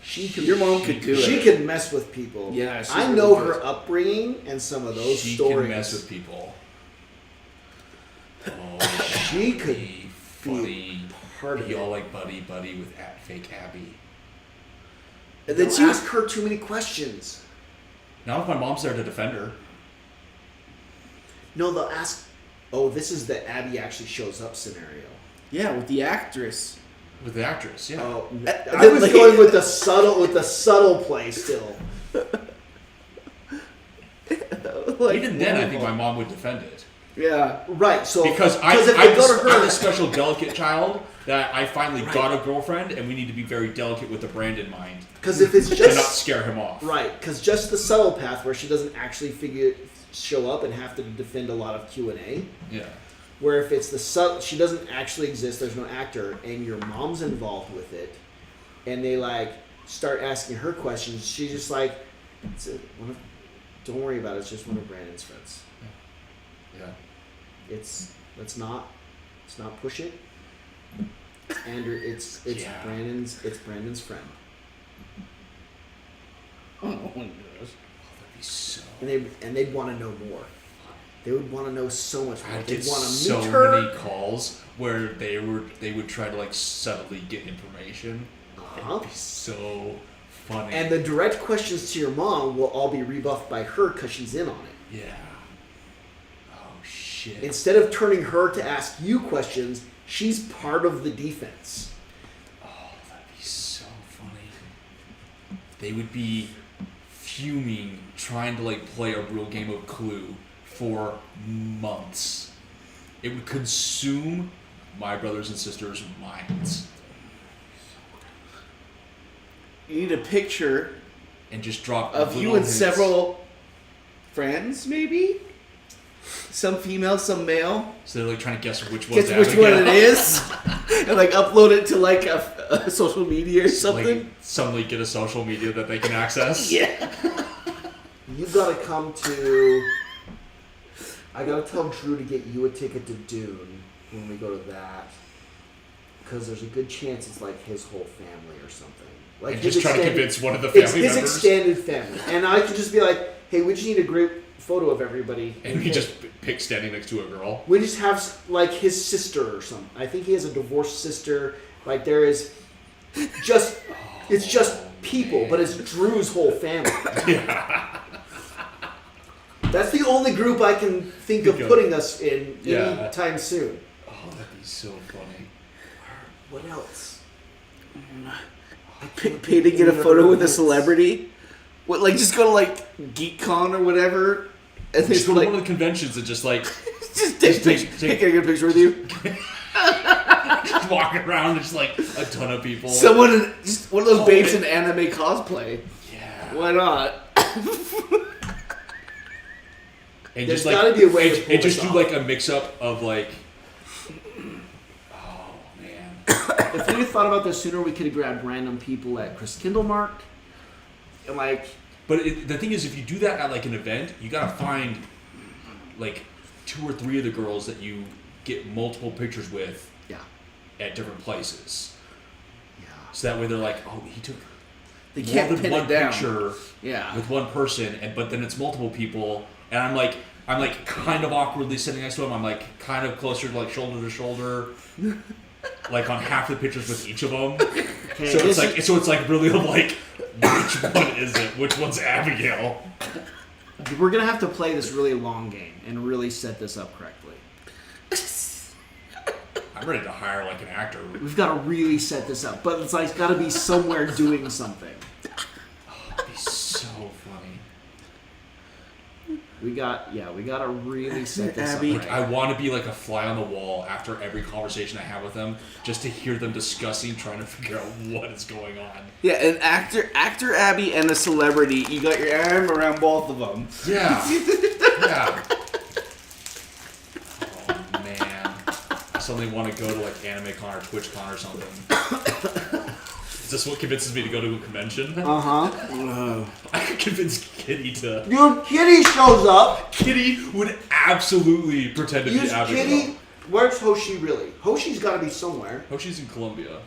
She can. Your mom could do She it. could mess with people. Yeah, she I really know could. her upbringing and some of those She stories. can mess with people. Oh, She could be funny. part of Be it. all like buddy with fake Abby. And then then she- ask her too many questions. Now if my mom's there to defend her. No, they'll ask. Oh, this is the Abby actually shows up scenario. Yeah, with the actress. With the actress, yeah. Oh, then I was like- going with the subtle play still. Like, Even then, I think my mom would defend it. Yeah, right. So Because if they go to her, I'm the special delicate child that I finally got a girlfriend, and we need to be very delicate with the Brandon mind because if it's to not just scare him off. right, because just the subtle path where she doesn't actually show up and have to defend a lot of Q&A. Yeah. Where if it's the she doesn't actually exist, there's no actor, and your mom's involved with it, and they like start asking her questions. She's just like, don't worry about it. It's just one of Brandon's friends. Yeah. Let's not push it. Andrew, it's Yeah. Brandon's friend, Oh my gosh. That'd be so. and they'd want to know more. They would want to know so much more. I'd They'd get want to so meet her. many calls where they would try to like subtly get information. Uh-huh. It'd be so funny. And the direct questions to your mom will all be rebuffed by her because she's in on it. yeah. Oh shit. Instead of turning her to ask you questions, she's part of the defense. Oh, that'd be so funny. They would be fuming trying to like play a real game of Clue for months. It would consume my brothers and sisters' minds You need a picture and just drop of you little and hints. several friends, maybe? Some female, some male. So they're like trying to guess which one's Guess which one Abigail. it is. And like upload it to like a social media or something. Like suddenly get a social media that they can access. Yeah. You gotta come to. I gotta tell Drew to get you a ticket to Dune when we go to that, because there's a good chance it's like his whole family or something. Like And his just try to extended- convince one of the It's family his members. extended family, and I could just be like, "Hey, we just need a great photo of everybody." And we just pick standing next to a girl. We just have like his sister or something. I think he has a divorced sister. Like there is just it's just people, but it's Drew's whole family. That's the only group I can think of putting us in anytime soon. Oh, that'd be so funny. What else? Pay to get a photo with a celebrity. What, like just go to like GeekCon or whatever, and Just just go to like one of the conventions and just like just take a good picture with you. just walking around and just like a ton of people. Someone, just one of those babes in anime cosplay. Yeah. Why not? And There's just like gotta be a way to pull and just this do off. like a mix up of like. Oh man. If we had thought about this sooner, we could have grabbed random people at Chris Kindle Mark. And like, But the thing is, if you do that at like an event, you gotta find like 2 or 3 of the girls that you get multiple pictures with yeah, at different places. yeah. So that way they're like, oh, he took They more can't than pin one it down. picture Yeah. with one person, but then it's multiple people, and I'm like kind of awkwardly sitting next to him. I'm like kind of closer to like shoulder to shoulder, like on half the pictures with each of them. Okay, So it's like really like which one is it? Which one's Abigail? we're gonna have to play this really long game and really set this up correctly. I'm ready to hire like an actor. We've got to really set this up, but it's like got to be somewhere doing something. That'd be so funny. We got to really set this Abby. up. Like, Right. I want to be like a fly on the wall after every conversation I have with them, just to hear them discussing, trying to figure out what is going on. Yeah, an actor Abby and a celebrity. You got your arm around both of them. Yeah. Yeah. Oh man. I suddenly want to go to like AnimeCon or TwitchCon or something. Is this what convinces me to go to a convention? I could convince Kitty to. Dude, Kitty shows up. Kitty would absolutely pretend to be Abigail. Kitty. Where's Hoshi really? Hoshi's got to be somewhere. Oh, she's in Colombia.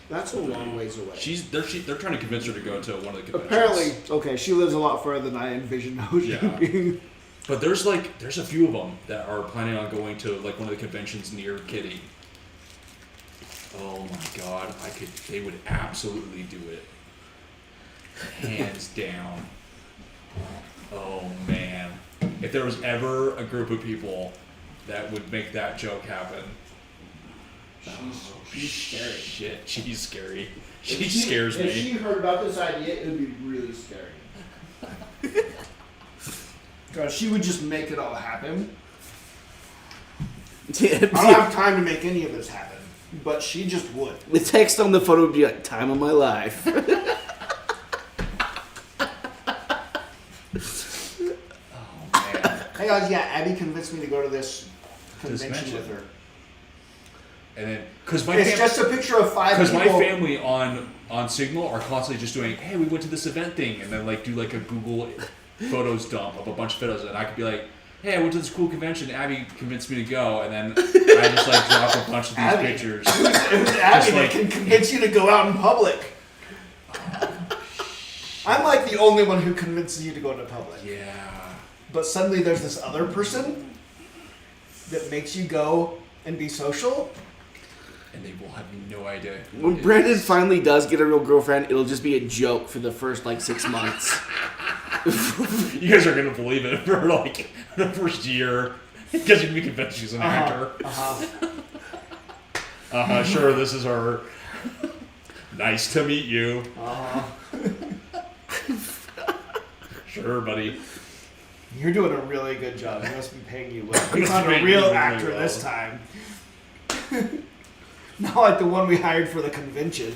That's a long ways away. They're trying to convince her to go to one of the conventions. Apparently, okay, she lives a lot further than I envisioned Hoshi being. But there's a few of them that are planning on going to like one of the conventions near Kitty. Oh my god, they would absolutely do it. Hands down. Oh man. If there was ever a group of people that would make that joke happen. She's scary. Shit, she's scary. She scares me. If she heard about this idea, it would be really scary. Because she would just make it all happen. I don't have time to make any of this happen. But she just would. The text on the photo would be like, time of my life. Oh man. Hey guys, yeah, Abby convinced me to go to this convention with her. And then, because It's just a picture of 5 people. Because my family on Signal are constantly just doing, hey, we went to this event thing, and then like do like a Google Photos dump of a bunch of photos, and I could be like, hey, I went to this cool convention. Abby convinced me to go, and then I just like drop a bunch of these Abby. pictures. It was Abby that can convince you to go out in public. I'm like the only one who convinces you to go to public. Yeah. But suddenly there's this other person that makes you go and be social. And they will have no idea. When Brandon finally does get a real girlfriend, it'll just be a joke for the first like 6 months. You guys are gonna believe it for like the first year because you can be convinced she's an actor. Sure, this is her. Nice to meet you. Sure, buddy. You're doing a really good job. He must be paying you well. We Must found be a paying real you really actor well. this time. Not like the one we hired for the convention.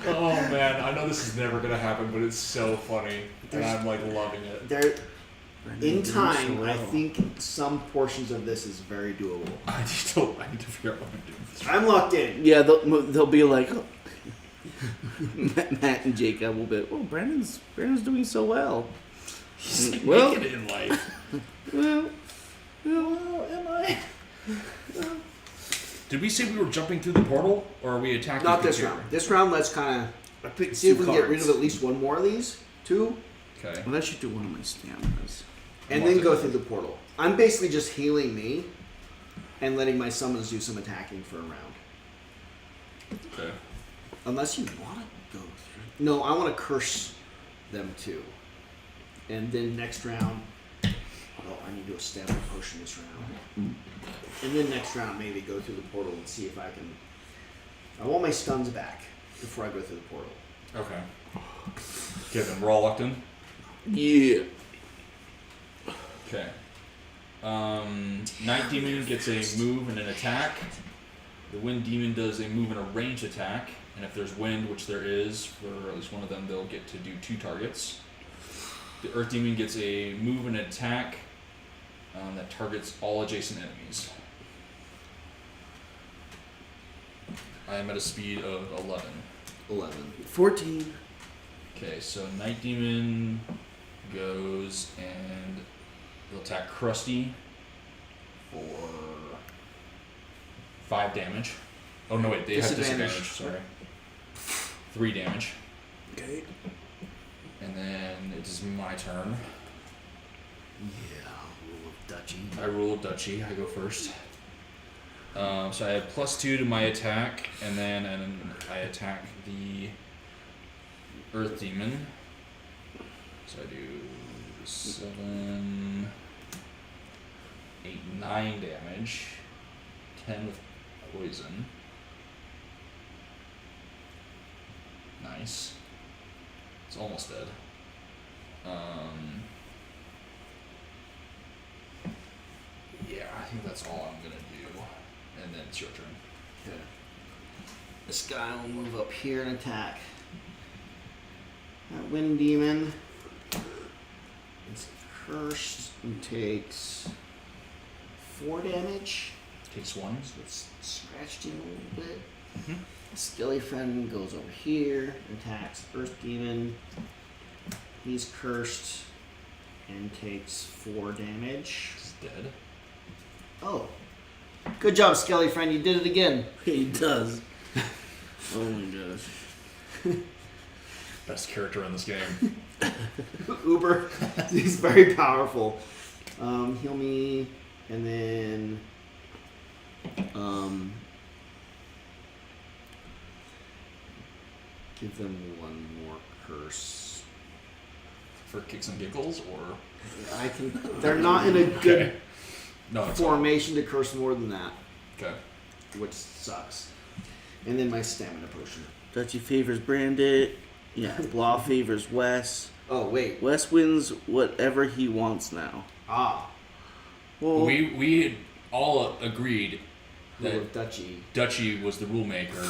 Oh man, I know this is never gonna happen, but it's so funny, and I'm like loving it. There, in time, so I well. think some portions of this is very doable. I need to figure out what I'm doing. I'm locked in. Yeah, they'll be like, oh. Matt and Jacob will be, oh, Brandon's doing so well. He's Well- making it in life. Well, am I? Did we say we were jumping through the portal, or are we attacking? Not the this computer? round. This round, let's kind I of picked see if two we can get rid of cards. at least one more of these. 2. Okay. Well, I should do one of my staminas. And then go through the portal. I'm basically just healing me and letting my summons do some attacking for a round. Okay. Unless you want to go through. No, I want to curse them too. And then next round, I need to do a stamina potion this round. And then next round, maybe go through the portal and see if I can. I want my stuns back before I go through the portal. Okay. Okay, then we're all locked in. Yeah. Okay. Night Demon gets a move and an attack. The Wind Demon does a move and a ranged attack. And if there's wind, which there is, for at least one of them, they'll get to do 2 targets. The Earth Demon gets a move and attack that targets all adjacent enemies. I am at a speed of 11. 11. 14. Okay, so Night Demon goes and he'll attack Krusty for 5 damage. Oh no, wait, they have Disadvantage. disadvantage. Sorry. 3 damage. Okay. And then it is my turn. Yeah, rule of duchy. I rule of duchy. I go first. So I have +2 to my attack, and then I attack the Earth Demon. So I do 7, 8, 9 damage. 10 with poison. Nice. It's almost dead. Yeah, I think that's all I'm gonna do. And then it's your turn. Okay. This guy will move up here and attack. That wind demon is cursed and takes 4 damage. Takes 1. So it's scratched in a little bit. Mm-hmm. Skelly friend goes over here, attacks Earth Demon. He's cursed and takes 4 damage. He's dead. Oh. Good job, Skelly friend. You did it again. He does. Oh my gosh. Best character in this game. Uber. He's very powerful. Heal me, and then give them 1 more curse. For kicks and giggles, or I can. They're not in a good okay. No, it's formation to curse more than that, okay. which sucks. And then my stamina potion. Dutchy favors Brandit. Yeah. Blah favors Wes. Oh wait. Wes wins whatever he wants now. Ah. Well, We had all agreed Rule that of duchy. Duchy was the rule maker,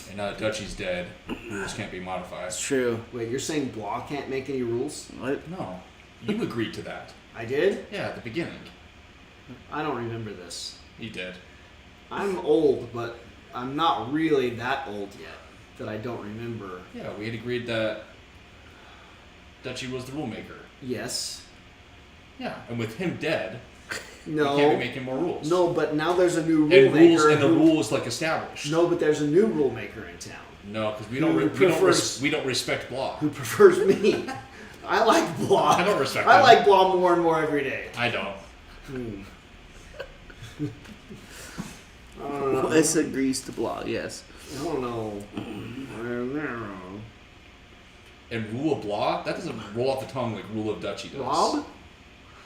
and now that Duchy's dead, rules can't be modified. it's true. Wait, you're saying Blah can't make any rules? What? No, you agreed to that. I did? Yeah, at the beginning. I don't remember this. You did. I'm old, but I'm not really that old yet that I don't remember. Yeah, we had agreed that Duchy was the rule maker. Yes. Yeah, and with him dead, No. we can't be making more rules. No, but now there's a new rule and rules, maker. and the rule is like established. No, but there's a new rule maker in town No, because we Who don't prefers- we don't respect Blah. who prefers me. I like Blah. I don't respect I him. like Blah more and more every day. I don't. I don't know. Wes agrees to Blah, yes. I don't know. And rule of Blah, that doesn't roll off the tongue like rule of Duchy does. Rob?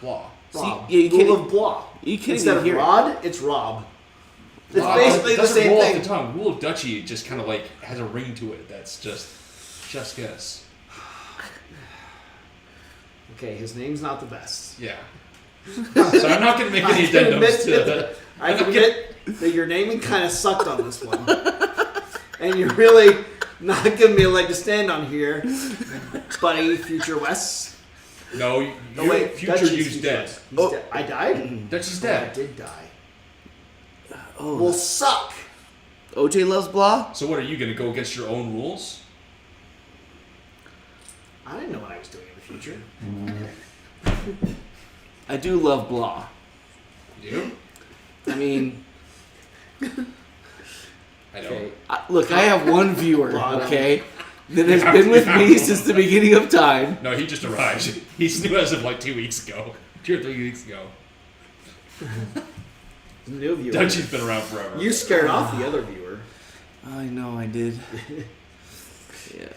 Blah. Rob. See, yeah, you Rule can't- of Blah. You can't Instead even of hear it. Rod, it's Rob. It's Blah basically the doesn't same roll thing. off the tongue. Rule of Duchy just kind of like has a ring to it that's just guess. Okay, his name's not the best. Yeah. So I'm not going to make any addendums to that. I can admit that your naming kind of sucked on this one. And you're really not giving me a leg to stand on here, buddy, future Wes. No, No, your wait, future Dutchy's you's future dead. Wes. He's dead. I died? Duchy's Oh, I dead. did die. Oh, Well, suck. OJ loves Blah? So what, are you going to go against your own rules? I didn't know what I was doing in the future. I do love Blah. You? I mean, I don't. Okay. look, I have one viewer, Blah. okay, that has been with me since the beginning of time. No, he just arrived. He's new as of like 2 weeks ago. 2 or 3 weeks ago. New viewer. Duchy's been around forever. You scared off the other viewer. I know I did. Yeah.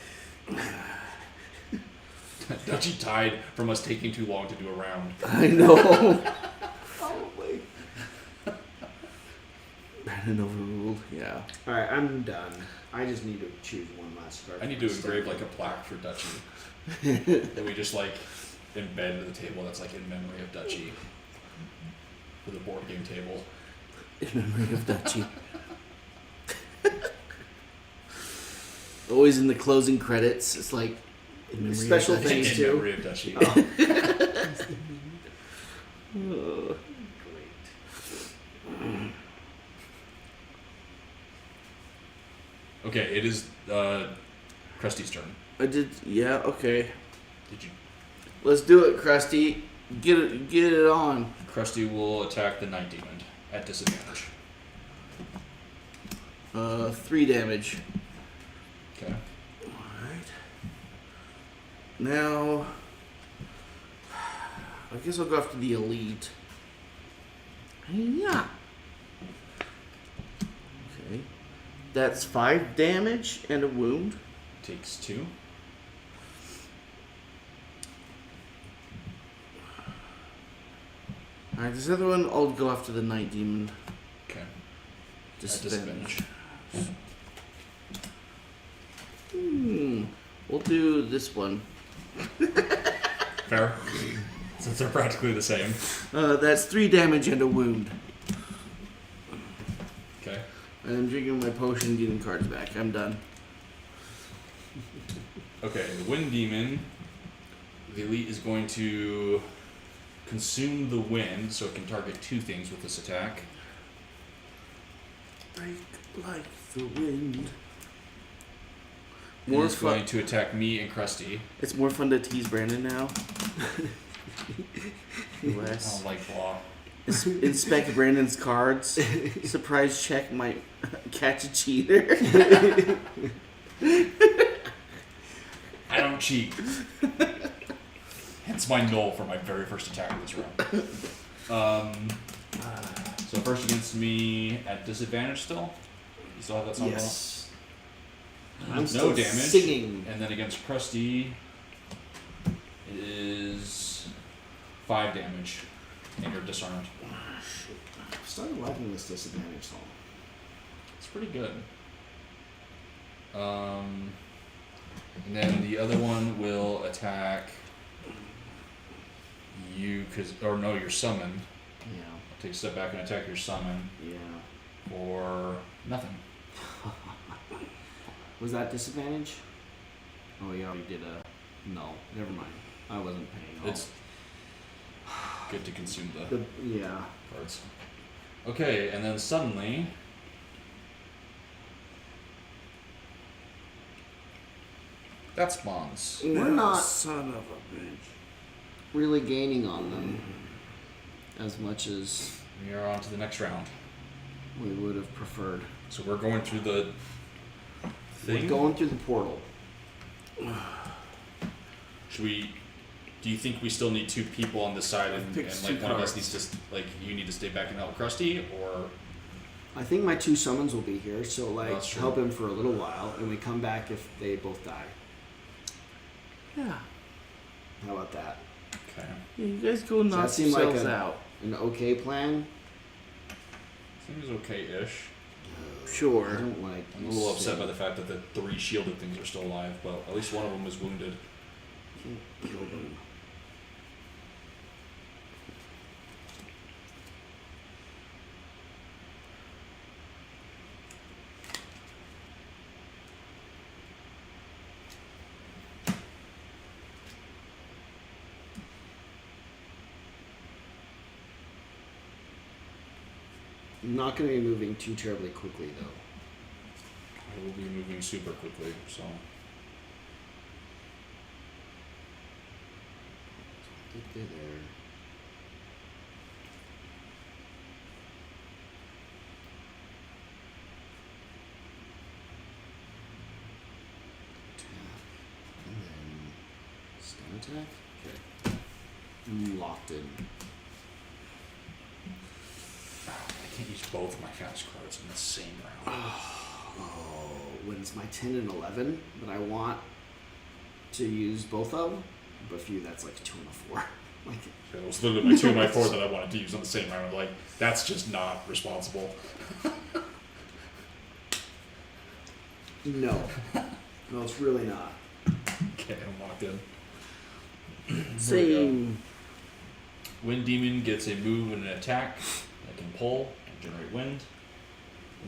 Duchy died from us taking too long to do a round. I know. Probably. Brandon overruled. Yeah. Alright, I'm done. I just need to choose one last card. I need to engrave like a plaque for Duchy that we just like embed to the table that's like in memory of Duchy for the board game table. In memory of Dutchy. Always in the closing credits, it's like in memory Special of Dutchy. things. In too. memory of Duchy. Oh. Okay, it is Krusty's turn. I did. Yeah. Okay. Did you? Let's do it, Krusty. Get it on. Krusty will attack the Night Demon at disadvantage. 3 damage. Okay. Now, I guess I'll go after the elite. Yeah. Okay. That's 5 damage and a wound. Takes 2. Alright, this other one, I'll go after the night demon. Okay. Disadvantage. We'll do this one. Fair. Since they're practically the same. That's 3 damage and a wound. Okay. And I'm drinking my potion, getting cards back. I'm done. Okay, the wind demon. The elite is going to consume the wind, so it can target 2 things with this attack. Break like the wind. More it's going to attack me and Krusty. It's more fun to tease Brandon now. I don't like blah. Inspect Brandon's cards. Surprise check might catch a cheater. I don't cheat. Hence my null for my very first attack of this round. So first against me at disadvantage still? You still have that song? Yes. No I'm still damage. singing. And then against Krusty, it is 5 damage. And you're disarmed. I started liking this disadvantage song. It's pretty good. And then the other one will attack you, you're summoned. Yeah. Take a step back and attack your summon Yeah. for nothing. Was that disadvantage? Oh, you already did a... No, never mind. I wasn't paying off. It's good to consume the Yeah. cards. Okay, and then suddenly... that spawns. We're not son of a bitch. really gaining on them as much as We are on to the next round. we would have preferred. So we're going through the thing. We're going through the portal. Should we? Do you think we still need 2 people on this side, and Pick like 2 one of us cards. needs to you need to stay back and help Krusty, or I think my 2 summons will be here, so That's true. help him for a little while, and we come back if they both die. Yeah. How about that? okay? Yeah, you guys go knock that seem like yourselves a- out. An okay plan? Seems okay-ish. I Sure. don't like. I'm a little upset by the fact that the 3 shielded things are still alive, but at least one of them is wounded. Can't kill them. I'm not going to be moving too terribly quickly, though. I will be moving super quickly, so I think they're there. Attack. And then stun attack? Okay. I'm locked in. I can't use both of my fast cards in the same round. Oh, when it's my 10 and 11, but I want to use both of them. But for you, that's like 2 and a 4. Like, So it was literally my 2 and my 4 that I wanted to use on the same round. Like, that's just not responsible. no. No, it's really not. Okay, I'm locked in. Same. Wind Demon gets a move and an attack that can pull and generate wind.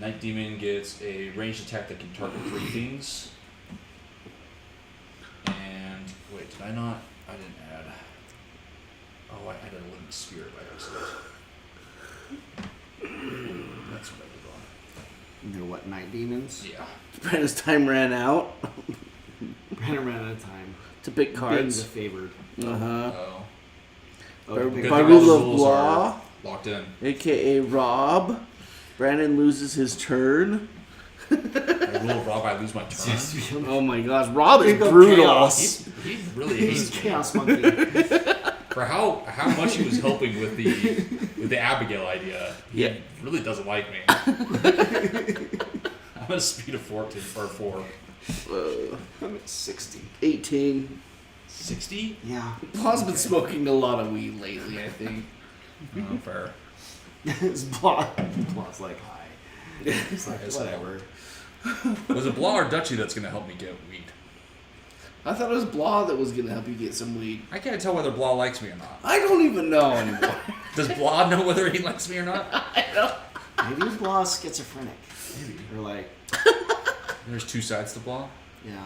Night Demon gets a ranged attack that can target 3 things. And wait, did I not? I didn't add. Oh, I added a living spirit by accident. That's what I did wrong. They're what, night demons? Yeah. Brandon's time ran out Brandon ran out of time. to pick Being cards. the favored. Uh-huh. Oh. Oh, By pick by thing rule all of the rules law, Locked in. aka Rob, Brandon loses his turn. Like, will Rob, I lose my turn? Oh my gosh, Rob is Big up brutal. chaos. He really He's hates me. chaos monkey. For how much he was helping with the Abigail idea, he Yeah. really doesn't like me. I'm at a speed of 14 or 4. I'm at 60. 18. 60? Yeah. Paul's been smoking a lot of weed lately, I think. Oh, fair. His blah's like, hi. It's like, Yes, whatever. Was it Blah or Dutchie that's gonna help me get weed? I thought it was Blah that was going to help you get some weed. I can't tell whether Blah likes me or not. I don't even know anymore. Does Blah know whether he likes me or not? I don't. Maybe blah's schizophrenic. Maybe. Or like, There's two sides to Blah. yeah.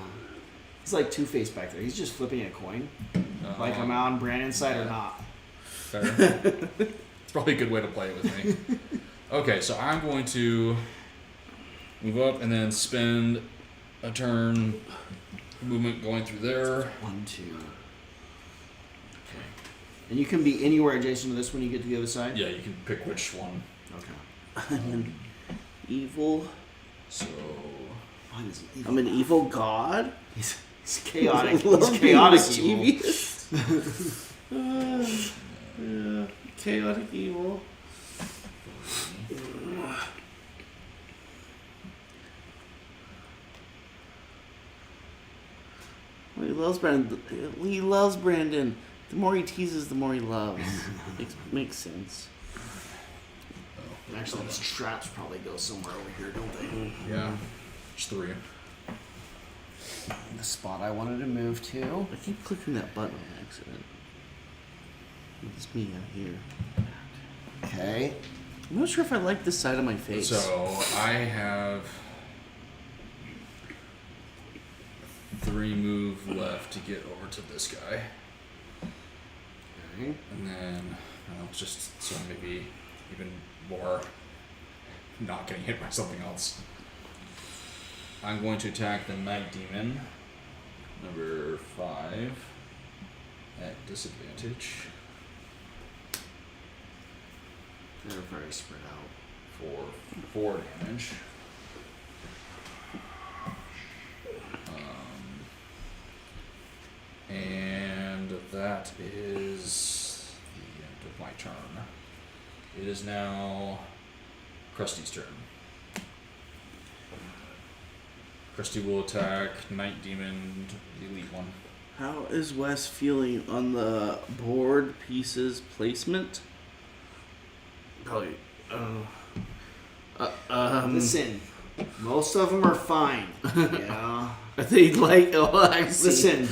He's like Two-Face back there. He's just flipping a coin. Like, am I on Brandon's side or not? Fair. It's probably a good way to play it with me. Okay, so I'm going to move up and then spend a turn movement going through there. 1, 2. Okay. And you can be anywhere adjacent to this when you get to the other side? Yeah, you can pick which one. Okay. Evil. So What is evil? I'm an evil god. He's chaotic. Love He's being chaotic evil. mischievous. Yeah. Chaotic evil. Well, he loves Brandon. He loves Brandon. The more he teases, the more he loves. Makes sense. Actually, the straps probably go somewhere over here, don't they? yeah, there's 3. The spot I wanted to move to. I keep clicking that button on accident. It's me out here. Okay. I'm not sure if I like this side of my face. So I have 3 move left to get over to this guy, Okay. and then just so maybe even more not getting hit by something else. I'm going to attack the Night Demon, number 5, at disadvantage They're very spread out. for 4 damage. And that is the end of my turn. It is now Krusty's turn. Krusty will attack Night Demon, the elite one. How is Wes feeling on the board pieces placement? Probably. Listen, most of them are fine. Yeah. I think like I see. Listen,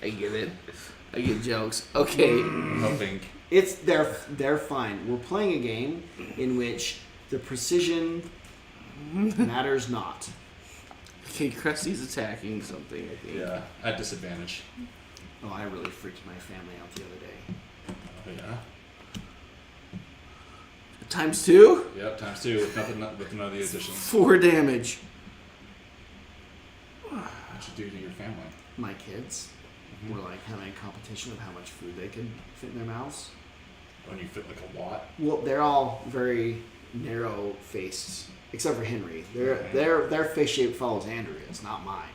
I get it. I get jokes. Okay. Helping. they're fine. We're playing a game in which the precision matters not. Okay, Krusty's attacking something, I think. Yeah, at disadvantage. Oh, I really freaked my family out the other day. Oh, yeah. ×2? Yep, ×2 with none of the additions. 4 damage. What you do to your family? My kids were like having a competition of how much food they could fit in their mouths. When you fit like a lot. Well, they're all very narrow faced, except for Henry. Their face shape follows Andrea's, not mine.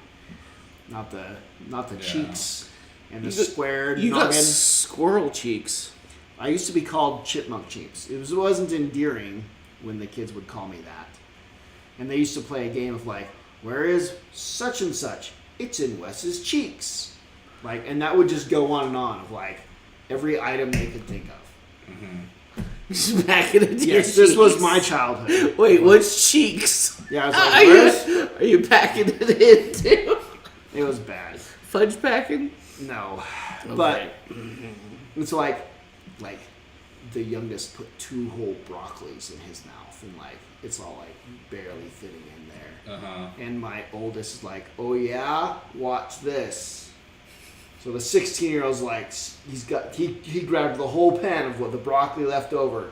Not the Yeah. cheeks and the You got- squared You got noggin. squirrel cheeks. I used to be called chipmunk cheeks. It wasn't endearing when the kids would call me that. And they used to play a game of like, where is such and such? It's in Wes's cheeks. Like, and that would just go on and on of like every item they could think of. Just back it into Yes, your this was cheeks. my childhood. Wait, what's cheeks? Yeah, I was like, where's? Are you packing it in too? It was bad. Fudge packing? No. Okay. But it's like the youngest put 2 whole broccolis in his mouth and like it's all like barely fitting in there. Uh-huh. And my oldest is like, oh yeah, watch this. So the 16-year-old's like, he grabbed the whole pan of what the broccoli left over. And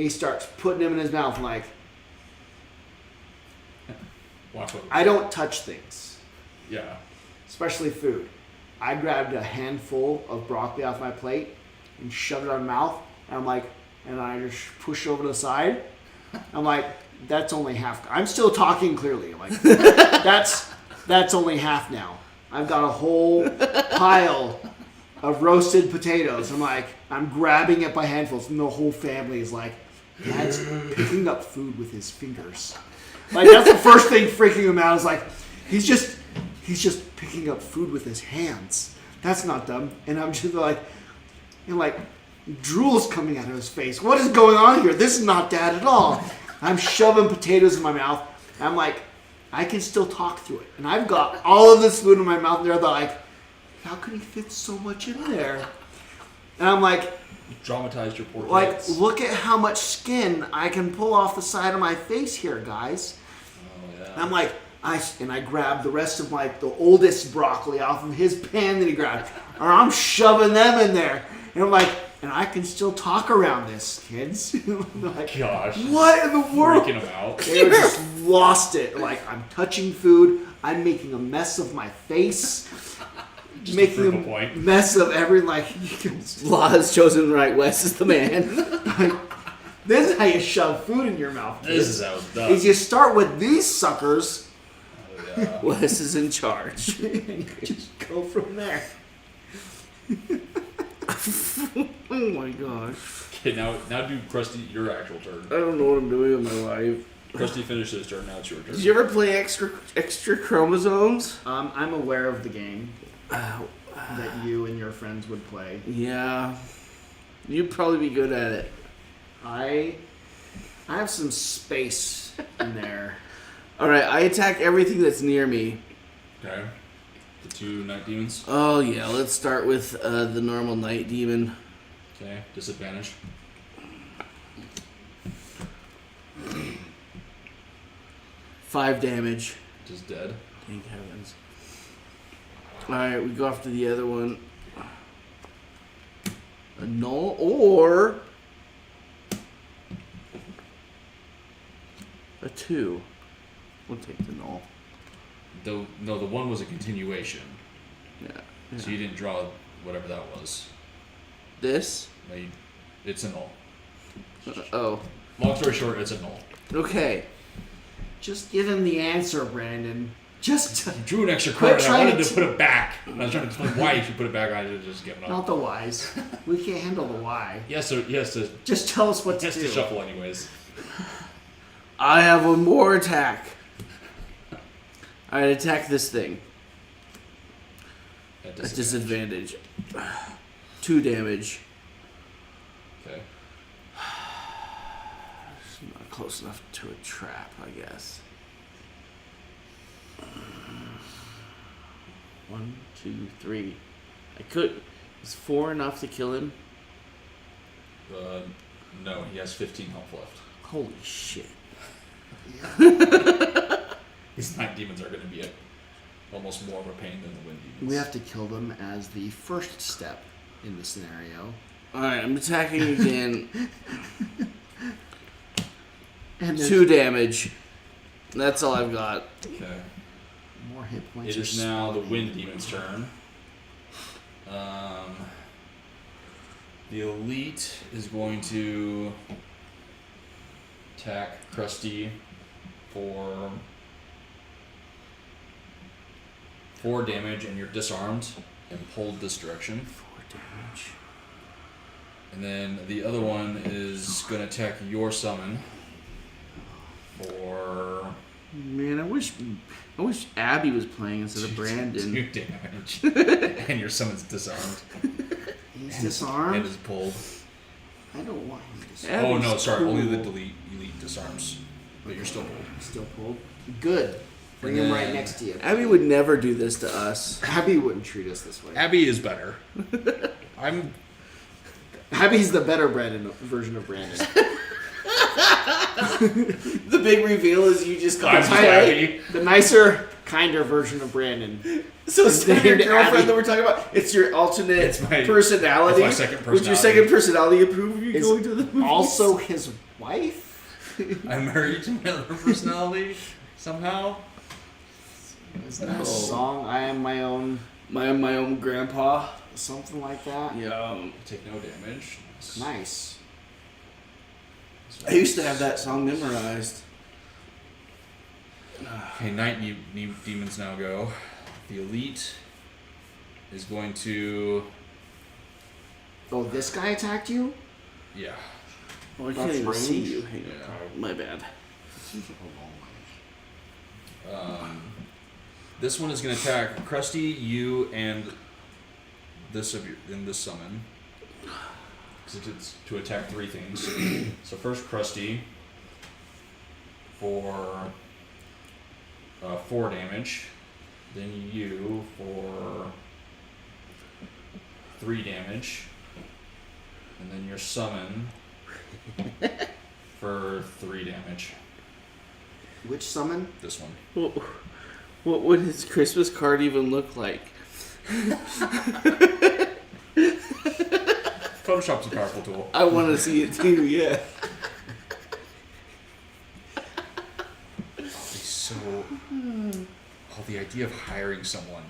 he starts putting them in his mouth and like, Watch what. I don't touch things, Yeah. especially food. I grabbed a handful of broccoli off my plate and shoved it in my mouth. And I'm like, and I just push over to the side. I'm like, that's only half. I'm still talking clearly. I'm like, that's only half now. I've got a whole pile of roasted potatoes. I'm grabbing it by handfuls, and the whole family is like, Dad's picking up food with his fingers. Like, that's the first thing freaking him out. Is like, he's just picking up food with his hands. That's not dumb. And I'm just like, drool's coming out of his face. What is going on here? This is not Dad at all. I'm shoving potatoes in my mouth. I'm like, I can still talk through it. And I've got all of this food in my mouth, and they're like, how can he fit so much in there? And I'm like, You traumatized your poor like, kids. look at how much skin I can pull off the side of my face here, guys. Oh, yeah. And I'm like, I grabbed the rest of the oldest broccoli off of his pan that he grabbed, or I'm shoving them in there. And I'm like, and I can still talk around this, kids. Like, Gosh. what in the world? Freaking them out. They were just lost it. Like, I'm touching food. I'm making a mess of my face. Just making to prove a a point. mess of everything. Like, Law has chosen right. Wes is the man. this is how you shove food in your mouth. This is how it's done. Is you start with these suckers, Oh, yeah. Wes is in charge. and you just go from there. Oh my gosh. Okay, now do Krusty your actual turn. I don't know what I'm doing with my life. Krusty finished his turn, now it's your turn. Did you ever play extra chromosomes? I'm aware of the game Uh, that you and your friends would play. yeah. You'd probably be good at it. I have some space in there. Alright, I attack everything that's near me. Okay. The 2 night demons. Oh yeah, let's start with the normal night demon. Okay. Disadvantage. 5 damage. Just dead. Thank heavens. Alright, we go after the other one. A null or a 2. We'll take the null. The one was a continuation. Yeah. So you didn't draw whatever that was. This? No, it's a null. Oh. Long story short, it's a null. Okay. Just give him the answer, Brandon. Just You drew an extra Quit card and I trying wanted to to put it back. And I was trying to explain why you should put it back. I should just give it up. not the whys. We can't handle the why. Yes, so he has to Just tell us what to do. shuffle anyways. I have one more attack. Alright, attack this thing. At At disadvantage. 2 damage. Okay. It's not close enough to a trap, I guess. 1, 2, 3. I could. Is 4 enough to kill him? No, he has 15 health left. Holy shit. These night demons are going to be almost more of a pain than the wind demons. We have to kill them as the first step in the scenario. Alright, I'm attacking again. And 2 damage. That's all I've got. Okay. more hit points. It are is now the spawning. wind demon's turn. The elite is going to attack Krusty for 4 damage, and you're disarmed and pulled this direction. 4 damage. And then the other one is going to attack your summon for Man, I wish Abby was playing instead of Brandon. 2 damage. And your summon's disarmed. He's And disarmed. is pulled. I don't want him disarmed. Yeah. Oh no, Abby's sorry, only cool. the elite disarms. But you're still pulled. Still pulled. Good. Bring And him right then- next to you. Abby would never do this to us. Abby wouldn't treat us this way. Abby is better. I'm Abby's the better Brandon version of Brandon. The big reveal is you just got I'm Abby. The nicer, kinder version of Brandon. So It's instead of your named girlfriend Abby. that we're talking about, it's your alternate It's my- personality. it's my second Would your personality. second personality approve of you Is going to the movies? Also his wife? I'm married to my other personality somehow. Isn't that No. a song? I am my own... my own grandpa. Something like that? Yeah. Take no damage. Nice. I used to have that song memorized. Okay, Night Demons now go. The Elite is going to... Oh, this guy attacked you? Yeah. Well, I can't even see you. Hang Yeah. on. My bad. This one is going to attack Krusty, you, and this summon. Because it's to attack 3 things. So first Krusty for 4 damage. Then you for 3 damage. And then your summon for 3 damage. Which summon? This one. What would his Christmas card even look like? Photoshop's a powerful tool. I want to see it too, yeah. So, the idea of hiring someone.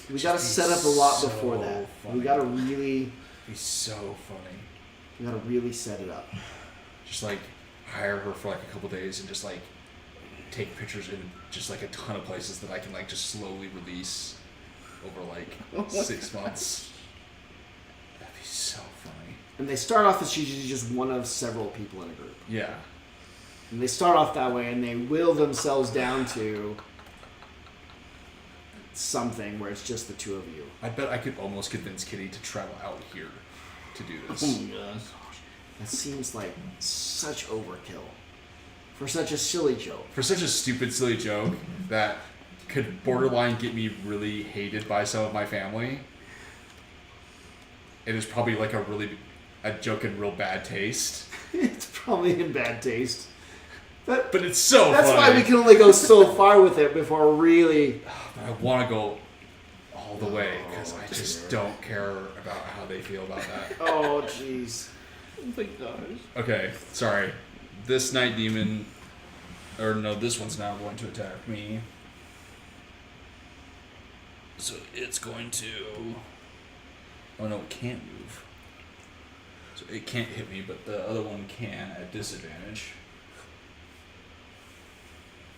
We gotta set up a lot so before that. funny. We gotta really So funny. Set it up. Just like hire her for like a couple days and just like take pictures in just like a ton of places that I can like just slowly release over like 6 months. That'd be so funny. And they start off as usually just one of several people in a group. Yeah. And they start off that way and they will themselves down to something where it's just the 2 of you. I bet I could almost convince Kitty to travel out here to do this. Oh my gosh. That seems like such overkill for such a silly joke. For such a stupid, silly joke that could borderline get me really hated by some of my family. It is probably like a joke in real bad taste. It's probably in bad taste. But it's so That's funny. why we can only go so far with it before really... But I want to go all the way because I just don't care about how they feel about that. Oh, jeez. Oh my gosh. Okay, sorry. This Night Demon... Or no, this one's now going to attack me. So it's going to... Oh no, it can't move. So it can't hit me, but the other one can at disadvantage.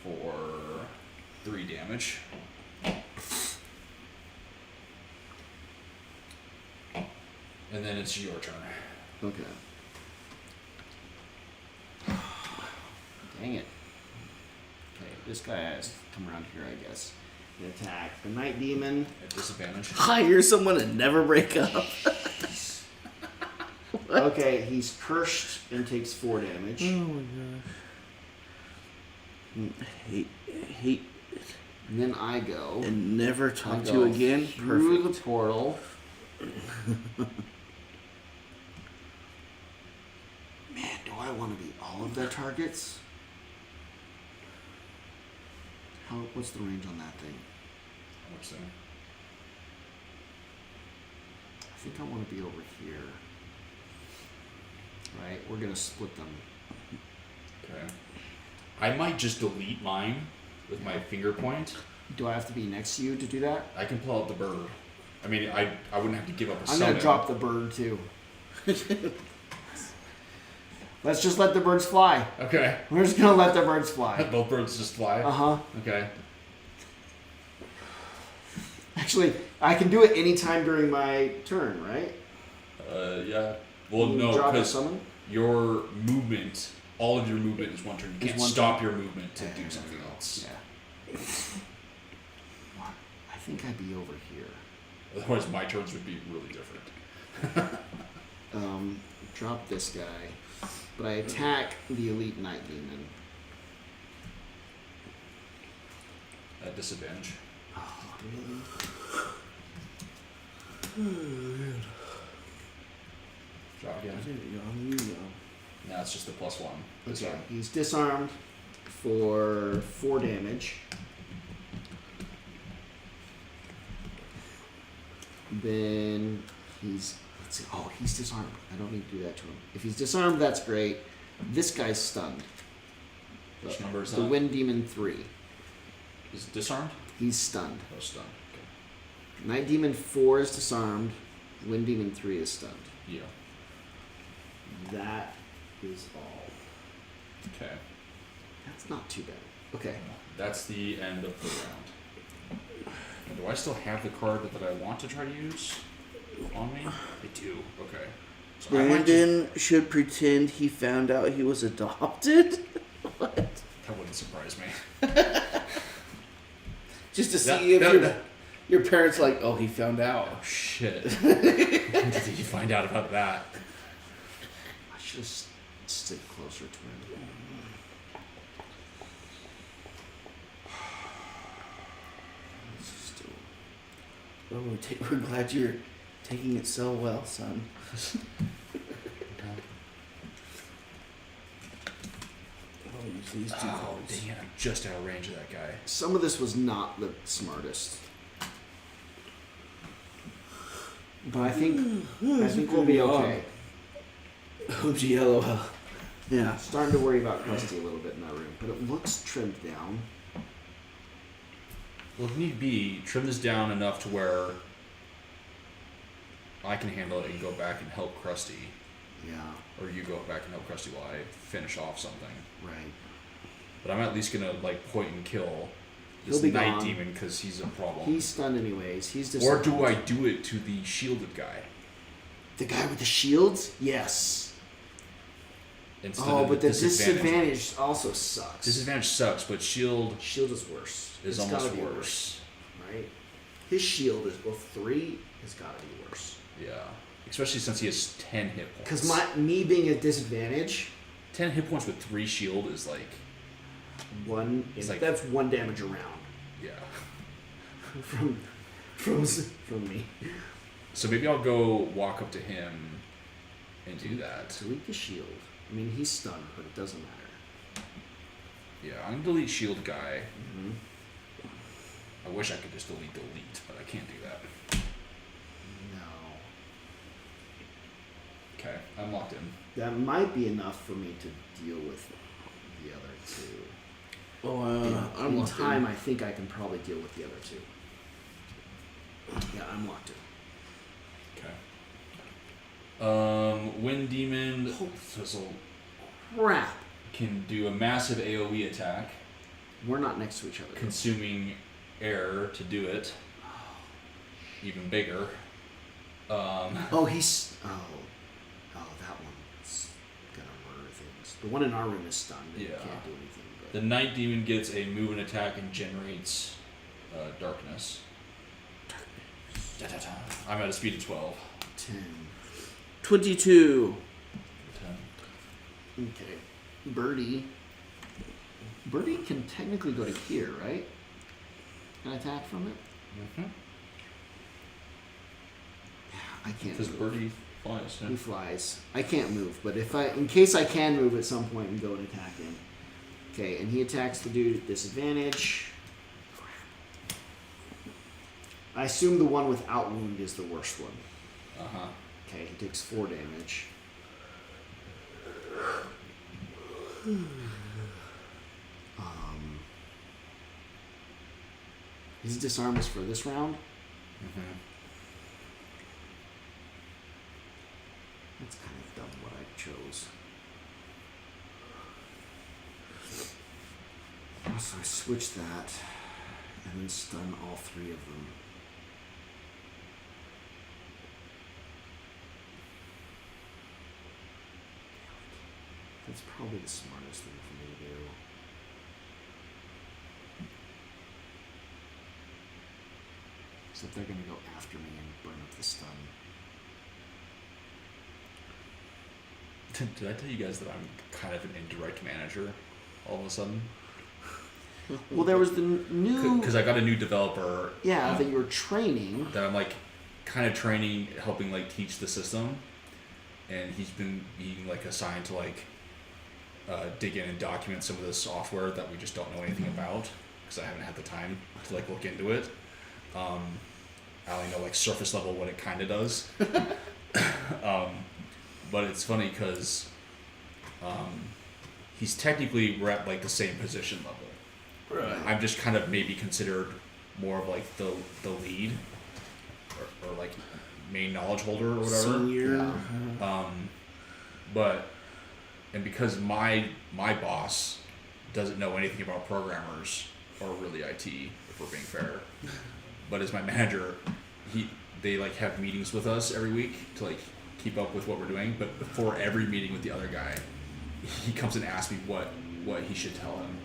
For 3 damage. And then it's your turn. Okay. Dang it. Okay, this guy has to come around here, I guess. And attack the Night Demon. At disadvantage. Hire someone and never break up. Okay, he's cursed and takes 4 damage. Oh my gosh. Hate it. And then I go. And never I talk to go you again. through Perfect. the portal. Man, do I want to be all of their targets? What's the range on that thing? What's that? I think I want to be over here. Right? We're going to split them. Okay. I might just delete mine with my finger point. Do I have to be next to you to do that? I can pull out the bird. I mean, I wouldn't have to give up a I'm summon. going to drop the bird too. Let's just let the birds fly. Okay. We're just going to let the birds fly. Both birds just fly? Uh-huh. Okay. Actually, I can do it anytime during my turn, right? Yeah. Well, You no, drop a because summon? your movement, all of your movement is one turn. You Is can't one stop turn. your movement to do something else. Yeah. I think I'd be over here. Otherwise, my turns would be really different. Drop this guy. But I attack the Elite Night Demon. At disadvantage. Oh, really? Drop again. There you go. No, it's just the +1. This Okay, time. he's disarmed for 4 damage. Then he's... Let's see. Oh, he's disarmed. I don't need to do that to him. If he's disarmed, that's great. This guy's stunned. Which number is The that? Wind Demon 3. Is it disarmed? He's stunned. Oh, stunned. Okay. Night Demon 4 is disarmed. Wind Demon 3 is stunned. Yeah. That is all. Okay. That's not too bad. Okay. That's the end of the round. And do I still have the card that I want to try to use on me? I do. Okay. So I might Brandon should pretend he found out he was adopted. What? that wouldn't surprise me. Just to see if your parents like, oh, he found out. Oh shit. When did you find out about that? I should have stood closer to him. We're glad you're taking it so well, son. I'll use these two Oh, cards. dang it. I'm just out of range of that guy. Some of this was not the smartest. But I think we'll be okay. OGLOL. Yeah. Starting to worry about Krusty a little bit in that room, but it looks trimmed down. Well, if need be, trim this down enough to where I can handle it and go back and help Krusty. Yeah, Or you go back and help Krusty while I finish off something. right. But I'm at least gonna like point and kill He'll this be night gone. demon because he's a problem. He's stunned anyways. He's Or disarmed. do I do it to the shielded guy The guy with the shields? Yes. instead Oh, of but the disadvantage? disadvantage also sucks. Disadvantage sucks, but shield Shield is worse. is It's gotta almost be worse. right? His shield is 3. It's gotta be worse. Yeah, especially since he has 10 hit points. Because me being at disadvantage, 10 hit points with 3 shield is like it's like- that's 1 damage around yeah. from me. So maybe I'll go walk up to him and do that. Delete the shield. I mean, he's stunned, but it doesn't matter. Yeah, I'm gonna delete shield guy. Mm-hmm. I wish I could just delete, but I can't do that. No. Okay, I'm locked in. That might be enough for me to deal with the other 2. Oh, I'm in locked time, in. I think I can probably deal with the other 2. Yeah, I'm locked in. Wind Demon Fizzle Crap. can do a massive AoE attack, We're not next to each other. consuming air to do it. Even bigger. Oh, he's. Oh, that one's gonna murder things. The one in our room is stunned. And Yeah. can't do anything. But The Night Demon gets a move and attack and generates darkness. Da-da-da. I'm at a speed of 12. 10. 22. 10. Okay. Birdie. Birdie can technically go to here, right? Can I attack from it? Mm-hmm. I can't. Because move. Birdie flies. Yeah. He flies. I can't move, but in case I can move at some point and go and attack him. Okay, and he attacks the dude at disadvantage. I assume the one without wound is the worst one. Uh-huh. Okay, he takes 4 damage. His disarm is for this round. Mm-hmm. That's kind of dumb what I chose. So I switch that and then stun all 3 of them. That's probably the smartest thing for me to do. Except they're gonna go after me and burn up the stun. Did I tell you guys that I'm kind of an indirect manager all of a sudden? Well, there was the new... Because I got a new developer. Yeah, that you were training. That I'm like kind of training, helping like teach the system, and he's been being like assigned to like dig in and document some of the software that we just don't know anything about because I haven't had the time to like look into it. I only know like surface level what it kind of does. But it's funny because he's technically we're at like the same position level. Right. I'm just kind of maybe considered more of like the lead or like main knowledge holder or whatever. Senior. Yeah. But and because my boss doesn't know anything about programmers or really IT, if we're being fair, but as my manager, they like have meetings with us every week to like keep up with what we're doing. But before every meeting with the other guy, he comes and asks me what he should tell him.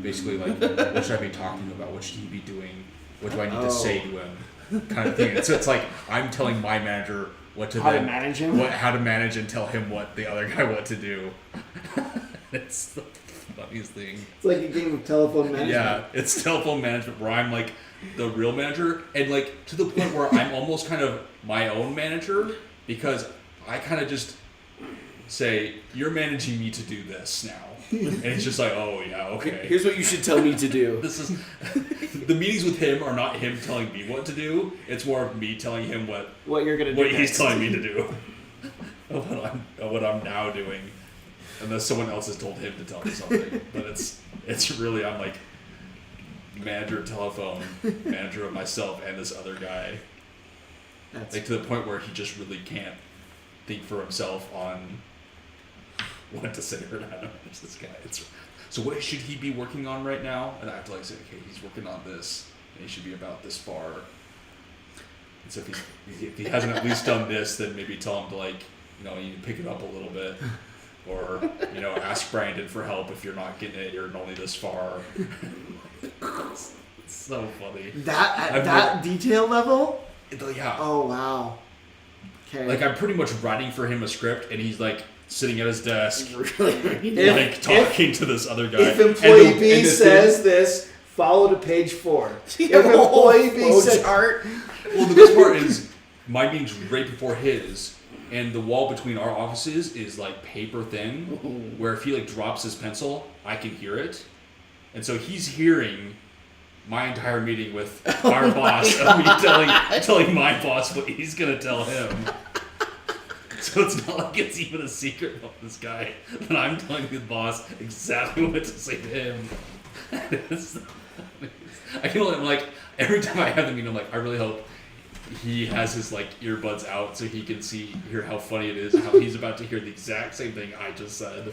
Basically, like, what should I be talking to him about? What should he be doing? What do I need to say to him? Kind of thing. And so it's like I'm telling my manager how to manage him, how to manage and tell him what the other guy what to do. It's the funniest thing. It's like a game of telephone management. Yeah, it's telephone management where I'm like the real manager, and like to the point where I'm almost kind of my own manager, because I kind of just say, you're managing me to do this now. And it's just like, oh yeah, okay. Here's what you should tell me to do. This is the meetings with him are not him telling me what to do. It's more of me telling him what you're gonna do. What he's telling me to do. what I'm now doing, unless someone else has told him to tell me something. But it's really, I'm like manager of telephone, manager of myself and this other guy. Like to the point where he just really can't think for himself on what to say or how to manage this guy. So what should he be working on right now? And I have to like say, okay, he's working on this, and he should be about this far. And so if he hasn't at least done this, then maybe tell him to like, you pick it up a little bit, or ask Brandon for help if you're not getting it. You're only this far. It's so funny. That detail level. Yeah. Oh wow. Okay. Like I'm pretty much writing for him a script, and he's like sitting at his desk, if talking to this other guy. If employee B says this, follow to page 4. If employee B says art. Well, the best part is my meeting's right before his, and the wall between our offices is like paper thin, where if he like drops his pencil, I can hear it, and so he's hearing my entire meeting with our boss of me telling my boss what he's gonna tell him. So it's not like it's even a secret about this guy that I'm telling the boss exactly what to say to him. I can only, like, every time I have the meeting, I'm like, I really hope he has his like earbuds out so he can hear how funny it is, how he's about to hear the exact same thing I just said.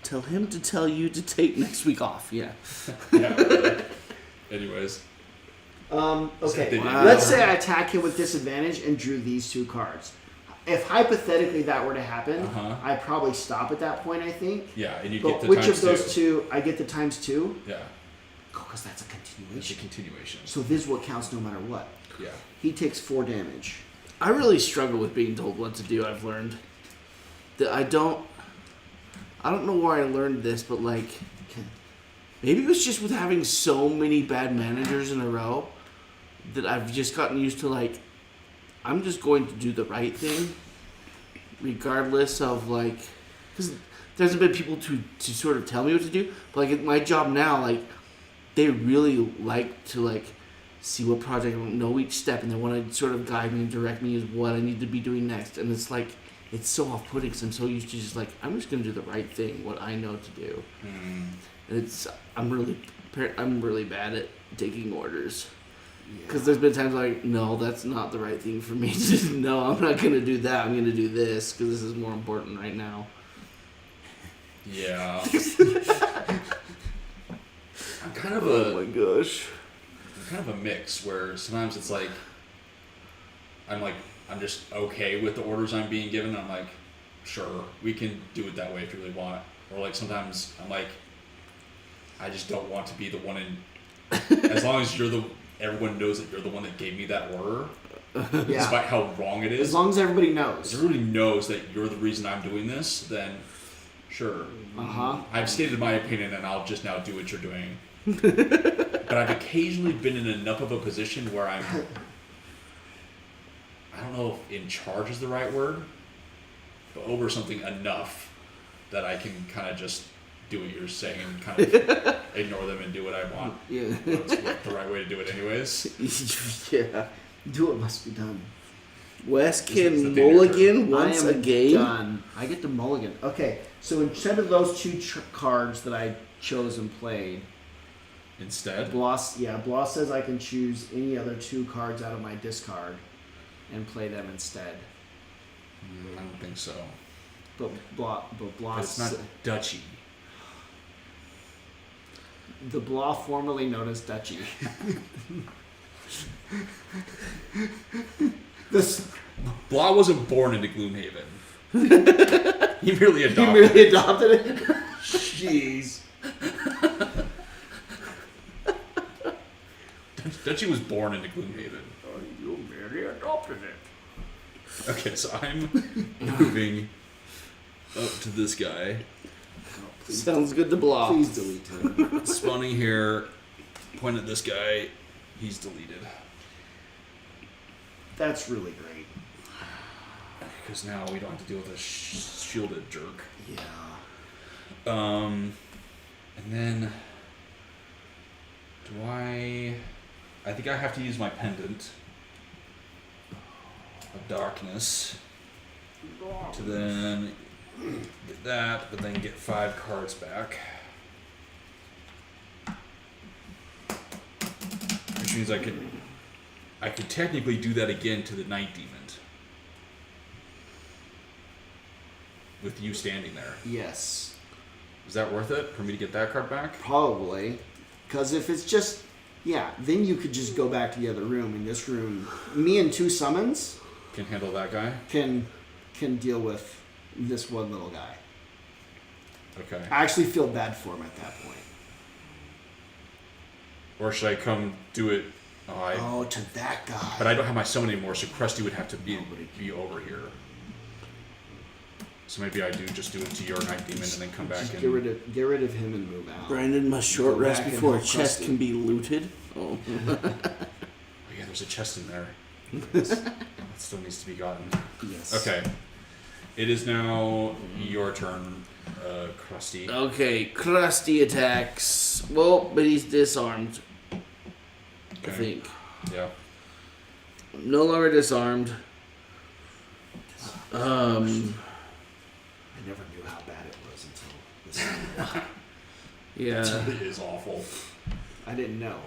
Tell him to tell you to take next week off. Yeah. Yeah. Anyways. Okay. Wow. Let's say I attack him with disadvantage and drew these 2 cards. If hypothetically that were to happen, I'd probably stop at that point, I think. Yeah, and you get the times 2. Which of those 2? I get the times 2? Yeah. Because that's a continuation. It's a continuation. So this is what counts no matter what. Yeah. He takes 4 damage. I really struggle with being told what to do, I've learned. That I don't know where I learned this, but like, maybe it was just with having so many bad managers in a row that I've just gotten used to, like, I'm just going to do the right thing regardless of, like, because there hasn't been people to sort of tell me what to do, but like at my job now, like, they really like to like see what project I don't know each step, and they want to sort of guide me and direct me as what I need to be doing next. And it's like, it's so off-putting because I'm so used to just like, I'm just going to do the right thing, what I know to do. And I'm really bad at taking orders. Because there's been times like, no, that's not the right thing for me to do. No, I'm not going to do that. I'm going to do this because this is more important right now. Yeah. I'm kind of oh my gosh. I'm kind of a mix where sometimes it's like, I'm just okay with the orders I'm being given. I'm like, sure, we can do it that way if you really want. Or like sometimes I'm like, I just don't want to be the one in, as long as everyone knows that you're the one that gave me that order, despite how wrong it is. As long as everybody knows. If everybody knows that you're the reason I'm doing this, then sure. I've stated my opinion and I'll just now do what you're doing. But I've occasionally been in enough of a position where I don't know if in charge is the right word, but over something enough that I can kind of just do what you're saying and kind of ignore them and do what I want. Yeah. That's the right way to do it anyways. Yeah. Do what must be done. Wes can mulligan once a game. Done. I get to mulligan. Okay, so instead of those 2 cards that I chose and played, instead, Bloss says I can choose any other 2 cards out of my discard and play them instead. I don't think so. But But Blah. it's not Dutchy. The Blah, formerly known as Dutchy. This Blah wasn't born into Gloomhaven. He merely he adopted merely adopted it. Jeez. Dutchy was born into Gloomhaven. You merely adopted it. Okay, so I'm moving up to this guy. Sounds good to block. Please delete him. Spawning here. Point at this guy. He's deleted. That's really great. Because now we don't have to deal with a shielded jerk. Yeah. And then do I think I have to use my pendant of darkness to then get that, but then get 5 cards back. Which means I could technically do that again to the Night Demon. With you standing there. Yes. Is that worth it for me to get that card back? Probably. Because if it's just... Yeah, then you could just go back to the other room. In this room, me and 2 summons Can handle that guy? can deal with this one little guy. Okay. I actually feel bad for him at that point. Or should I come do it? To that guy. But I don't have my summon anymore, so Krusty would have to be over here. So maybe I just do it to your Night Demon and then come back Just and... get rid of him and move out. Brandon must short Go rest back and before a help chest Krusty. can be looted. Oh. Oh yeah, there's a chest in there. That still needs to be gotten. Yes. Okay. It is now your turn, Krusty. Okay, Krusty attacks. Well, but he's disarmed. I think. Yeah. No longer disarmed. I never knew how bad it was until this. Yeah. It is awful. I didn't know.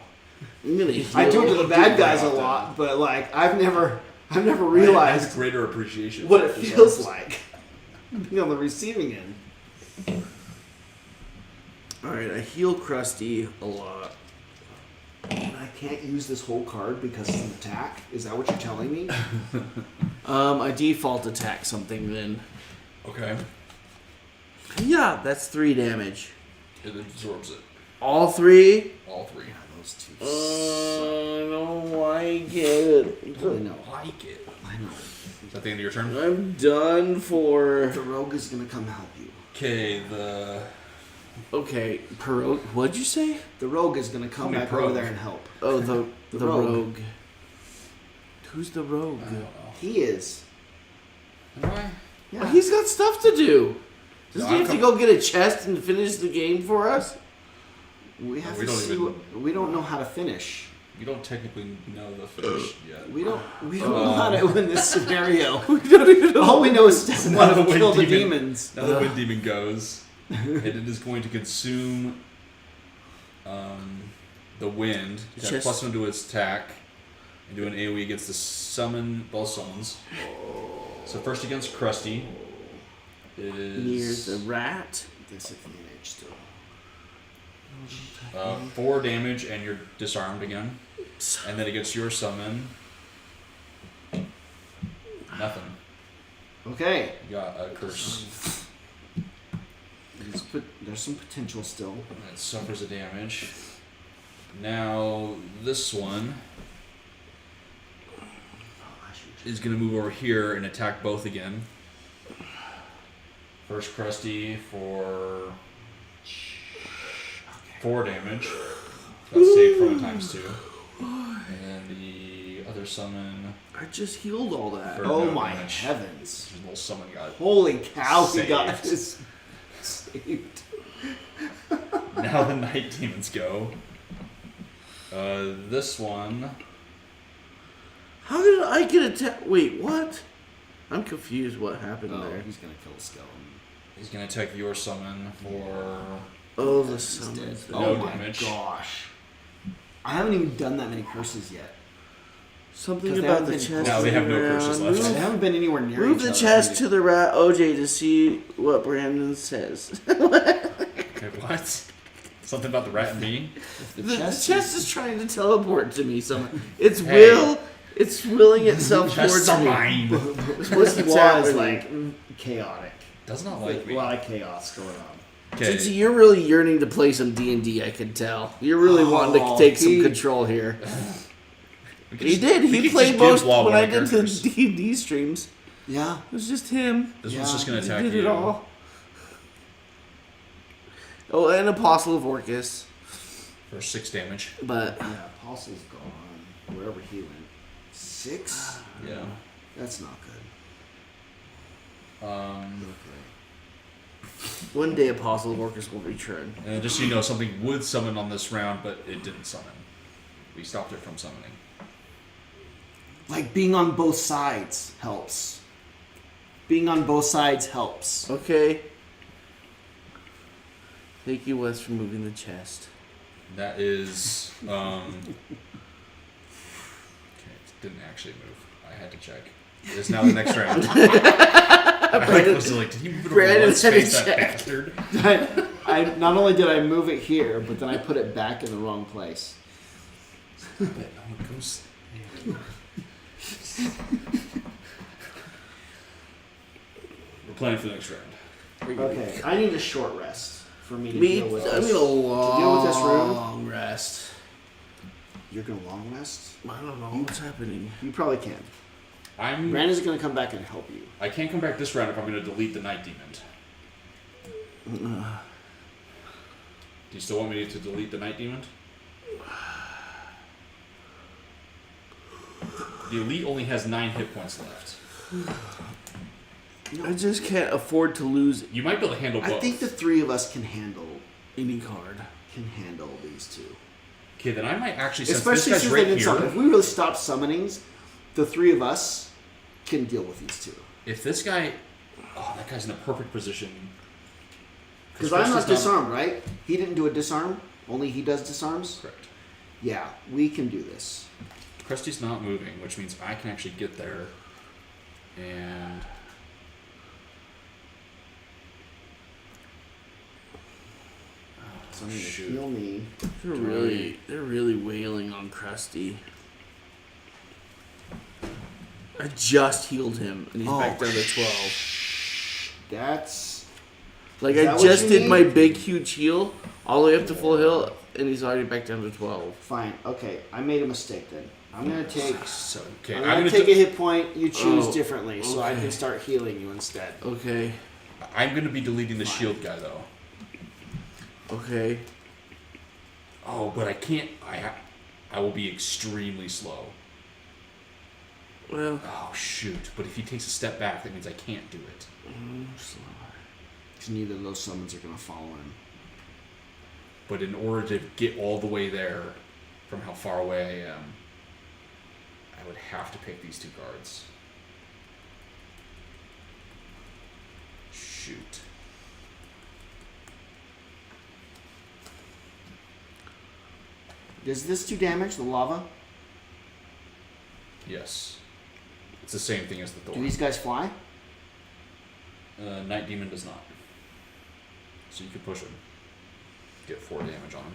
I'm gonna I do it to heal. the bad guys a often. lot, but like I've never I have realized greater appreciation what for it this feels arms. like being on the receiving end. Alright, I heal Krusty a lot. And I can't use this whole card because it's an attack. Is that what you're telling me? I default attack something then. Okay. Yeah, that's 3 damage. It absorbs it. All 3? All 3. Yeah, those two. I don't like it. I know. Like it. I know. Is that the end of your turn? I'm done for. The rogue is gonna come help you. Okay, the... Okay, Perot. What'd you say? The rogue is gonna come Call me back Rogue. over there and help. Oh, the rogue. rogue. Who's the rogue? I don't know. He is. Am I? Yeah. Well, he's got stuff to do. Doesn't No, he I'm have to go get a chest and finish the game for us? We have We to don't see. even- We don't know how to finish. You don't technically know the finish yet. We don't know how to win this scenario. We don't even know. All we know is step Now one the of wind kill the demon- demons. Now the Wind Demon goes, and it is going to consume the wind. The To have chest. plus 1 to its attack, and do an AoE against the summon, both summons. So first against Krusty is Near the rat. Disadvantage still. 4 damage, and you're disarmed again. And then against your summon, nothing. Okay. You got a curse. There's some potential still. It suffers a damage. Now this one is going to move over here and attack both again. First Krusty for 4 damage. Got saved from a ×2. And then the other summon I just healed all that. for Oh no my damage. heavens. His little summon got. Holy cow, he got Saved. this saved. Now the Night Demons go. This one. How did I get attacked? Wait, what? I'm confused. What happened Oh, there? he's gonna kill the skeleton. He's going to attack your summon for Oh, the He's summons. dead. No Oh my damage. gosh. I haven't even done that many curses yet. Something 'Cause they about haven't the been chest. No, they have no around. curses left. They haven't been anywhere near Move each the other. chest to the rat OJ to see what Brandon says. Okay, what? Something about the rat and me? The chest is trying to teleport to me. It's Hey. it's willing itself towards Chests are me. mine. This What's was happening? like chaotic. Does not Like like a me. lot of chaos going on. Okay. Since you're really yearning to play some D&D, I can tell. You're really wanting to take some control here. He did. we He could played just most give Law when one I of did the characters. D&D streams. Yeah. It was just him. This one's Yeah, just gonna He attack did you. it all. Oh, and Apostle of Orcus. For 6 damage. But Yeah, Apostle's gone. Wherever he went. 6? Yeah. That's not good. one day Apostle of Orcus will return. And just so you know, something would summon on this round, but it didn't summon. We stopped it from summoning. Like being on both sides helps. Being on both sides helps. Okay. Thank you, Wes, for moving the chest. That is, okay, it didn't actually move. I had to check. It's now the next round. I was like, did he move it over Brandon one had to space, that check. bastard? I not only did I move it here, but then I put it back in the wrong place. But no one goes. We're planning for the next round. Okay, I need a short rest for me to Me, deal with I this. need a long, deal with this room? rest. You're gonna long rest? I don't know what's happening. You probably can. Brandon's gonna come back and help you. I can't come back this round if I'm going to delete the Night Demon. Do you still want me to delete the Night Demon? The Elite only has 9 hit points left. I just can't afford to lose You might be able to handle both. I think the three of us can handle any card. these two. Okay, then I might actually, since Especially this since guy's they right didn't summon. here, If we really stop summonings, the three of us can deal with these two. if this guy, oh, that guy's in a perfect position. Because I'm not disarmed, right? He didn't do a disarm. Only he does disarms. Correct. Yeah, we can do this. Krusty's not moving, which means I can actually get there. And So I'm gonna shoot. heal me. They're really wailing on Krusty. I just healed him, and he's back down to 12. That's Like, Is I that what just you did need? my big, huge heal all the way up to full heal, and he's already back down to 12. fine. Okay, I made a mistake then. I'm gonna take. so okay, I'm I'm gonna gonna take a hit point. You choose Oh, differently, so I okay. can start healing you instead. Okay, I'm gonna be deleting the shield guy though. okay. Oh, but I can't. I will be extremely slow. Well, Oh shoot! But if he takes a step back, that means I can't do it. Because neither of those summons are gonna follow him. But in order to get all the way there, from how far away I am, I would have to pick these two cards. Shoot. Does this do damage? The lava? Yes. It's the same thing as the Do Thorn. these guys fly? Night Demon does not. So you could push him. Get 4 damage on him.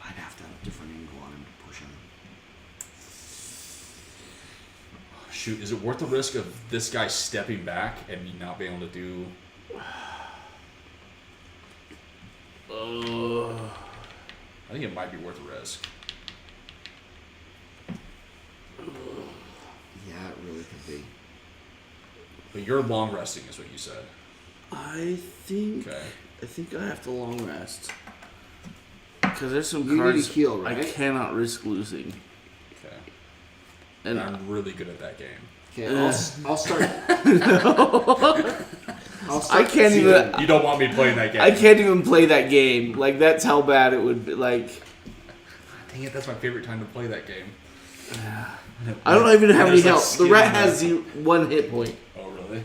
I'd have to have a different angle on him to push him. Shoot, is it worth the risk of this guy stepping back and me not being able to do... I think it might be worth the risk. Yeah, it really could be. But you're long resting is what you said. I think Okay. I have to long rest. Because there's some You need to cards heal, right? I cannot risk losing. Okay. And I'm really good at that game. Okay, I'll start. I'll start. I can't even. You don't want me playing that game. I can't even play that game. Like, that's how bad it would be. Like, Dang it, that's my favorite time to play that game. I don't even have any There's, like, health. The skin rat on has it. 1 hit point. Oh, really?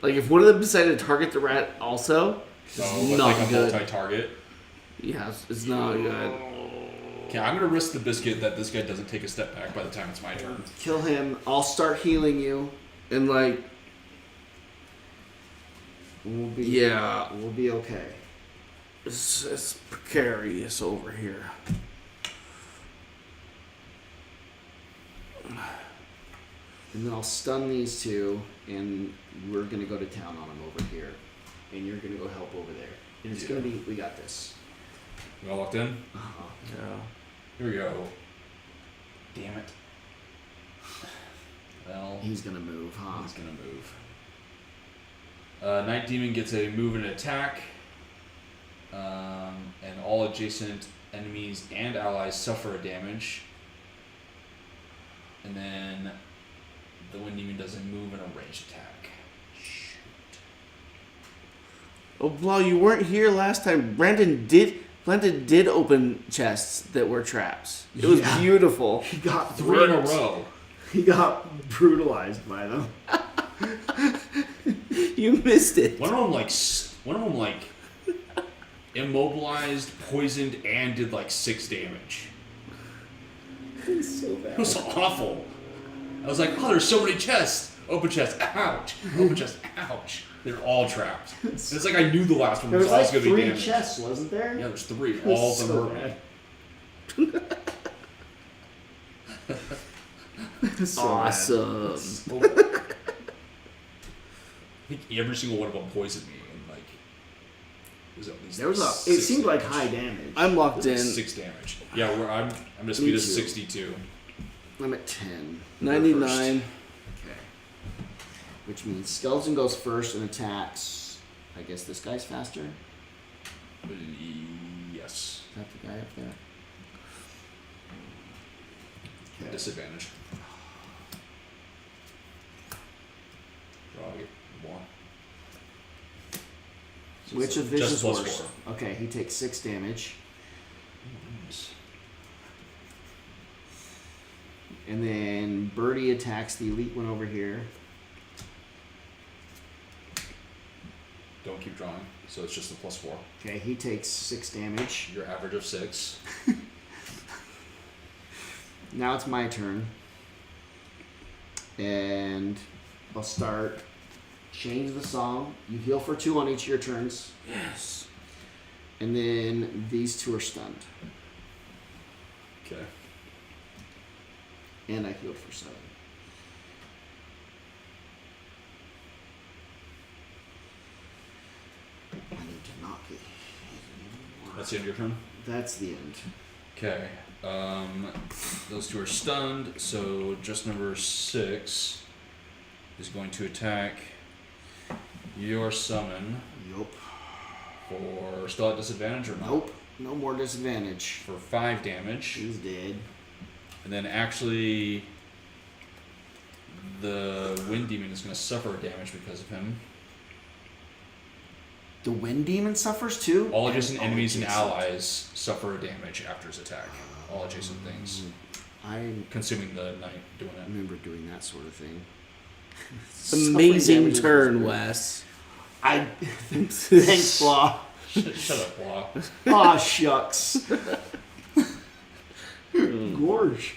Like, if one of them decided to target the rat also, Oh, not like a good. multi-target? yeah, it's not good. Okay, I'm gonna risk the biscuit that this guy doesn't take a step back by the time it's my turn. Kill him. I'll start healing you. And like, We'll be yeah, We'll be okay. it's precarious over here. And then I'll stun these two, and we're gonna go to town on them over here, and you're gonna go help over there. And it's gonna be, we got this. We all locked in? Uh-huh. Yeah. Here we go. Damn it. Well, He's gonna move, huh? he's gonna move. Night Demon gets a move and attack. And all adjacent enemies and allies suffer a damage. And then the Wind Demon does a move and a ranged attack. Shoot. Oh, Blah, you weren't here last time. Brandon did open chests that were traps. It was Yeah. beautiful. He got 3 in a worked. row. He got brutalized by them. You missed it. One of them like immobilized, poisoned, and did like 6 damage. It's so It bad. was awful. I was like, oh, there's so many chests. Open chest, ouch. Open chest, ouch. They're all trapped. It's like I knew the last one There was was like also going to be 3 damaged. chests, wasn't there? Yeah, there's 3. It was All of them so were bad. So Awesome. I think every single one of them poisoned me, and like it was at least There was a. It 6 seemed like damage. high damage. I'm locked in. 6 damage. Yeah, I'm gonna speed Me us too. 62. I'm at 10. 99. Okay. Which means Skeleton goes first and attacks. I guess this guy's faster. Yes. Is that the guy up there? Okay. Disadvantage. Draw to get more. So Which it's of this just is plus worse? 4. Okay, he takes 6 damage. And then Birdie attacks the elite one over here. Don't keep drawing, so it's just a plus 4. Okay, he takes 6 damage. Your average of 6. Now it's my turn. And I'll start. Change the song. You heal for 2 on each of your turns. Yes. And then these 2 are stunned. Okay. And I healed for 7. I need to not get hit anymore. That's the end of your turn? That's the end. Okay. Those 2 are stunned, so just number 6 is going to attack your summon Yup. for still at disadvantage or not? Nope. No more disadvantage. For 5 damage. He's dead. And then actually the Wind Demon is going to suffer damage because of him. The Wind Demon suffers too? All adjacent And enemies and adjacent. allies suffer damage after his attack. All adjacent things. I Consuming the knight doing it. remember doing that sort of thing. Amazing Suffering damage turn, is- Wes. I thanks, Blah. Shut up, Blah. Aw, shucks. Gorge.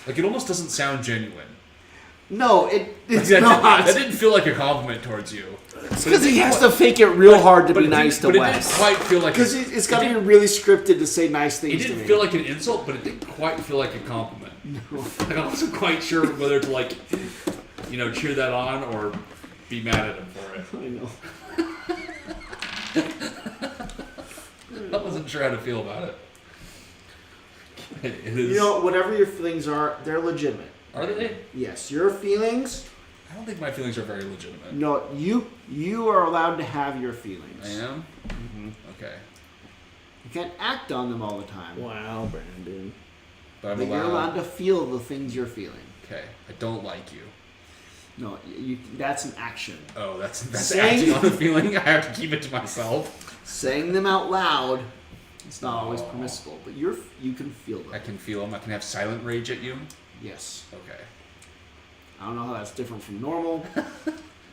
Like, it almost doesn't sound genuine. No, it's Like, not. that didn't feel like a compliment towards you. It's because he has to fake it real hard to But be it nice to didn't, but it Wes. didn't quite feel like Because it's got to be really scripted to say nice It things to didn't me. feel like an insult, but it didn't quite feel like a compliment. Like, I wasn't quite sure whether to, like, cheer that on or be mad at him for it. I know. I wasn't sure how to feel about it. It is. Whatever your feelings are, they're legitimate. Are they? Yes, your feelings. I don't think my feelings are very legitimate. No, you are allowed to have your feelings. I am? Mm-hmm. Okay. You can't act on them all the time. Wow, Brandon. But I'm But you're allowed to feel the things you're feeling. Okay. I don't like you. No, that's an action. Oh, that's Saying- acting on a feeling. I have to keep it to myself. Saying them out loud, it's not always Oh. permissible. But you can feel them. I can feel them. I can have silent rage at you. Yes. Okay. I don't know how that's different from normal,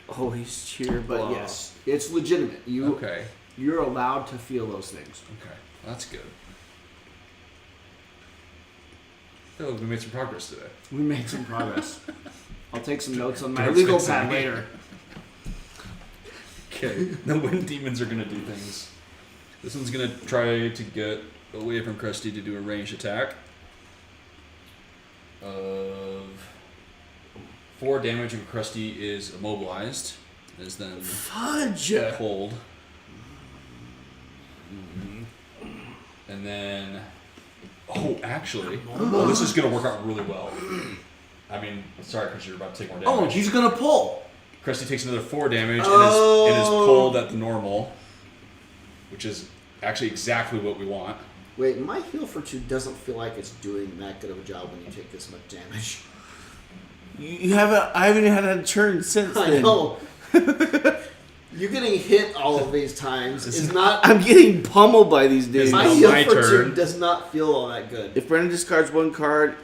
Always cheer, but yes, it's legitimate. Okay. You're allowed to feel those things. Okay. That's good. Oh, we made some progress today. We made some progress. I'll take some notes on my Don't legal fix pad it. later. Okay, the wind demons are gonna do things. This one's gonna try to get away from Krusty to do a ranged attack of 4 damage, and Krusty is immobilized. Is then Fudge. pulled. And then, actually, this is gonna work out really well. I mean, sorry, Krusty, you're about to take more damage. Oh, he's gonna pull. Krusty takes another 4 damage and is pulled at the normal, which is actually exactly what we want. Wait, my heal for 2 doesn't feel like it's doing that good of a job when you take this much damage. You haven't. I haven't had a turn since I then. know. You getting hit all of these times is not. I'm getting pummeled by these dudes. My now heal my for turn. 2 does not feel all that good. If Brennan discards 1 card,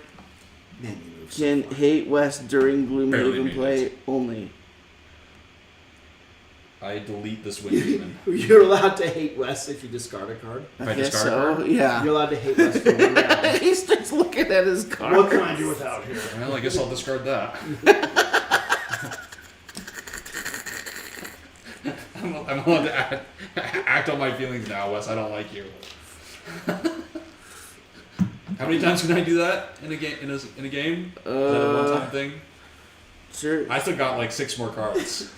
Man, you move so can far. hate West during Barely Gloomhaven made play it. only. I delete this wind demon. You're allowed to hate Wes if you discard a card. If I guess discard a so. card? Yeah. You're allowed to hate Wes for 1 round. He starts looking at his card. What can I do without here? Well, I guess I'll discard that. I'm allowed to act on my feelings now, Wes. I don't like you. How many times can I do that in a game? In a game? Is that a one-time thing? Sure. I still got like 6 more cards.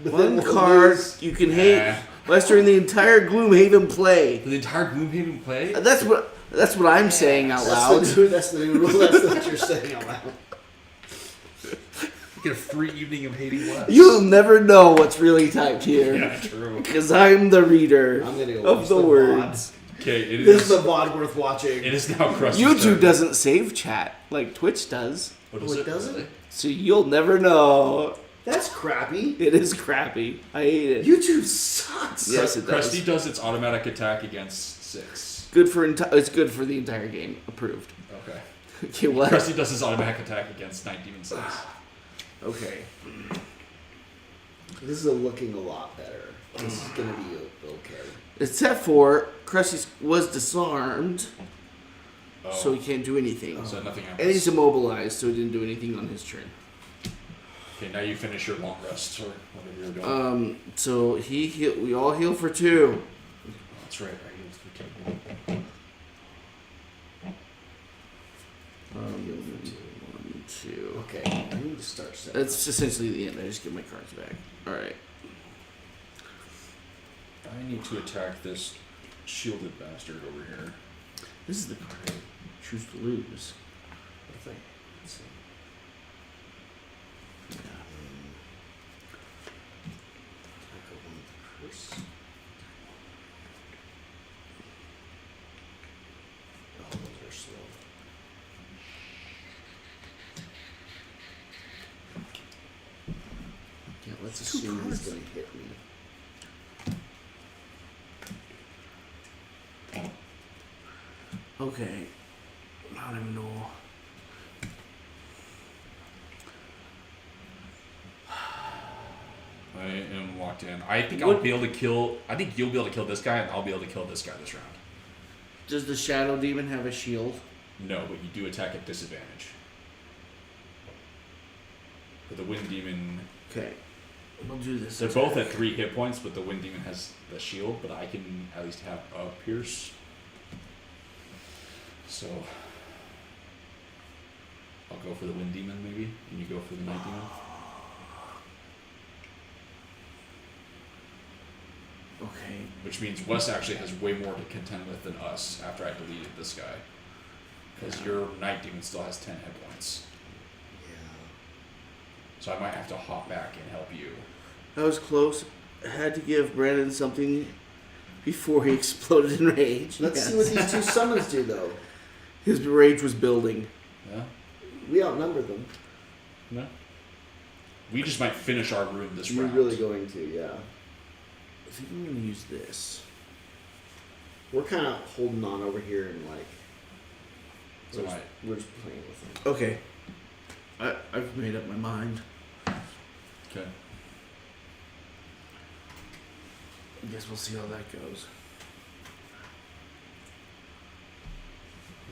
But then One we'll card lose. you can hate Nah. West during the entire Gloomhaven play. For the entire Gloomhaven play? That's what I'm saying out loud. That's the new rule. That's what you're saying out loud. You get a free evening of hating Wes. You'll never know what's really typed here. Yeah, true. Because I'm the reader I'm gonna go of watch the VOD. words. Okay, it This is. is a VOD worth watching. It is now Krusty's YouTube turn. doesn't save chat like Twitch does. What Oh, is it it? doesn't? Really? So you'll never know. That's crappy. It is crappy. I hate it. YouTube sucks. Yes, it does. Krusty does its automatic attack against 6. Good for it's good for the entire game. Approved. Okay. Okay, what? Krusty does his automatic attack against 9 demon 6. Okay. This is looking a lot better. This is gonna be okay. Except for Krusty was disarmed, Oh. so he can't do anything. So nothing happens. And he's immobilized, so he didn't do anything on his turn. Okay, now you finish your long rest or whatever you're doing. So we all heal for 2. That's right. I healed for 1, 2. Okay, I need to start setting. That's essentially the end. I just get my cards back. All right. 2. I need to attack this shielded bastard over here. This is the card I choose to lose. What if I? Let's see. Yeah. Tackle one with the curse. Oh, those are slow. Yeah, let's assume he's gonna hit me. Okay. I don't even know. I am locked in. I think I'll be able to kill. I think you'll be able to kill this guy, and I'll be able to kill this guy this round. Does the Shadow Demon have a shield? No, but you do attack at disadvantage. But the Wind Demon. Okay. We'll do this. They're both at 3 hit points, but the Wind Demon has the shield, but I can at least have a pierce. So I'll go for the Wind Demon maybe, and you go for the Night Demon. Okay. Which means Wes actually has way more to contend with than us after I deleted this guy. Because your Night Demon still has 10 hit points. Yeah. So I might have to hop back and help you. That was close. I had to give Brandon something before he exploded in rage. Let's see what these 2 summons do, though. His rage was building. Yeah? We outnumber them. No? We just might finish our room this You're round. really going to, yeah. I think I'm going to use this. We're kind of holding on over here and like. So We're just playing with them. Okay. I've made up my mind. Okay. I guess we'll see how that goes.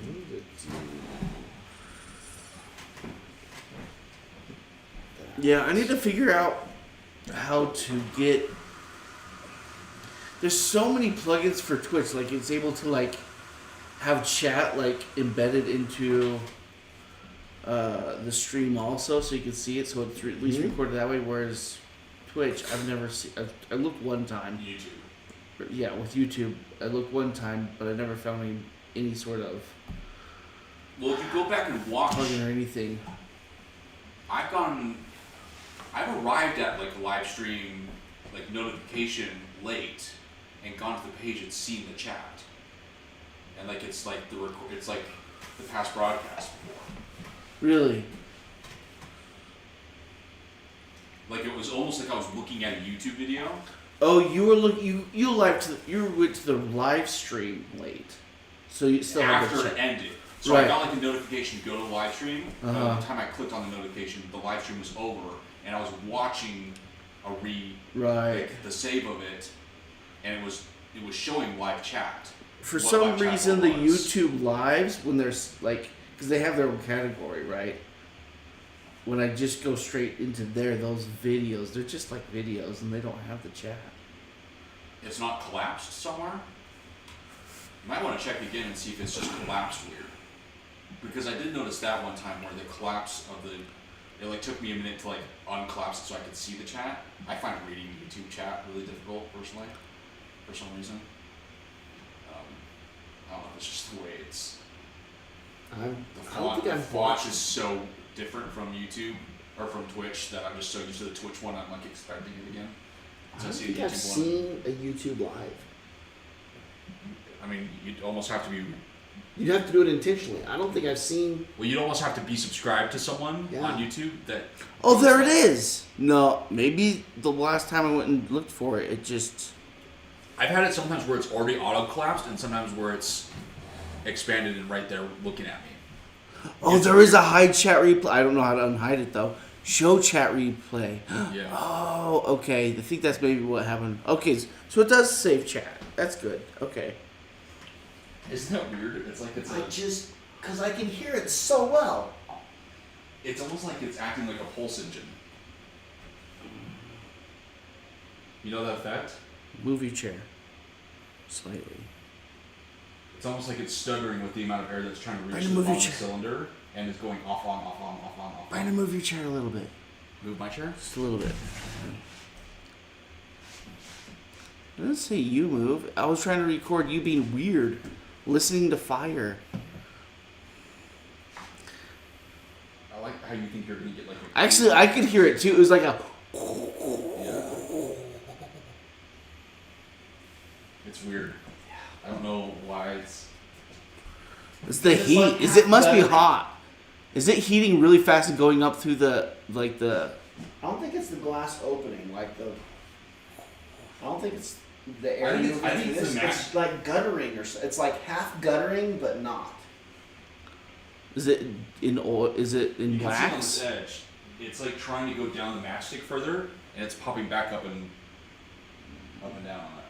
What does it do? Yeah, I need to figure out how to get. There's so many plugins for Twitch. Like it's able to like have chat like embedded into the stream also, so you can see it. So it's at least recorded that way. Whereas Twitch, I've never seen. I looked one time. YouTube. Yeah, with YouTube, I looked one time, but I never found any sort of Well, if you go back and watch, plugin or anything. I've arrived at like a live stream like notification late and gone to the page and seen the chat, and like it's like it's like the past broadcast before. Really? Like it was almost like I was looking at a YouTube video. Oh, you were you went to the live stream late, so you still had After the it chat. ended. So Right. I got like a notification to go to the live stream. And by Uh-huh. the time I clicked on the notification, the live stream was over, and I was watching a Right. like the save of it, and it was showing live chat. For what some live chat reason, the was. YouTube lives, when there's like, because they have their own category, right? When I just go straight into those videos, they're just like videos, and they don't have the chat. It's not collapsed somewhere. You might want to check again and see if it's just collapsed weird. Because I did notice that one time where the collapse of it like took me a minute to like uncollapse it so I could see the chat. I find reading YouTube chat really difficult personally, for some reason. I don't know if it's just the way it's. The font is so different from YouTube or from Twitch that I'm just so used to the Twitch one. I'm like expecting it again. I don't think I've seen a YouTube live. I mean, you'd almost have to be. You'd have to do it intentionally. I don't think I've seen. Well, you'd almost have to be subscribed to someone on YouTube that. Oh, there it is. No, maybe the last time I went and looked for it, it just. I've had it sometimes where it's already auto collapsed, and sometimes where it's expanded and right there looking at me. Oh, there is a hide chat replay. I don't know how to unhide it though. Show chat replay. Yeah. Oh, okay. I think that's maybe what happened. Okay, so it does save chat. That's good. Okay. Isn't that weird? It's like Because I can hear it so well. It's almost like it's acting like a pulse engine. You know that effect? Move your chair. Slightly. It's almost like it's stuttering with the amount of air that's trying to reach Brandon, the move your bottom of the chair. cylinder, and it's going off on, off on, off on, off on. Brandon, move your chair a little bit. Move my chair? Just a little bit. I didn't say you move. I was trying to record you being weird. Listening to fire. I like how you think you're gonna get like a. Actually, I could hear it too. It was like a. Yeah. It's weird. I don't know why it's. It's the It's heat. like It must be half hot. Is it heating really fast and going up through the like the? I don't think it's the glass opening, like the. I don't think it's the air. I think moving it's through the this. max- It's like guttering or so. It's like half guttering, but not. Is it in oil? Is it in You can see it on wax? this edge. It's like trying to go down the matchstick further, and it's popping back up and down on it.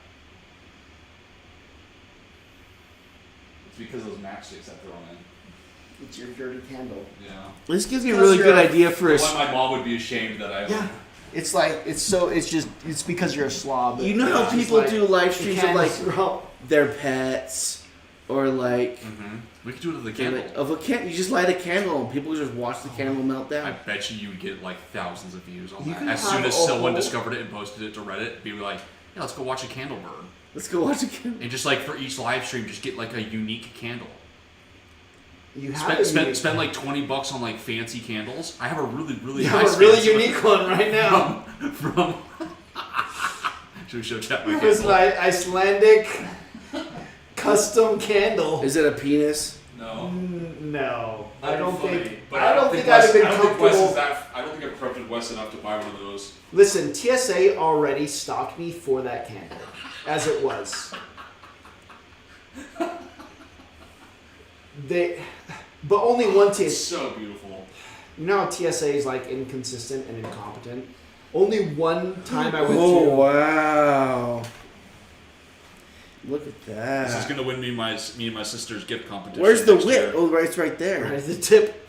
It's because of those matchsticks I throw in. It's your dirty candle. Yeah. This gives me a Because really good you're a- idea for a. Why my mom would be ashamed that I. Yeah. It's like it's because you're a slob. You know how It's people like, do live you streams of can't like throw- their pets or like. Mm-hmm. We could do it with a Like, candle. of a can, you just light a candle and people just watch the candle melt I down. bet you would get like thousands of views on You that. can As soon have as a someone whole- discovered it and posted it to Reddit, be like, yeah, let's go watch a candle burn. Let's go watch a candle. And just like for each live stream, just get like a unique candle. You have Spend like $20 on like fancy candles. I have a really You nice have a really fancy unique one right now. from. Should we show chat my It was candle? an Icelandic custom candle. Is it a penis? No. No, I That'd be don't funny, think. but I don't think I'd have been I don't think Wes is comfortable. that. I don't think I've corrupted Wes enough to buy one of those. Listen, TSA already stopped me for that candle, as it was. But only one It's TSA. so beautiful. You know how TSA is like inconsistent and incompetent. Only one time I went Oh to. wow! Look at This is that. gonna win me and my sister's gift competition. Where's the next whip? year. Oh, right, it's right there. Right, the tip.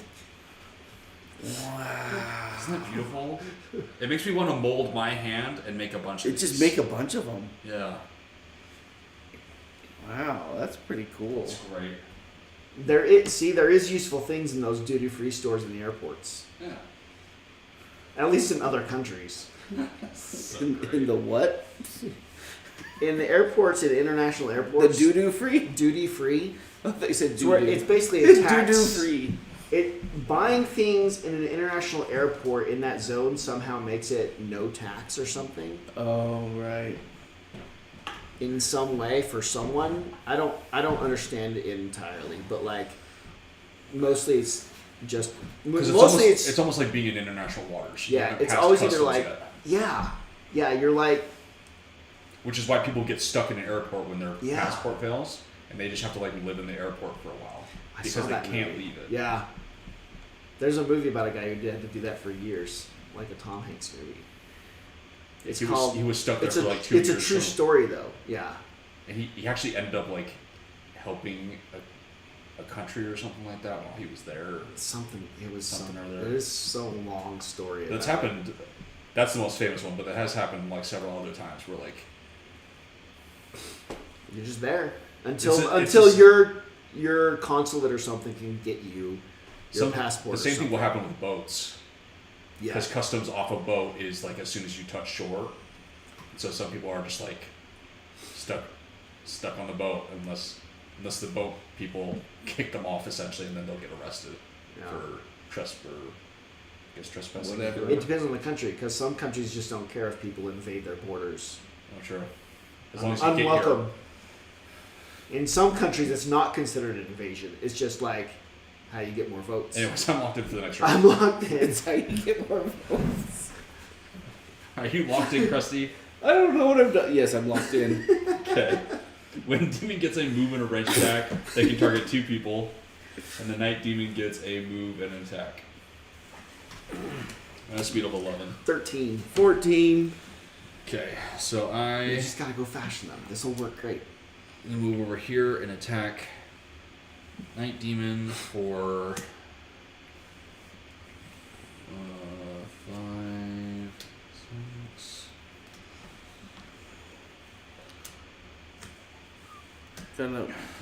Wow. Isn't that beautiful? It makes me want to mold my hand and make a bunch of It just these. make a bunch of them. Yeah. Wow, that's pretty cool. That's great. There is useful things in those duty-free stores in the airports. Yeah. At least in other countries. So In the what? In the airports, in international The airports, doo-doo free? duty-free. They said It's, where doo-doo. it's basically a tax. Doo-doo free. Buying things in an international airport in that zone somehow makes it no tax or something. Oh, right. In some way for someone. I don't understand it entirely, but like mostly it's just Because mostly it's almost like being in international waters. You yeah, haven't it's passed always either customs like yet. yeah, you're like Which is why people get stuck in an airport when their Yeah. passport fails, and they just have to like live in the airport for a while I because saw they that can't movie. leave it. Yeah. There's a movie about a guy who had to do that for years, like a Tom Hanks movie. It's he called. was stuck there It's for a like 2 years. it's a true so- story though. Yeah. And he actually ended up like helping a country or something like that while he was there. Something. It was Something something. or other. It is so long story. That's about it. happened. That's the most famous one, but that has happened like several other times where like You're just there until It's just- your consulate or something can get you your passport. The same or thing will something. happen with boats. Yeah. Because customs off a boat is like as soon as you touch shore. So some people are just like stuck on the boat unless the boat people kick them off essentially, and then they'll get arrested Yeah. for trespassing. Whatever. It depends on the country, because some countries just don't care if people invade their borders. I'm sure. As long as you get Unwelcome. In some countries, it's not considered an invasion. It's just like how you get more votes. Anyways, I'm locked in for the next round. I'm locked in. It's how you get more votes. Are you locked in, Krusty? I don't know what I've done. Yes, I'm locked in. Okay. When Demon gets a move and a range attack, they can target 2 people, and the Night Demon gets a move and an attack. And a speed of 11. 13. 14. Okay, so You I just gotta go faster than them. This will work great. move over here and attack Night Demon for 5, 6.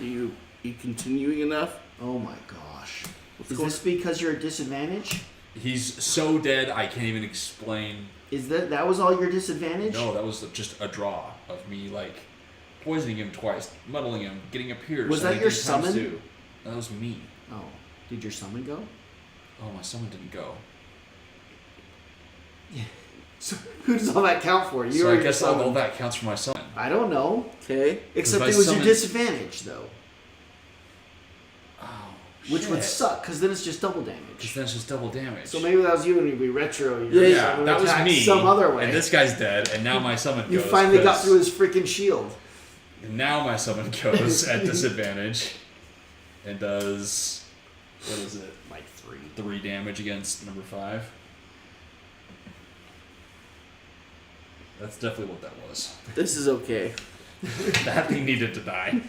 You continuing enough? Oh my gosh. What's Is going- this because you're at disadvantage? He's so dead I can't even explain. Is that was all your disadvantage? No, that was just a draw of me like poisoning him twice, muddling him, getting a pierce. Was and that he your did times summon? 2. That was me. Oh. Did your summon go? Oh, my summon didn't go. So who does all that count for? You So or I your guess summon? all that counts for my summon. I don't know. Okay. Except If I it was summon- your disadvantage though. Oh, Which would shit. suck, because then it's just double Because damage. then it's just double damage. So maybe that was you and you'd be retro. yeah, that was me. Some other way. And this guy's dead, and now my summon You goes. finally got 'cause- through his freaking shield. Now my summon goes at disadvantage and does, what is it? Like 3. 3 damage against number 5. That's definitely what that was. This is okay. That thing needed to die.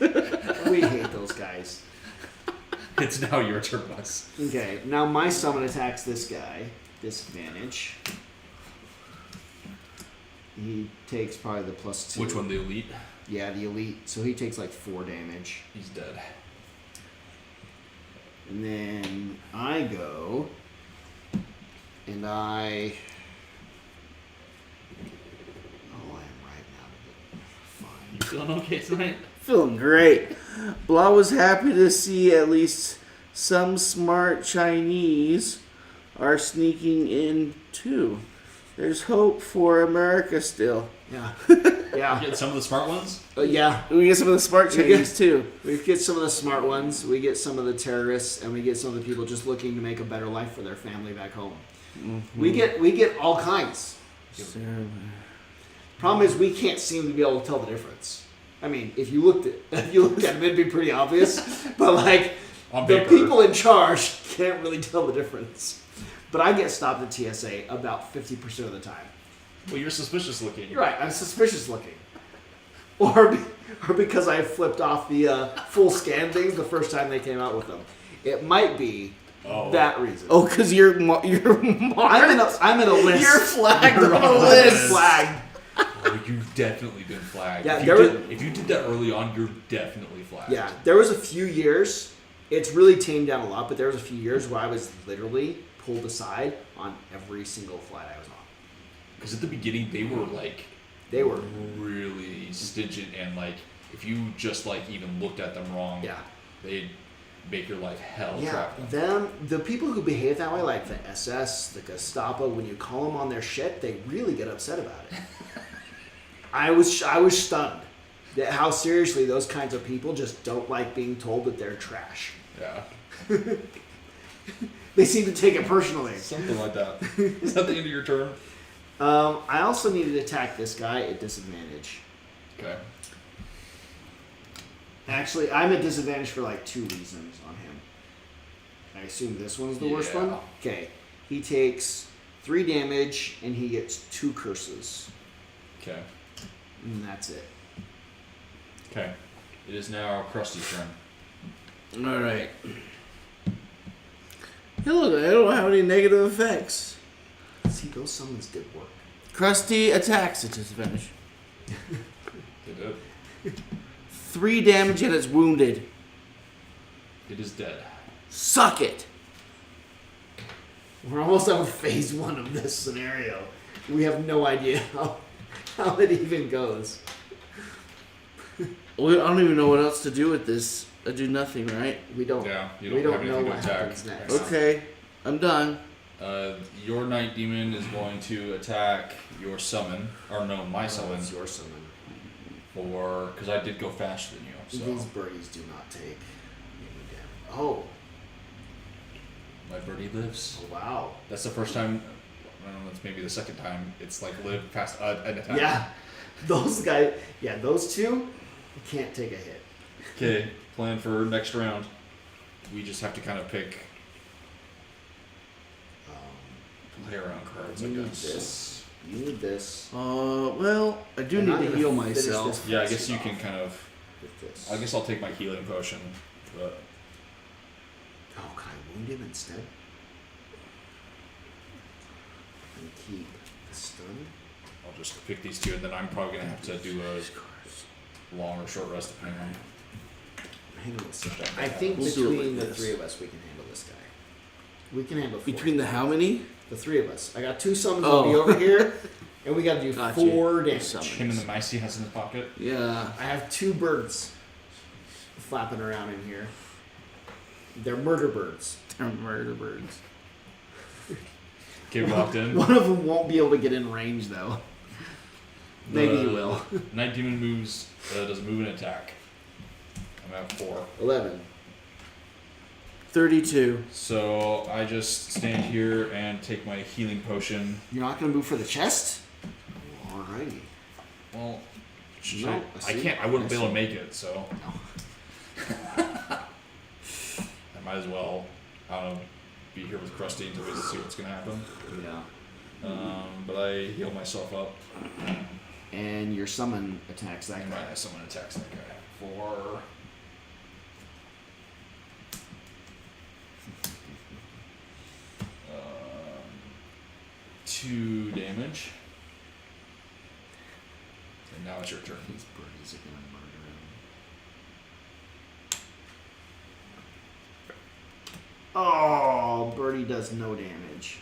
We hate those guys. It's now your turn, Wes. Okay, now my summon attacks this guy. Disadvantage. He takes probably the +2. Which one, the elite? Yeah, the elite. So he takes like 4 damage. He's dead. And then I go. And I. Oh, I am right now. Fine. You feeling okay tonight? Feeling great. Blah was happy to see at least some smart Chinese are sneaking in too. There's hope for America still. Yeah. You Yeah. get some of the smart ones? Yeah. We get some of the smart Chinese too. We get some of the smart ones, we get some of the terrorists, and we get some of the people just looking to make a better life for their family back home. Mm-hmm. We get all kinds. Problem is, we can't seem to be able to tell the difference. I mean, if you looked at them, it'd be pretty obvious. But like, On the paper. people in charge can't really tell the difference. But I get stopped at TSA about 50% of the time. Well, you're suspicious looking. You're right. I'm suspicious looking, or because I flipped off the full scan things the first time they came out with them. It might be Oh. That reason. Oh, because you're marked. I'm in a list. You're flagged You're on a on a list. list. Flagged. Oh, you've definitely been flagged. Yeah, if you did that early on, you're definitely flagged. Yeah, there was a few years. It's really tamed down a lot, but there was a few years where I was literally pulled aside on every single flight I was on. Because at the beginning, they were like They were. really stingent, and like if you just like even looked at them wrong, Yeah. they'd make your life hell. Yeah, traveling. the people who behave that way, like the SS, the Gestapo, when you call them on their shit, they really get upset about it. I was stunned at how seriously those kinds of people just don't like being told that they're trash. Yeah. They seem to take it personally. Something like that. Is that the end of your turn? I also need to attack this guy at disadvantage. Okay. Actually, I'm at disadvantage for like 2 reasons on him. I assume this one's the worst Yeah. one? Okay. He takes 3 damage and he gets 2 curses. Okay. And that's it. Okay. It is now Krusty's turn. All right. Hey, look, I don't have any negative effects. See, those summons did work. Krusty attacks at disadvantage. It did. 3 damage and it's wounded. It is dead. Suck it. We're almost on phase 1 of this scenario. We have no idea how it even goes. Well, I don't even know what else to do with this. I do nothing, right? We don't. Yeah, you we don't don't have know anything what to attack. happens next. Right. Okay, I'm done. Your night demon is going to attack your summon, or no, my summon, It's your summon. for because I did go faster than you. So These birdies do not take any damage. Oh, my birdie lives. wow. That's the first time. I don't know. That's maybe the second time it's like lived past an attack. Yeah, those guys. Yeah, those two can't take a hit. Okay. Plan for next round. We just have to kind of pick play around cards. I You need guess. this. You need this. Well, I do And need I'm to gonna heal finish myself. this Yeah, I guess fast you off can kind of. with this. I guess I'll take my healing potion, but Oh, can I wound him instead? And keep the stun. I'll just pick these two, and then I'm probably gonna have to do a long or short rest depending on. Handle this guy. Stuff I like think that. We'll do it between like the this. 3 of us, we can handle this guy. We can handle 4. Between the how many? the 3 of us. I got 2 summons Oh. to be over here, and we got to do Gotcha. 4 damage. Summons. Him and the mice he has in his pocket. Yeah. I have 2 birds flapping around in here. They're murder birds. They're murder birds. Okay, we locked in. One of them won't be able to get in range though. Maybe he will. Night demon moves. Does a move and attack. I'm at 4. 11. 32. So I just stand here and take my healing potion. You're not gonna move for the chest? Alrighty. Well, should No, I see? can't. I wouldn't be able to see. make it, so No. I might as well. I don't know. Be here with Krusty until we see what's gonna happen. Yeah. But I heal myself up. And your summon attacks that And guy. someone attacks that guy for. Um, 2 damage. And now it's your turn. These birdies are gonna murder him. Oh, birdie does no damage.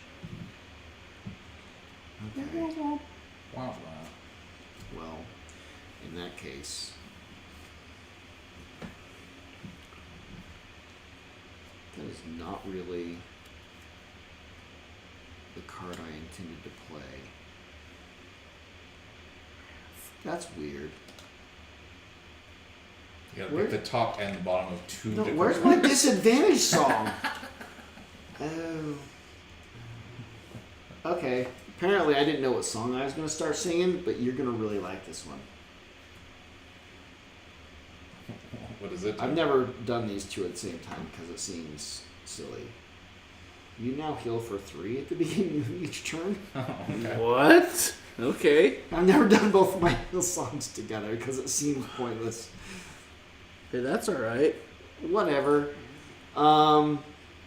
Okay. Wow. Well, in that case, that is not really the card I intended to play. That's weird. You gotta Where- pick the top and the bottom of 2 No, different. where's my disadvantage song? Oh. Okay. Apparently, I didn't know what song I was going to start singing, but you're going to really like this one. What is it? I've never done these 2 at the same time because it seems silly. You now heal for 3 at the beginning of each turn. Okay. What? Okay. I've never done both of my heal songs together because it seems pointless. Okay, that's alright. Whatever.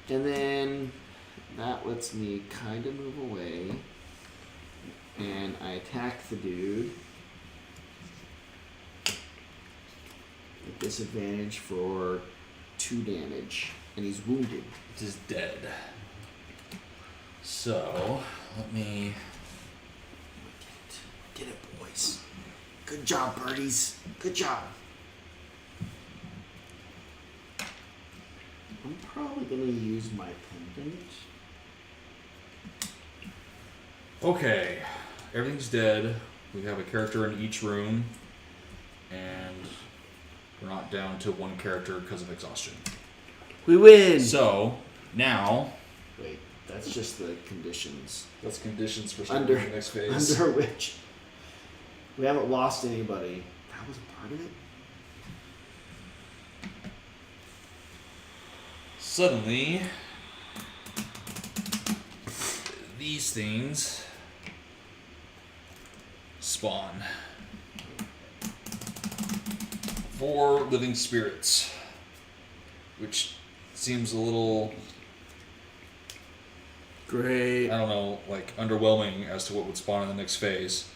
And then that lets me kind of move away. And I attack the dude. At disadvantage for 2 damage. And he's wounded. It is dead. So, let me... Get it, boys. Good job, birdies. Good job. I'm probably going to use my pendant. Okay, everything's dead. We have a character in each room, and we're not down to 1 character because of exhaustion. We win. So, now... Wait, that's just the conditions. That's conditions for Under- the next phase. Under which we haven't lost anybody. That was a part of it? Suddenly, these things spawn. 4 living spirits, which seems a little, Great. I don't know, like underwhelming as to what would spawn in the next phase.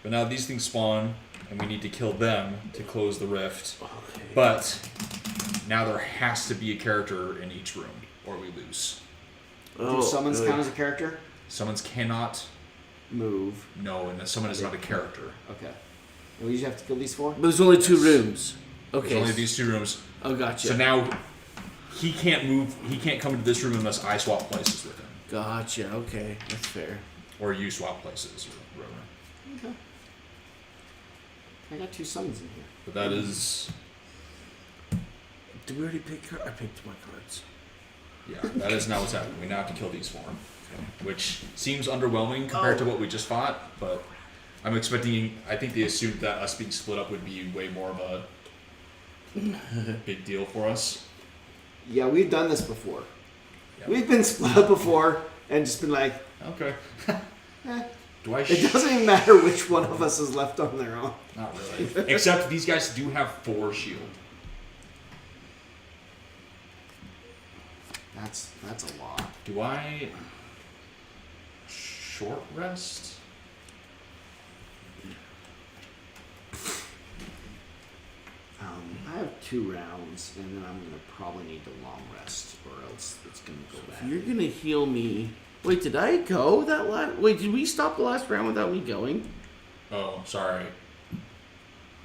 But now these things spawn, and we need to kill them to close the rift. Okay. But now there has to be a character in each room, or we lose. Do summons count as a character? Summons cannot. Move. No, and the summon is not a character. Okay. And we just have to kill these 4? But there's only 2 rooms. Okay. There's only these 2 rooms. Oh, gotcha. So now he can't move. He can't come into this room unless I swap places with him, Gotcha. Okay, that's fair. or you swap places, or whatever. Okay. I got 2 summons in here. But that is, Did we already pick? I picked my cards. yeah, that is now what's happening. We now have to kill these 4, which seems underwhelming compared to what we just fought. But I'm expecting. I think they assumed that us being split up would be way more of a big deal for us. Yeah, we've done this before. Yeah. We've been split up before and just been like, Okay. eh. Do I? It doesn't even matter which one of us is left on their own. Not really. Except these guys do have 4 shield. That's a lot. Do I short rest? I have 2 rounds, and then I'm gonna probably need to long rest, or else it's gonna go bad. You're gonna heal me. Wait, did I go that last? Wait, did we stop the last round without me going? Oh, sorry.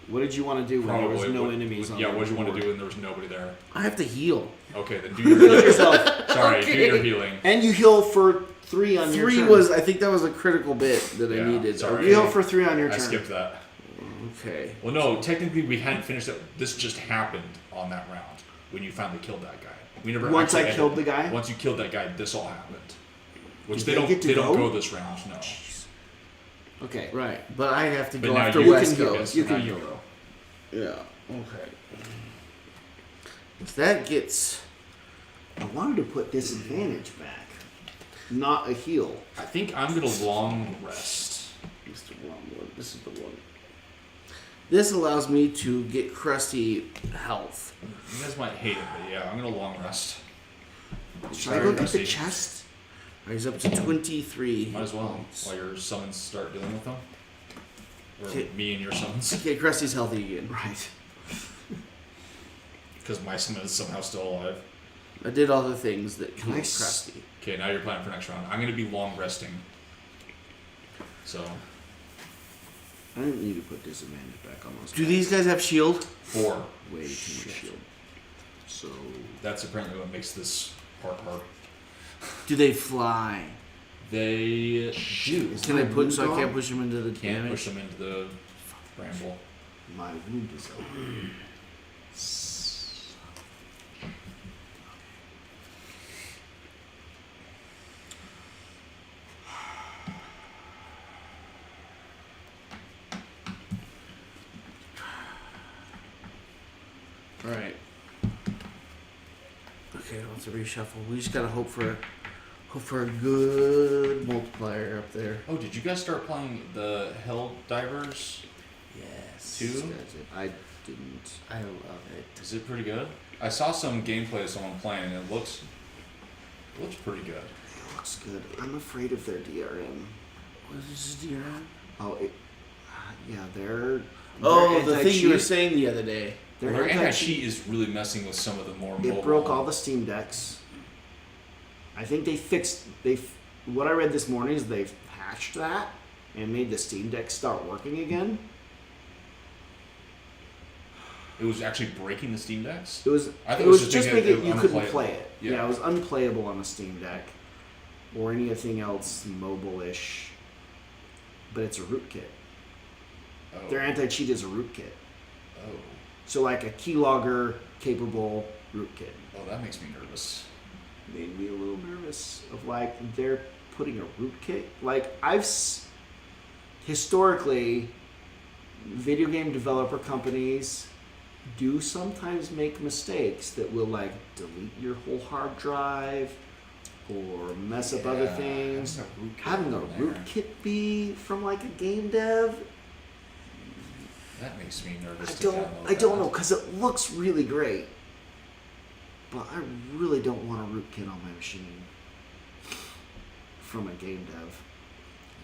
What did you want to do when there was no enemies on Yeah, the what did you want to board? do when there was nobody there? I have to heal. Okay, then do your healing. yourself. Sorry, do Okay. your healing. And you heal for 3 on your 3 turn. was. I think that was a critical bit that I Yeah, needed. sorry. You heal for 3 on your I turn. skipped that. Okay. Well, no, technically we hadn't finished it. This just happened on that round when you finally killed that guy. We never. Once actually I killed ended. the guy? Once you killed that guy, this all happened. Which Did they they don't. get to They don't go? go this round. No. Okay. Right, but I have to But go now after you West can heal. goes. You can now heal. you go. Yeah. Okay. So that gets. I wanted to put disadvantage back, not a heal. I think I'm gonna long rest. This is the wrong one. This is the one. This allows me to get crusty health. You guys might hate it, but yeah, I'm gonna long rest. Should I go get the Rusty. chest? He's up to 23. Might as well while your summons start dealing with them. Or Okay. me and your summons. Okay, Krusty's healthy again. Right. Because my summon is somehow still alive. I did all the things that killed Nice. Krusty. Okay, now you're planning for next round. I'm gonna be long resting. So I didn't need to put disadvantage back on those. Do guys. these guys have shield? 4. Way too much shield? So That's apparently what makes this part hard. Do they fly? They do. Can I put? So I Wound can't on? push them into the Can't damage. push them into the bramble. my wound is over. All right. Okay, I'll have to reshuffle. We just gotta hope for a good multiplier up there. Oh, did you guys start playing the Hell Divers? Yes. Two? I didn't. I love it. Is it pretty good? I saw some gameplay of someone playing and it looks It looks pretty good. It looks good. I'm afraid of their DRM. What is this DRM? Oh, yeah, they're Oh, the thing you were anti-cheat. saying the other day. Their anti-cheat is really messing with some of the more mobile. It broke all the Steam Decks. I think what I read this morning is they've patched that and made the Steam Deck start working again. It was actually breaking the Steam Decks? It was. I thought It was just just making making it you couldn't unplayable. play it. Yeah. Yeah, it was unplayable on the Steam Deck or anything else mobile-ish. But it's a rootkit. Oh. Their anti-cheat is a rootkit. Oh. So like a keylogger capable rootkit. Oh, that makes me nervous. Made me a little nervous of like they're putting a rootkit. Like historically, video game developer companies do sometimes make mistakes that will like delete your whole hard drive or mess up other Yeah, things. having Having a a rootkit in there. rootkit be from like a game dev, That makes me nervous. I don't know because it looks really great, but I really don't want a rootkit on my machine from a game dev.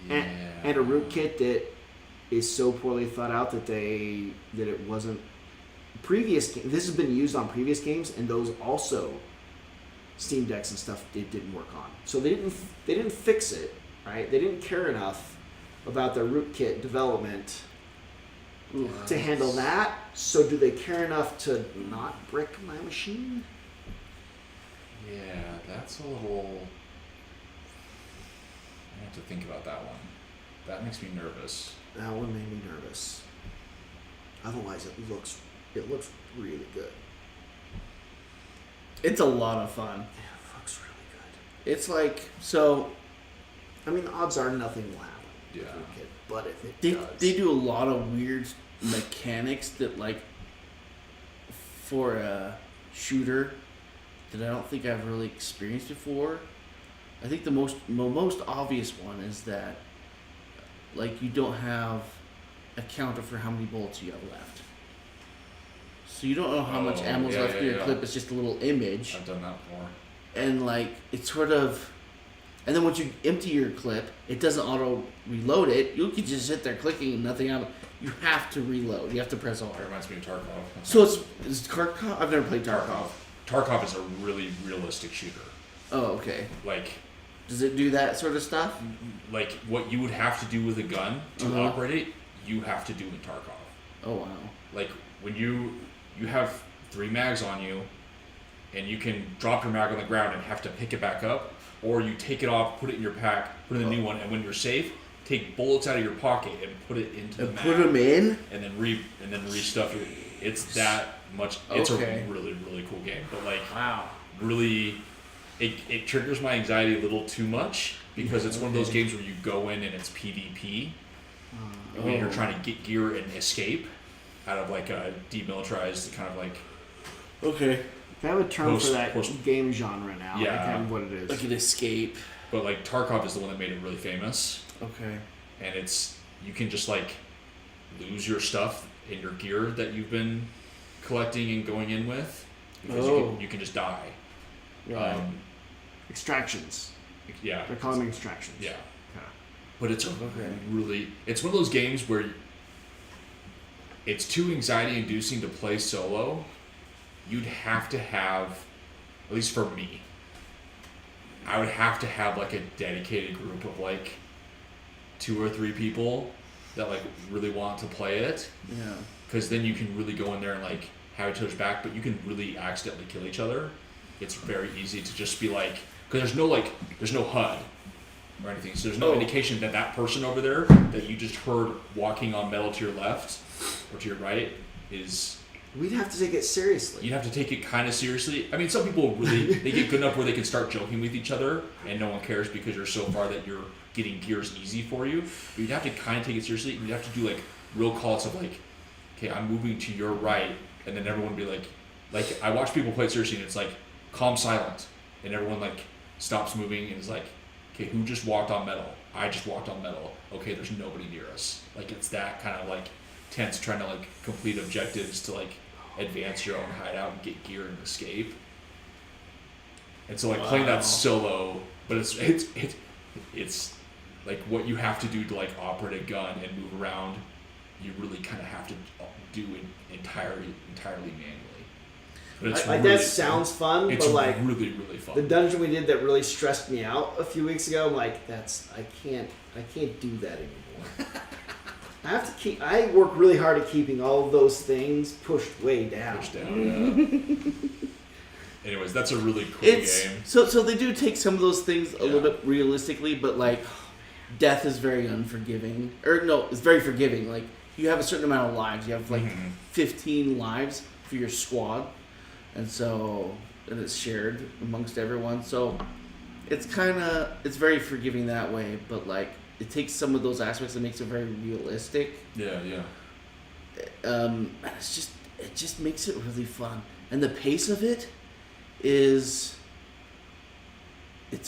Yeah. And a rootkit that is so poorly thought out that it wasn't previous. This has been used on previous games, and those also Steam Decks and stuff it didn't work on. So they didn't fix it, right? They didn't care enough about their rootkit development to handle that. So do they care enough to not brick my machine? Yeah, that's a little. I have to think about that one. That makes me nervous. That one made me nervous. Otherwise, it looks really good. It's a lot of fun. It looks really good. It's like, so I mean, the odds are nothing will happen. Yeah. with rootkit, but if it they, does, they do a lot of weird mechanics that like for a shooter that I don't think I've really experienced before. I think the most obvious one is that like you don't have a counter for how many bullets you have left. So you don't know how much Oh, ammo's yeah, left in yeah, your yeah. clip. It's just a little image. I've done that before. And like it's sort of, and then once you empty your clip, it doesn't auto reload it. You can just sit there clicking and nothing out. You have to reload. You have to press That R. reminds me of Tarkov. So it's Tarkov. I've never played Tarkov. Tarkov is a really realistic shooter. Oh, okay. Like Does it do that sort of stuff? what you would have to do with a gun to Uh-huh. operate it, you have to do in Tarkov. Oh wow. Like when you have 3 mags on you, and you can drop your mag on the ground and have to pick it back up, or you take it off, put it in your pack, put in a new one, and when you're safe, take bullets out of your pocket and put it into the And mag, put them in. and then restuff it. It's that much. It's Okay. a really really cool game, but like Wow. really, it triggers my anxiety a little too much because it's one of those games where you go in and it's PvP, and you're trying to get gear and escape out of like a demilitarized kind of like. Okay. they have a term Post- for that post- game genre now. Yeah. I can't remember what it is. Like an escape. But like Tarkov is the one that made it really famous, Okay. and it's you can just like lose your stuff and your gear that you've been collecting and going in with because you can just die. Right. Extractions. Yeah. They're calling them extractions. Yeah. Okay. But it's Okay. it's one of those games where it's too anxiety inducing to play solo. You'd have to have, at least for me, I would have to have like a dedicated group of like 2 or 3 people that like really want to play it, Yeah. because then you can really go in there and like have each other's back, but you can really accidentally kill each other. It's very easy to just be like, because there's no HUD or anything, so there's no Oh. indication that that person over there that you just heard walking on metal to your left or to your right is. We'd have to take it seriously. You'd have to take it kind of seriously. I mean, some people really they get good enough where they can start joking with each other and no one cares because you're so far that you're getting gears easy for you. But you'd have to kind of take it seriously. You'd have to do like real calls of like, okay, I'm moving to your right, and then everyone would be like I watch people play it seriously and it's like calm silent, and everyone like stops moving and is like, okay, who just walked on metal? I just walked on metal. Okay, there's nobody near us. Like it's that kind of like tense, trying to like complete objectives to like advance your own hideout and get gear and escape. And so like playing that solo, but it's like what you have to do to like operate a gun and move around. You really kind of have to do it entirely manually. But it's Like really, that sounds fun, it's but like really fun. the dungeon we did that really stressed me out a few weeks ago, I'm like, I can't do that anymore. I work really hard at keeping all of those things pushed way down. Anyways, that's a really cool game. So they do take some of those things a little bit realistically, but like death is very unforgiving. Or no, it's very forgiving. Like you have a certain amount of lives. You have like 15 lives for your squad, and it's shared amongst everyone. So it's very forgiving that way, but like it takes some of those aspects and makes it very realistic. Yeah. It just makes it really fun, and the pace of it it's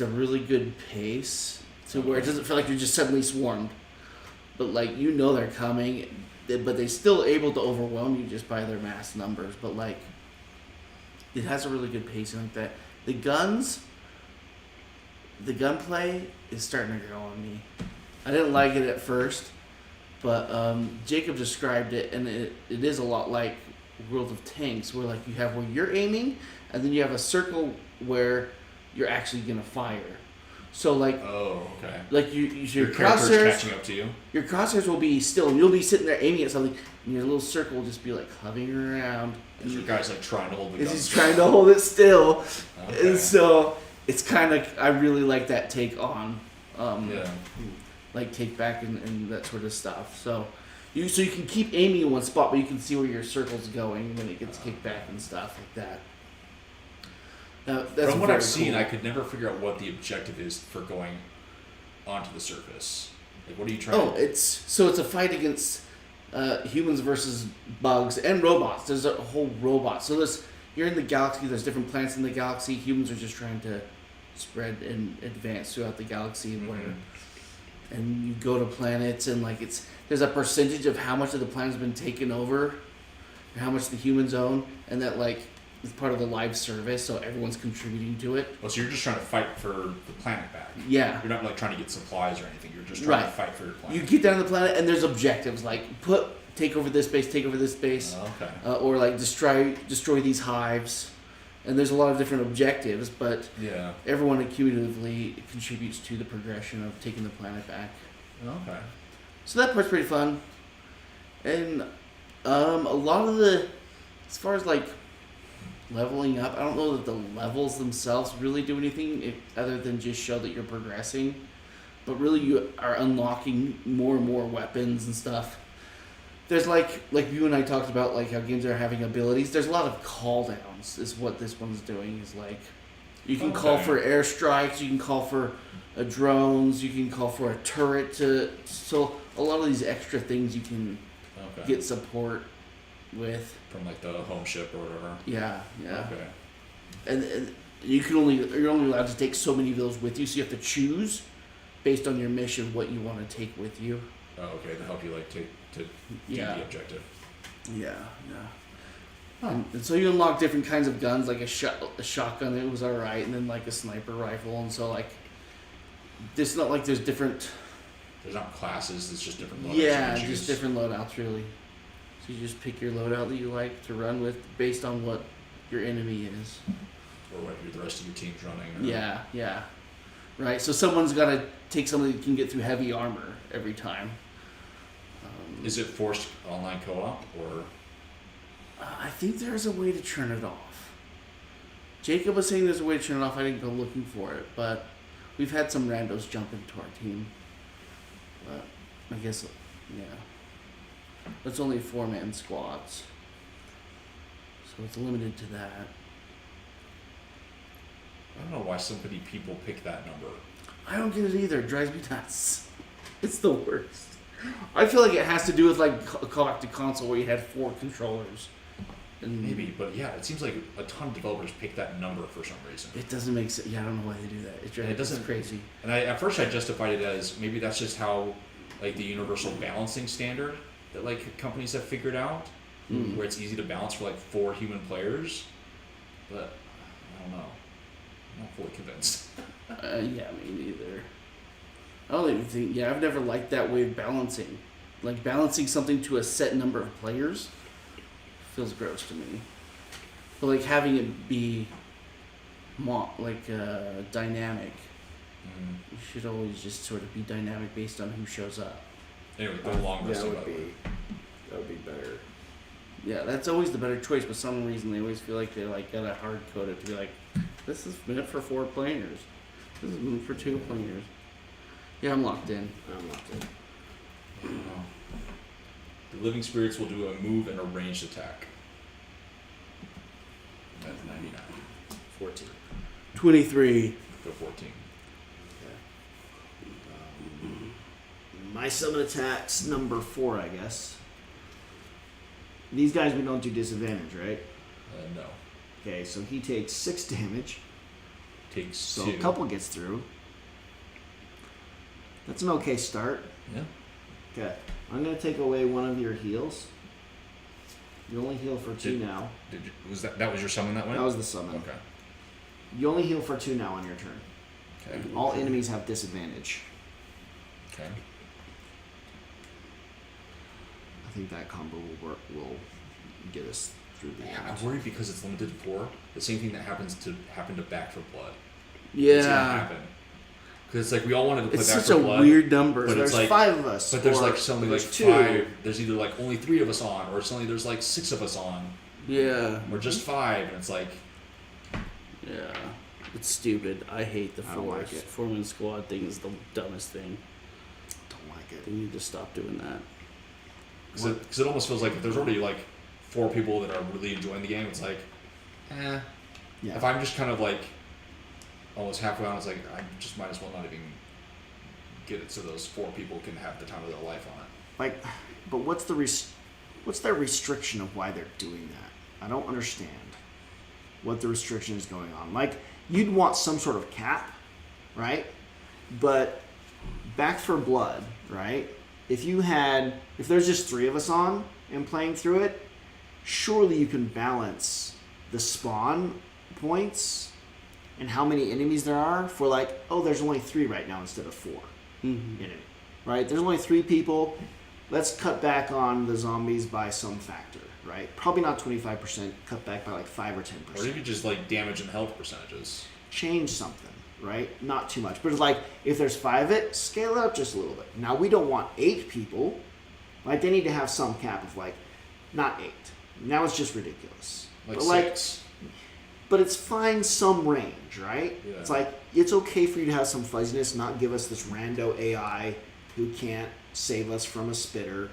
a really good pace to where it doesn't feel like you're just suddenly swarmed, but like they're coming, but they're still able to overwhelm you just by their mass numbers. But like it has a really good pacing like that. The gunplay is starting to grow on me. I didn't like it at first, but Jacob described it, and it is a lot like World of Tanks, where like you have where you're aiming, and then you have a circle where you're actually gonna fire. So like, like your character's catching up to you. Your crosshairs will be still, and you'll be sitting there aiming at something, and your little circle will just be like hovering around. And your guy's like trying to hold the gun. He's trying to hold it still, Okay. and so it's kind of I really like that take on, like take back and that sort of stuff. So you can keep aiming in one spot, but you can see where your circle's going when it gets kicked back and stuff like that. That's From what I've seen, cool. I could never figure out what the objective is for going onto the surface. Like, what are you trying to... it's a fight against humans versus bugs and robots. There's a whole robot. So you're in the galaxy, there's different planets in the galaxy. Humans are just trying to spread and advance throughout the galaxy and whatever. And you go to planets, and like there's a percentage of how much of the planet's been taken over, and how much the humans own, and that like it's part of the live service, so everyone's contributing to it. Oh, so you're just trying to fight for the planet back. Yeah. You're not like trying to get supplies or anything. You're just trying to fight for your planet. You get down to the planet, and there's objectives like take over this base, or like destroy these hives. And there's a lot of different objectives, but everyone cumulatively contributes to the progression of taking the planet back. Okay. So that part's pretty fun. And a lot of as far as like leveling up, I don't know that the levels themselves really do anything other than just show that you're progressing. But really you are unlocking more and more weapons and stuff. There's like you and I talked about like how games are having abilities. There's a lot of call downs is what this one's doing. Is like you can call for airstrikes, you can call for drones, you can call for a turret so a lot of these extra things you can get support with from like the home ship or whatever. Yeah. Okay. And you're only allowed to take so many of those with you, so you have to choose based on your mission what you want to take with you. Oh, okay, to help you like to do the objective. Yeah. And so you unlock different kinds of guns, like a shotgun. It was alright, and then like a sniper rifle, and so like it's not like there's different. There's not classes. It's just different loadouts. Yeah, just different loadouts really. So you just pick your loadout that you like to run with based on what your enemy is. Or what the rest of your team's running. Or... Yeah. Right. So someone's got to take something that can get through heavy armor every time. Is it forced online co-op or? I think there's a way to turn it off. Jacob was saying there's a way to turn it off. I didn't go looking for it, but we've had some randos jump into our team. But I guess, it's only 4-man squads, so it's limited to that. I don't know why so many people pick that number. I don't get it either. It drives me nuts. It's the worst. I feel like it has to do with like a Call Back to Console where you had 4 controllers. And maybe, but yeah, it seems like a ton of developers pick that number for some reason. It doesn't make sense. Yeah, I don't know why they do that. It doesn't crazy. And at first I justified it as maybe that's just how like the universal balancing standard that like companies have figured out, where it's easy to balance for like 4 human players. But I don't know. I'm not fully convinced. Yeah, me neither. I don't even think. Yeah, I've never liked that way of balancing. Like balancing something to a set number of players feels gross to me. But like having it be, dynamic. You should always just sort of be dynamic based on who shows up. Anyway, go along with that would be better. Yeah, that's always the better choice. But for some reason, they always feel like they like gotta hard code it to be like, this is meant for 4 players. This is meant for 2 players. Yeah, I'm locked in. The living spirits will do a move and a ranged attack. That's 99. 14. 23. Go 14. My summon attack's number 4, I guess. These guys we don't do disadvantage, right? No. Okay, so he takes 6 damage. Takes So 2. a couple gets through. That's an okay start. Yeah. Okay, I'm gonna take away one of your heals. You only heal for 2 now. Was that was your summon that went? That was the summon. Okay. You only heal for 2 now on your turn. Okay. All enemies have disadvantage. Okay. I think that combo will get us through the Yeah, end. I'm worried because it's limited to 4. The same thing that happened to Back for Blood. Yeah. It's gonna happen. Because it's like we all wanted to play It's Back such for a Blood. weird number. But There's it's like 5 of us. But there's or like suddenly like there's 2. 5. There's either like only 3 of us on, or suddenly there's like 6 of us on, Yeah. or just 5, and it's like Yeah. It's stupid. I hate the I don't like force. it. 4-man squad thing is the dumbest thing. Don't like They it. need to stop doing that. because it almost feels like if there's already like 4 people that are really enjoying the game, it's like, Yeah. if I'm just kind of like almost halfway on, it's like I just might as well not even get it so those 4 people can have the time of their life on it. Like, but what's their restriction of why they're doing that? I don't understand what the restriction is going on. Like, you'd want some sort of cap, right? But Back for Blood, right? If there's just 3 of us on and playing through it, surely you can balance the spawn points and how many enemies there are for like, oh, there's only 3 right now instead of 4. Mm-hmm. Enemy, right? There's only 3 people. Let's cut back on the zombies by some factor, right? Probably not 25%. Cut back by like 5 or 10%. Or even just like damage and health percentages. Change something, right? Not too much, but it's like if there's 5 it, scale it up just a little bit. Now we don't want 8 people. Like they need to have some cap of like, not 8. Now it's just ridiculous. Like But 6. but it's fine some range, right? Yeah. It's like, it's okay for you to have some fuzziness, not give us this rando AI who can't save us from a spitter.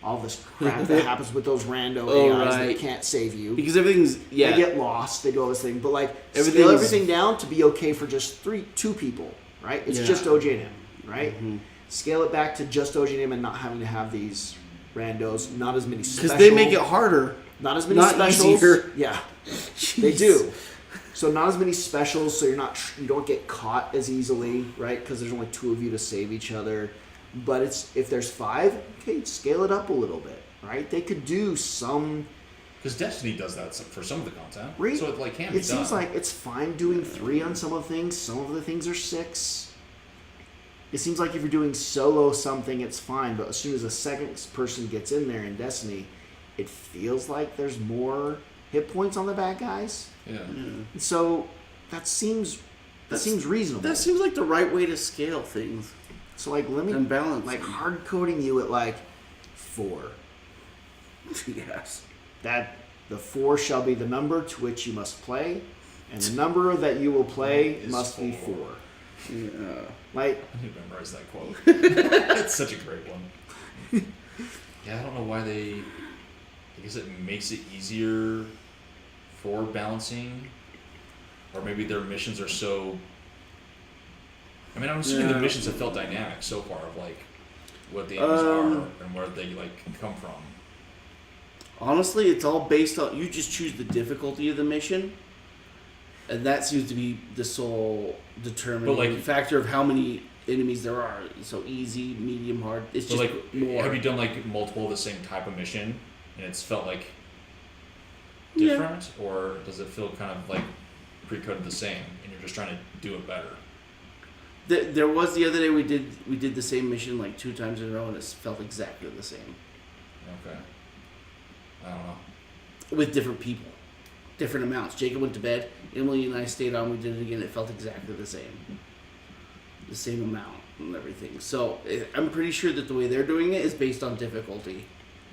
All this crap that happens with those rando AIs that can't save you. Because everything's, They get lost, they do all this thing. But like, scale Everything's- everything down to be okay for just 2 people, right? It's Yeah. just OJ and M, right? Mhm. Scale it back to just OJ and M and not having to have these randos, not as many special. Because they make it harder. Not as many not specials. easier. Yeah, they do. So not as many specials, so you don't get caught as easily, right? Because there's only 2 of you to save each other. But if there's 5, okay, scale it up a little bit, right? They could do some. Because Destiny does that for some of the content, Right? so it like can be It seems done. like it's fine doing 3 on some of the things. Some of the things are 6. It seems like if you're doing solo something, it's fine. But as soon as a second person gets in there in Destiny, it feels like there's more hit points on the bad guys. Yeah. So that seems reasonable. That seems like the right way to scale things. So like let me And balance. like hard coding you at like 4. Yes. That the 4 shall be the number to which you must play, and the number that you will play Is must be 4. 4. Yeah. Like I need to memorize that quote. It's such a great one. Yeah, I don't know why I guess it makes it easier for balancing, or maybe their missions are so. I mean, I'm assuming the missions have felt dynamic so far of like what the enemies are and where they like come from. Honestly, it's all based on you just choose the difficulty of the mission, and that seems to be the sole determining But, like- factor of how many enemies there are. So easy, medium, hard. It's So just like, more. have you done like multiple of the same type of mission, and it's felt like Yeah. different, or does it feel kind of like pre-coded the same, and you're just trying to do it better. There was the other day we did the same mission like 2 times in a row, and it felt exactly the same. Okay. I don't know. With different people, different amounts. Jacob went to bed. Emily and I stayed on. We did it again. It felt exactly the same amount and everything. So I'm pretty sure that the way they're doing it is based on difficulty.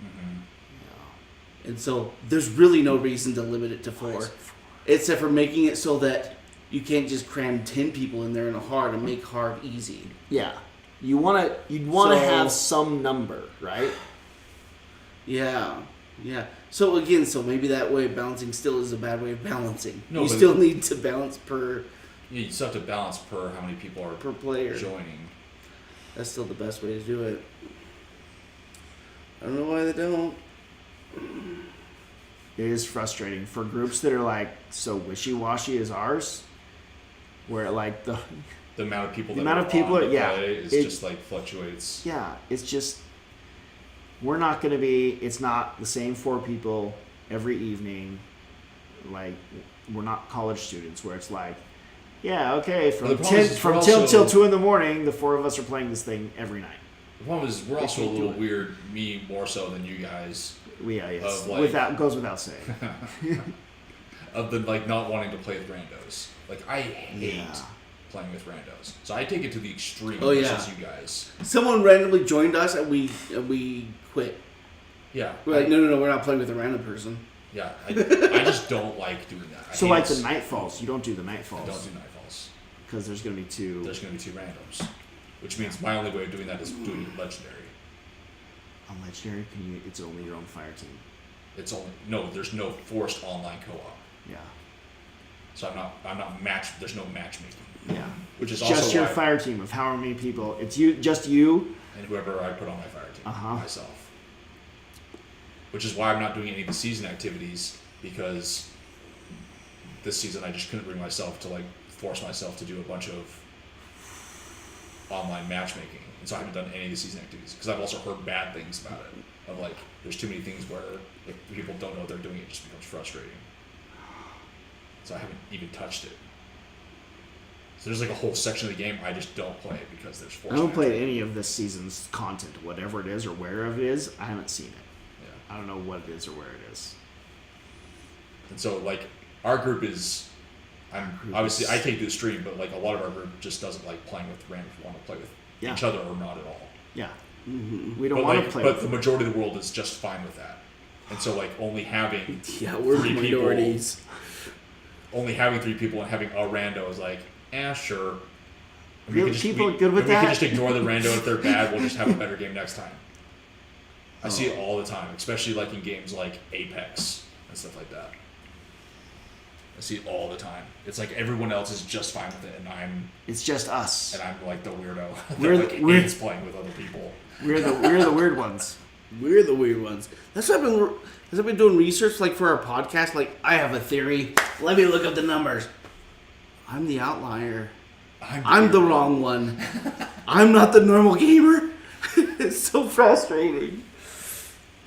Mm-hmm. And so there's really no reason to limit it to 4, except for making it so that you can't just cram 10 people in there in a hard and make hard easy. Yeah. You'd want to have some number, right? Yeah. So again, maybe that way of balancing still is a bad way of balancing. No, you but still need to balance per Yeah, you still have to balance per how many people are per player. joining. That's still the best way to do it. I don't know why they don't. It is frustrating for groups that are like so wishy-washy as ours, where like the amount of people The that amount are of people on are- to yeah, play is it- just like fluctuates. yeah, it's just we're not going to be. It's not the same 4 people every evening. Like we're not college students where it's like, yeah, okay, But from the problem is we're 10 till also- 2 in the morning, the 4 of us are playing this thing every night. The problem is we're also a can't do little it. weird, me more so than you guys, Yeah, yes. Of, like- Goes without saying. of the like not wanting to play with randos. Like I hate Yeah. playing with randos, so I take it to the extreme Oh, yeah. versus you guys. Someone randomly joined us and we quit. Yeah, We're like, no, we're not playing with a random person. yeah. I just don't like doing that. I So hate like it. the Nightfalls, you don't do the I Nightfalls don't do nightfalls. because there's going to be 2. There's going to be 2 randoms, which means my only way of doing that is doing it legendary. On Legendary, it's only your own fire team. It's only there's no forced online co-op, Yeah. so I'm not match. There's no matchmaking, Yeah. which is Just also your why, fire team of however many people. It's just you. and whoever I put on my fire team Uh-huh. myself. Which is why I'm not doing any of the season activities, because this season I just couldn't bring myself to like force myself to do a bunch of online matchmaking, and so I haven't done any of the season activities because I've also heard bad things about it. Of like, there's too many things where if people don't know they're doing it, it just becomes frustrating. So I haven't even touched it. So there's like a whole section of the game I just don't play because there's I forced haven't played matchmaking. any of this season's content, whatever it is or wherever it is. I haven't seen it. Yeah. I don't know what it is or where it is. And so, like, our group is, obviously I take to the stream, but like a lot of our group just doesn't like playing with random people, want to play with Yeah. each other or not at all. Yeah. Mm-hmm. We don't But want like, to play. but with the them. majority of the world is just fine with that. And so, like, only having Yeah, we're 3 people, minorities. only having 3 people and having a rando is like, sure. And Really? People good with we can that? just ignore the rando if they're bad. We'll just have a better game next time. I see it all the time, especially like in games like Apex and stuff like that. I see it all the time. It's like everyone else is just fine with it, and It's just us. I'm like the weirdo We're that the- like we're- hates playing with other people. We're the weird ones. We're the weird ones. That's what I've been doing research like for our podcast. Like, I have a theory. Let me look up the numbers. I'm the outlier. I'm the wrong one. I'm not the normal gamer. It's so frustrating.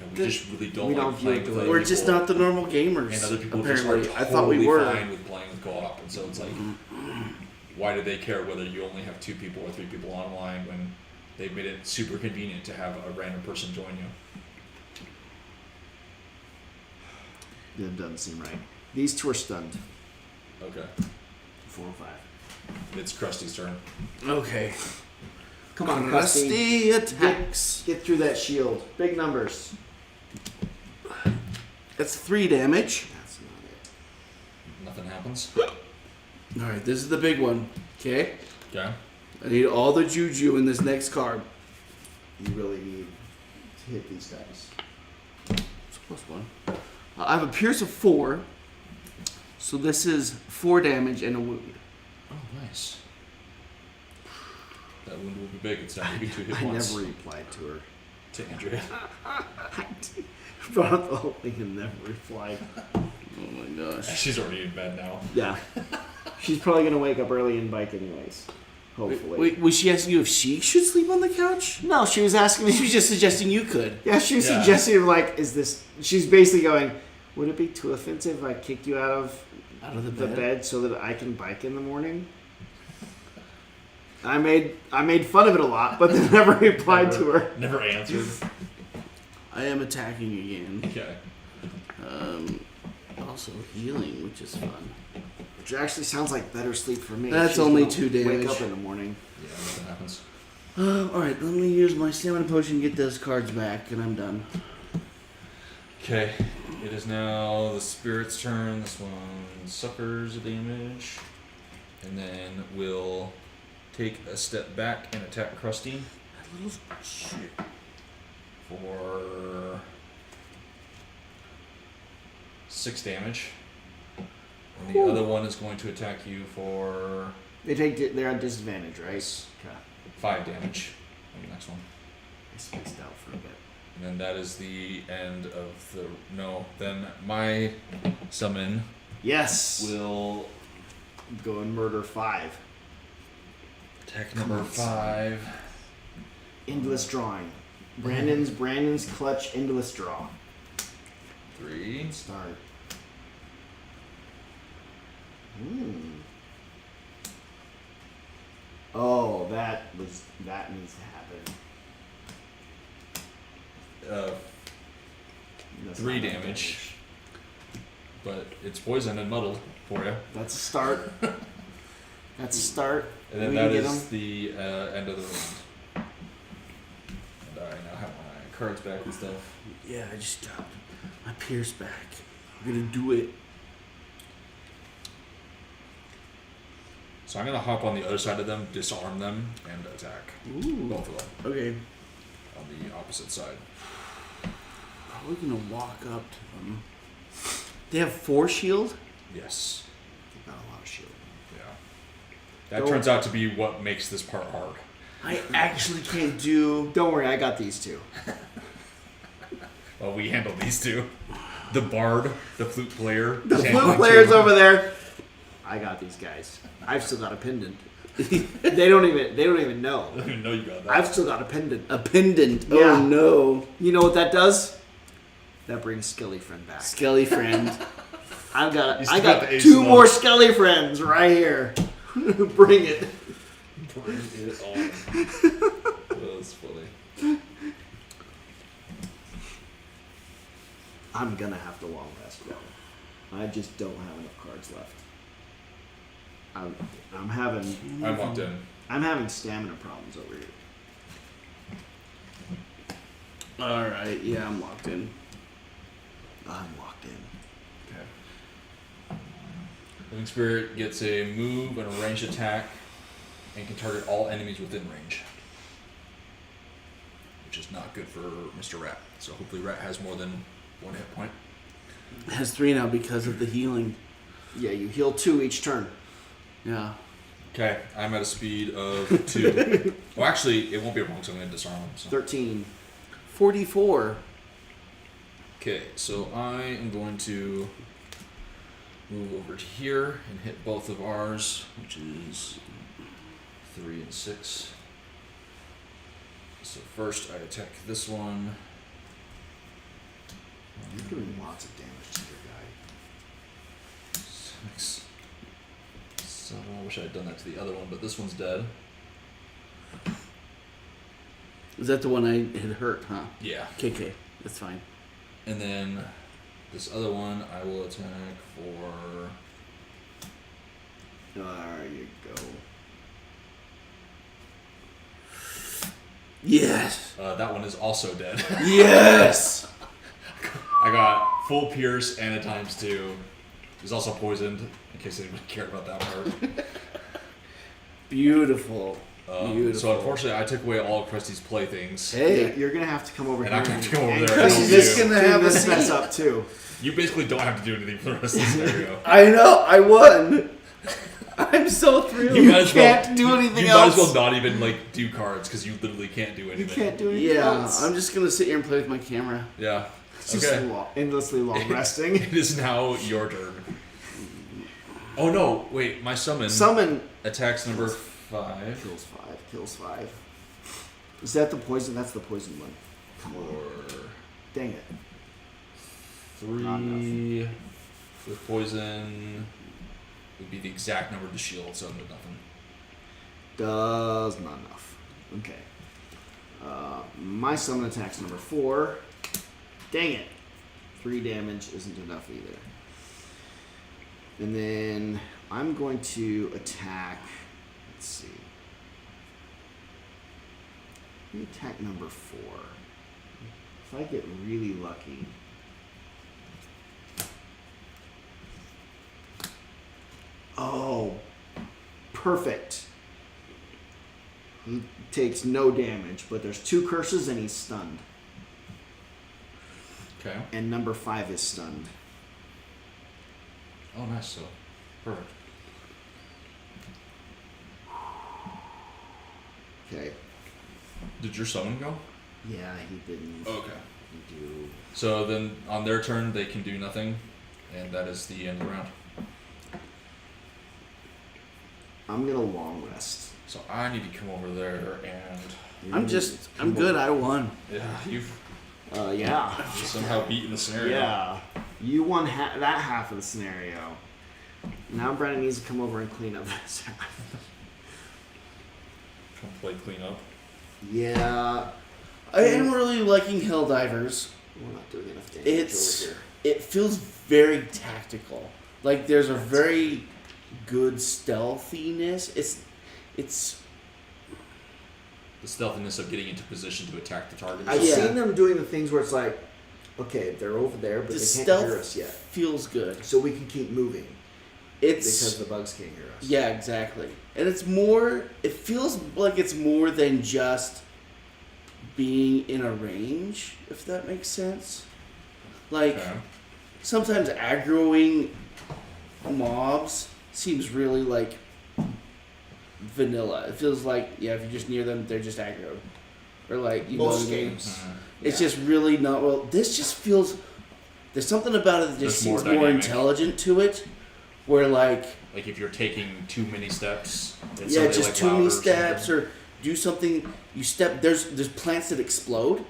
And we just really don't we like don't view playing it the with way- other We're people. just not the normal gamers. And other people apparently. just are I thought we totally were. fine with playing with co-op, and so it's like, why do they care whether you only have 2 people or 3 people online when they've made it super convenient to have a random person join you? That doesn't seem right. These 2 are stunned. Okay, 4 and 5. it's Krusty's turn. Okay. Come on, Krusty. Rusty attacks. Get through that shield. Big numbers. That's 3 damage. That's not it. Nothing happens. All right, this is the big one. Okay. Okay. I need all the juju in this next card. You really need to hit these guys. It's a +1. I have a pierce of 4. So this is 4 damage and a wound. Oh, nice. That wound will be big. It's not maybe 2 hit I points never replied to her. to Andrea. I brought up the whole thing and never replied. Oh my gosh. She's already in bed now. Yeah. She's probably going to wake up early and bike anyways. Hopefully. Wait, was she asking you if she should sleep on the couch? No, she was asking me. She was just suggesting you could. Yeah, she was Yeah. suggesting, like, is this... She's basically going, would it be too offensive if I kicked you out of Out of the bed so that I can bike in the morning. I made fun of it a lot, but then never replied to her. Never answered. I am attacking again. Okay. Also healing, which is fun. Which actually sounds like better sleep for me. That's She's only gonna 2 damage. Wake up in the morning. Yeah, nothing happens. Alright, let me use my stamina potion to get those cards back, and I'm done. Okay. It is now the spirit's turn. This one suffers a damage. And then we'll take a step back and attack Krusty. That little shit. For 6 damage. And the other one is going to attack you for They're at disadvantage, right? Okay. 5 damage on the next one. I spaced out for a bit. And then that is the end of the... No, then my summon Yes. will Go and murder 5. attack number 5. Endless drawing. Brandon's clutch endless draw. 3. Start. Oh, that needs to happen. 3 damage. But it's poisoned and muddled for you. That's a start. That's a start. And then We that can get is 'em. the end of the round. And I now have my cards back and stuff. Yeah, I just got my Pierce back. I'm gonna do it. So I'm going to hop on the other side of them, disarm them, and attack. Ooh. Both of them Okay. on the opposite side. Probably gonna walk up to them. They have 4 shield? Yes. Got a lot of shield. Yeah. That Go. turns out to be what makes this part hard. I actually can't do. Don't worry, I got these two. Well, we handle these two. The bard, the flute player. The Sand blue Flute player's two. over there. I got these guys. I've still got a pendant. they don't even know. I didn't even know you got that. I've still got a pendant. A pendant. Yeah. Oh no. You know what that does? That brings Skelly friend back. Skelly friend. I You got still got the ace 2 of more love. Skelly friends right here. Bring it. Bring it on. That's funny. I'm gonna have to long rest though. I just don't have enough cards left. I'm having stamina problems over here. Alright, yeah, I'm locked in. I'm locked in. Okay. Living Spirit gets a move and a ranged attack and can target all enemies within range. Which is not good for Mr. Rat. So hopefully Rat has more than 1 hit point. It has 3 now because of the healing. Yeah, you heal 2 each turn. Yeah. Okay, I'm at a speed of 2. Well, actually, it won't be wrong, so I'm going to disarm him. So. 13. 44. Okay, so I am going to move over to here and hit both of ours, which is 3 and 6. So first I attack this one. You're doing lots of damage to your guy. 6. 7. I wish I had done that to the other one, but this one's dead. Is that the one I had hurt, huh? Yeah. KK. That's fine. And then this other one I will attack for... There you go. Yes. that one is also dead. Yes. I got full pierce and a ×2. He's also poisoned, in case anybody cared about that part. Beautiful. Beautiful. So unfortunately, I took away all of Krusty's playthings. Hey. Yeah, you're gonna have to come over And here. I'm gonna have to come over there and Krusty's help just you. gonna have a this mess seat. up too. You basically don't have to do anything for the rest of the scenario. I know. I won. I'm so thrilled. You might as well- can't do anything You else. might as well not even like do cards because you literally can't do You anything. can't do anything Yeah, else. I'm just gonna sit here and play with my camera. Yeah. It's just Okay. endlessly long resting. It is now your turn. Oh no! Wait, my summon Summon attacks number 5. kills 5. Kills 5. Is that the poison? That's the poison one. Come on. For Dang it. 3 with poison. would be the exact number of the shield, so nothing. Does not enough. Okay. My summon attack's number 4. Dang it. 3 damage isn't enough either. And then I'm going to attack. Let's see. Let me attack number 4. If I get really lucky. Oh, perfect. He takes no damage, but there's 2 curses and he's stunned. Okay. And number 5 is stunned. Oh, nice. So, perfect. Okay. Did your summon go? Yeah, he didn't. Okay. He do. So then, on their turn, they can do nothing, and that is the end of the round. I'm gonna long rest. So I need to come over there and I'm good. I won. yeah, you've Yeah. somehow beaten the scenario. Yeah. You won that half of the scenario. Now Brennan needs to come over and clean up this half. Come play cleanup. Yeah. I am really liking Helldivers. We're not doing enough damage over here. It feels very tactical. Like there's a very good stealthiness. It's The stealthiness of getting into position to attack the target. I've Yeah. seen them doing the things where it's like, okay, they're over there, but the they can't stealth hear us yet. feels good. So we can keep moving It's because the bugs can't hear us. yeah, exactly. And it's more. It feels like it's more than just being in a range, if that makes sense. Like Okay. sometimes aggroing mobs seems really like vanilla. It feels like if you're just near them, they're just aggroed, or like you know Most what I mean? games. It's just really not well. This just feels. There's something about it that just There's more seems more dynamic. intelligent to it, where like Like if you're taking too many steps. it's yeah, something just like too louder many or steps something. or do something. You step. There's plants that explode,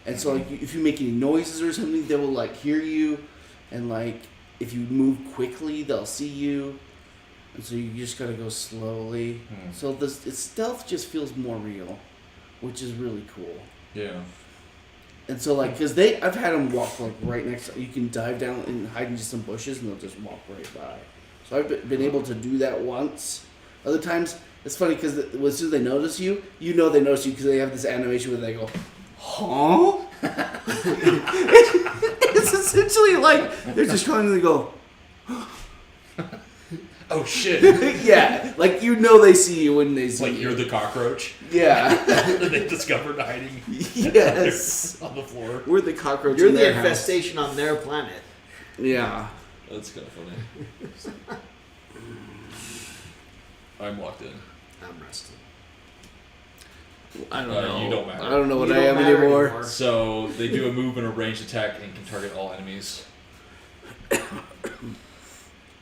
and so like if you make any noises or something, they will like hear you, and like if you move quickly, they'll see you, and so you just gotta go slowly. So its stealth just feels more real, which is really cool. Yeah. And so like because I've had them walk like right next. You can dive down and hide into some bushes, and they'll just walk right by. So I've been able to do that once. Other times, it's funny because as soon as they notice you, you know they notice you because they have this animation where they go, huh? It's essentially like they're just trying to go, Oh shit! yeah, like you know they see you when they see Like you. you're the cockroach Yeah. that they discovered hiding Yes. on the floor. We're the cockroach You're in the their house. infestation on their planet. Yeah. That's kind of funny. I'm locked in. I'm resting. I don't You know. don't matter. I don't know what You I don't am matter anymore. So they do a move and a ranged attack and can target all enemies.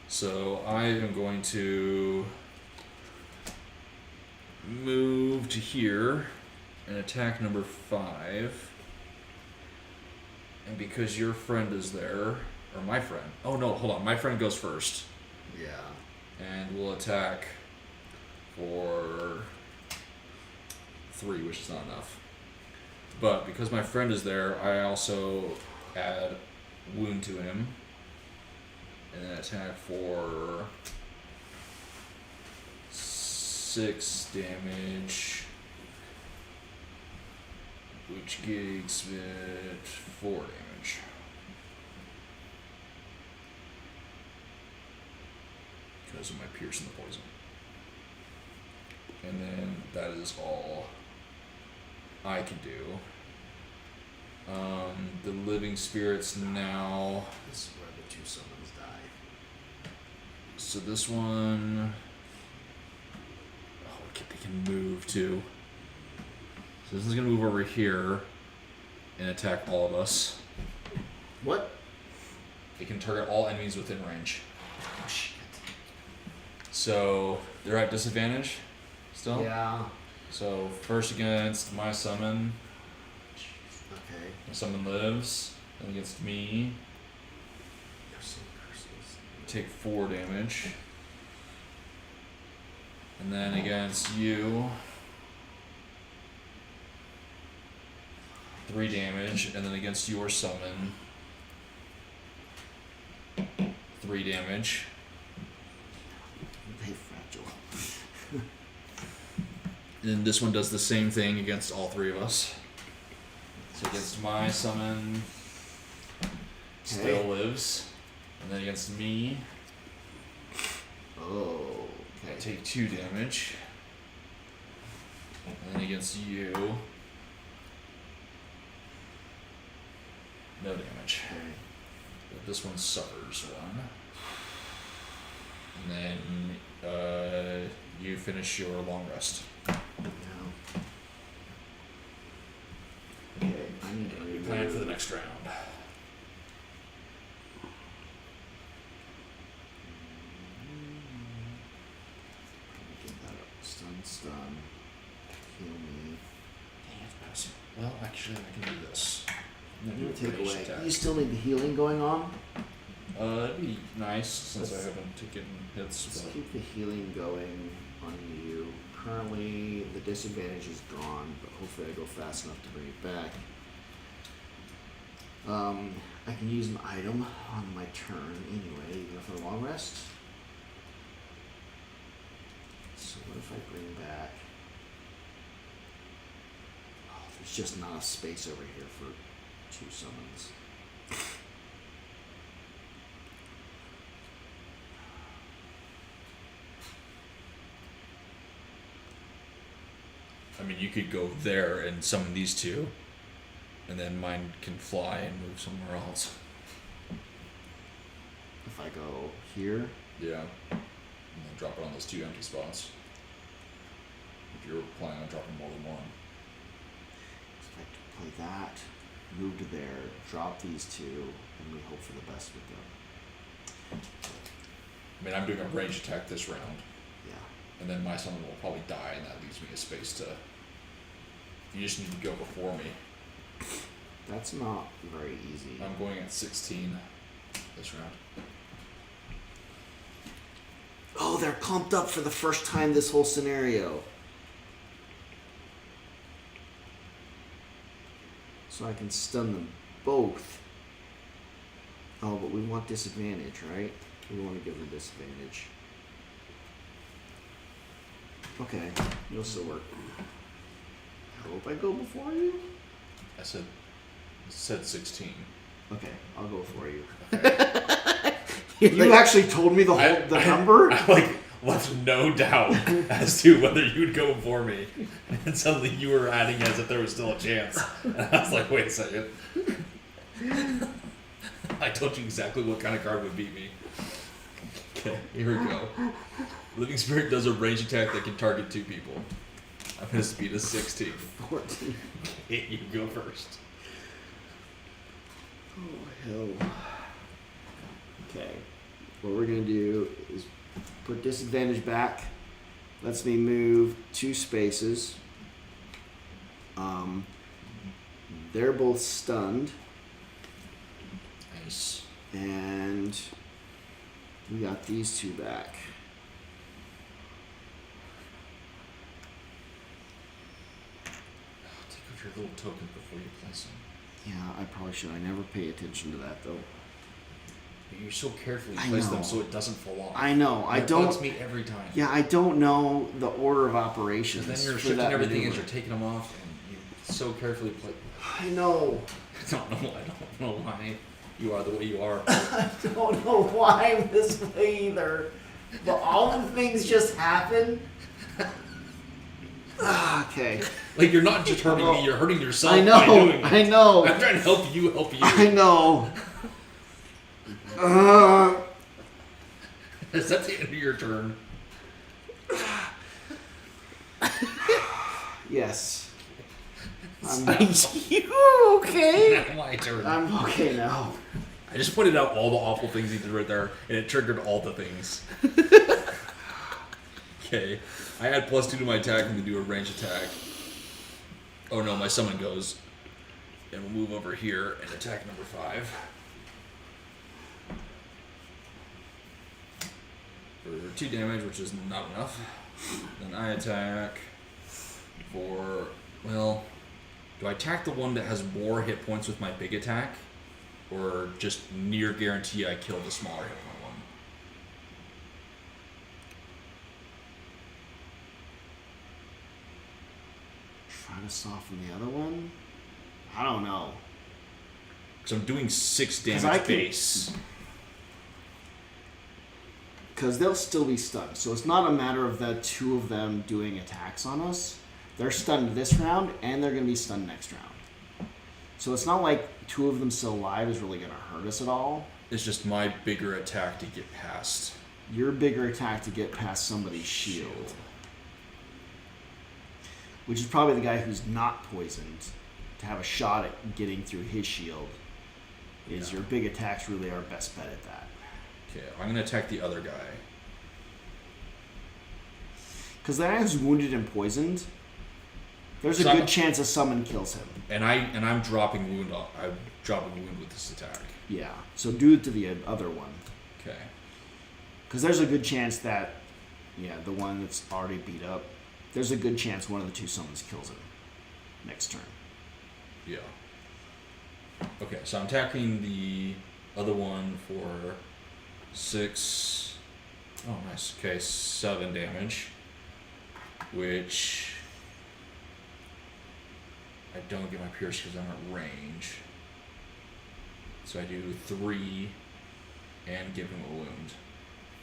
So I am going to move to here and attack number 5. And because your friend is there, or my friend. Oh no, hold on. My friend goes first. Yeah. And we'll attack for 3, which is not enough. But because my friend is there, I also add wound to him. And then attack for 6 damage. Which gives it 4 damage. Because of my pierce and the poison. And then that is all I can do. The living spirits now. This is where the 2 summons die. So this one. Oh, they can move too. So this is gonna move over here and attack all of us. What? It can target all enemies within range. Oh, shit. So they're at disadvantage still. Yeah. So first against my summon. Okay. My summon lives. And against me, There's some curses. take 4 damage. And then against you, 3 damage, and then against your summon, 3 damage. They fragile. And then this one does the same thing against all 3 of us. So against my summon, still lives. And then against me, Oh, I okay. take 2 damage. And then against you, no damage. Okay. But this one suffers 1. And then you finish your long rest. Now. Okay, I need to Plan for the next round. Get that up. Stun. Heal me. Well, actually, I can do this. I'm I'm gonna gonna do a take ranged away. attack. You still need the healing going on? It'd be nice since Let's- I haven't taken hits. Let's But keep the healing going on you. Currently, the disadvantage is gone, but hopefully I go fast enough to bring it back. I can use an item on my turn anyway, even for a long rest. So what if I bring back... Oh, there's just not enough space over here for 2 summons. I mean, you could go there and summon these 2, and then mine can fly and move somewhere else. If I go here, Yeah. And then drop it on those 2 empty spots. If you're planning on dropping more than 1. if I play that, move to there, drop these 2, and we hope for the best with them. I mean, I'm doing a ranged attack this round, Yeah. and then my summon will probably die, and that leaves me a space to. You just need to go before me. That's not very easy. I'm going at 16 this round. Oh, they're clumped up for the first time this whole scenario. So I can stun them both. Oh, but we want disadvantage, right? We want to give them disadvantage. Okay, it'll still work. I hope I go before you. I said 16. Okay, I'll go for you. You're You like, actually told me the number? I left no doubt as to whether you would go before me, and suddenly you were adding as if there was still a chance. And I was like, wait a second. I told you exactly what kind of card would beat me. Okay, here we go. Living Spirit does a range attack that can target 2 people. I'm gonna speed a 16. 14. Okay, you go first. Oh, hell. Okay. What we're going to do is put disadvantage back. Lets me move 2 spaces. They're both stunned. Nice. And we got these 2 back. Take off your little token before you place them. Yeah, I probably should. I never pay attention to that, though. You're so carefully I place know. them so it doesn't fall off. I know. I That don't. bugs me every time. Yeah, I don't know the order of operations. And then you're for restricting that everything as maneuver. you're taking them off, and you so carefully play. I know. I don't know why you are the way you are. I don't know why I'm this way either. But all the things just happen. Okay. Like you're not just hurting me, you're hurting yourself I by know. doing it. I know. I'm trying to help you. I know. Is that the end of your turn? Yes. I'm, you okay? Now my turn. I'm okay now. I just pointed out all the awful things he did right there, and it triggered all the things. Okay. I add +2 to my attack and then do a range attack. Oh no, my summon goes. And we'll move over here and attack number 5. For 2 damage, which is not enough. Then I attack for, well, do I attack the one that has more hit points with my big attack? Or just near guarantee I kill the smaller hit point one? Try to soften the other one? I don't know. Because I'm doing 6 damage I can- base. Because they'll still be stunned. So it's not a matter of the two of them doing attacks on us. They're stunned this round, and they're going to be stunned next round. So it's not like two of them still alive is really going to hurt us at all. It's just my bigger attack to get past. Your bigger attack to get past somebody's shield. Which is probably the guy who's not poisoned. To have a shot at getting through his shield. Is your big attacks really our best bet at that. Okay, I'm going to attack the other guy. Because the guy who's wounded and poisoned, there's a good chance a summon kills him. And I'm dropping wound off. I'm dropping wound with this attack. Yeah, so do it to the other one. Okay. Because there's a good chance that, the one that's already beat up, there's a good chance one of the two summons kills him next turn. Yeah. Okay, so I'm attacking the other one for 6. Oh, nice. Okay, 7 damage. Which I don't get my pierce because I'm at range. So I do 3 and give him a wound.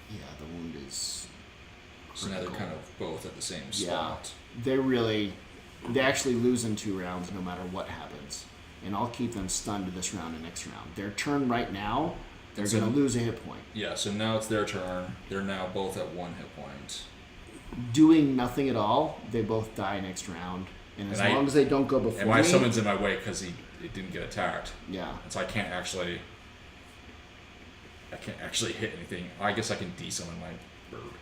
Yeah, the wound is So now they're critical. kind of both at the same spot. They actually lose in 2 rounds no matter what happens. And I'll keep them stunned this round and next round. Their turn right now, they're So- going to lose a hit point. Yeah, so now it's their turn. They're now both at 1 hit point. Doing nothing at all, they both die next round. And as And long as they don't go before And my me, summon's in my way because it didn't get attacked. yeah. And so I can't actually hit anything. I guess I can de-summon my bird.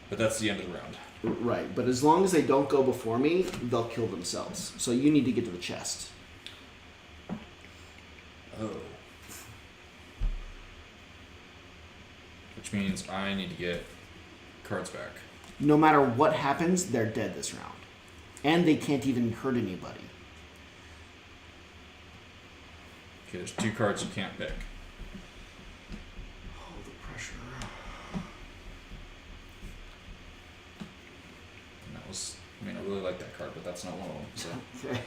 But that's the end of the round. Right, but as long as they don't go before me, they'll kill themselves. So you need to get to the chest. Oh. Which means I need to get cards back. No matter what happens, they're dead this round. And they can't even hurt anybody. Okay, there's 2 cards you can't pick. Hold the pressure. And that was, I really like that card, but that's not one of them. So. Okay.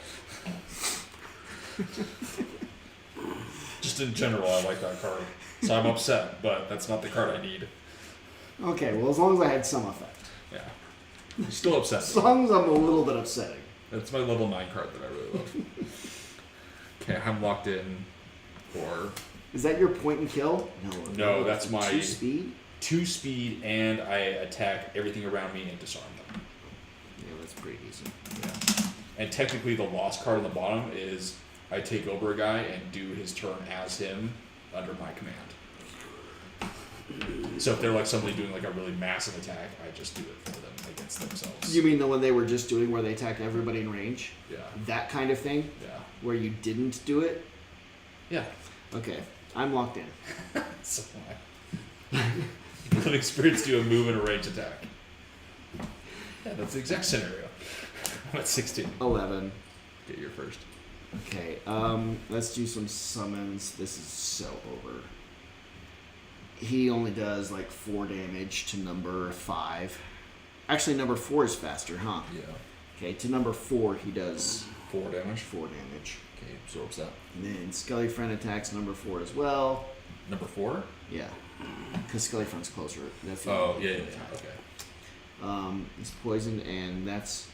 Just in general, I like that card. So I'm upset, but that's not the card I need. Okay, well, as long as I had some effect. Yeah. Still upset. As long as I'm a little bit upsetting. That's my level 9 card that I really love. Okay, I'm locked in for Is that your point and kill? No, that's my 2 speed? 2 speed, and I attack everything around me and disarm them. Yeah, that's pretty decent. Yeah. And technically, the lost card on the bottom is I take over a guy and do his turn as him under my command. So if they're like somebody doing like a really massive attack, I just do it for them against themselves. You mean the one they were just doing where they attacked everybody in range? Yeah. That kind of thing? Yeah. Where you didn't do it? Yeah. Okay, I'm locked in. So I've experienced you a move and a range attack. Yeah, that's the exact scenario. I'm at 16. 11. Get your first. Okay, let's do some summons. This is so over. He only does like 4 damage to number 5. Actually, number 4 is faster, huh? Yeah. Okay, to number 4 he does 4 damage. 4 damage. Okay, absorbs that. And then Skelly Friend attacks number 4 as well. Number 4? Yeah, because Skelly Friend's closer. That's the Oh, only yeah, yeah, attack. okay. He's poisoned, and that's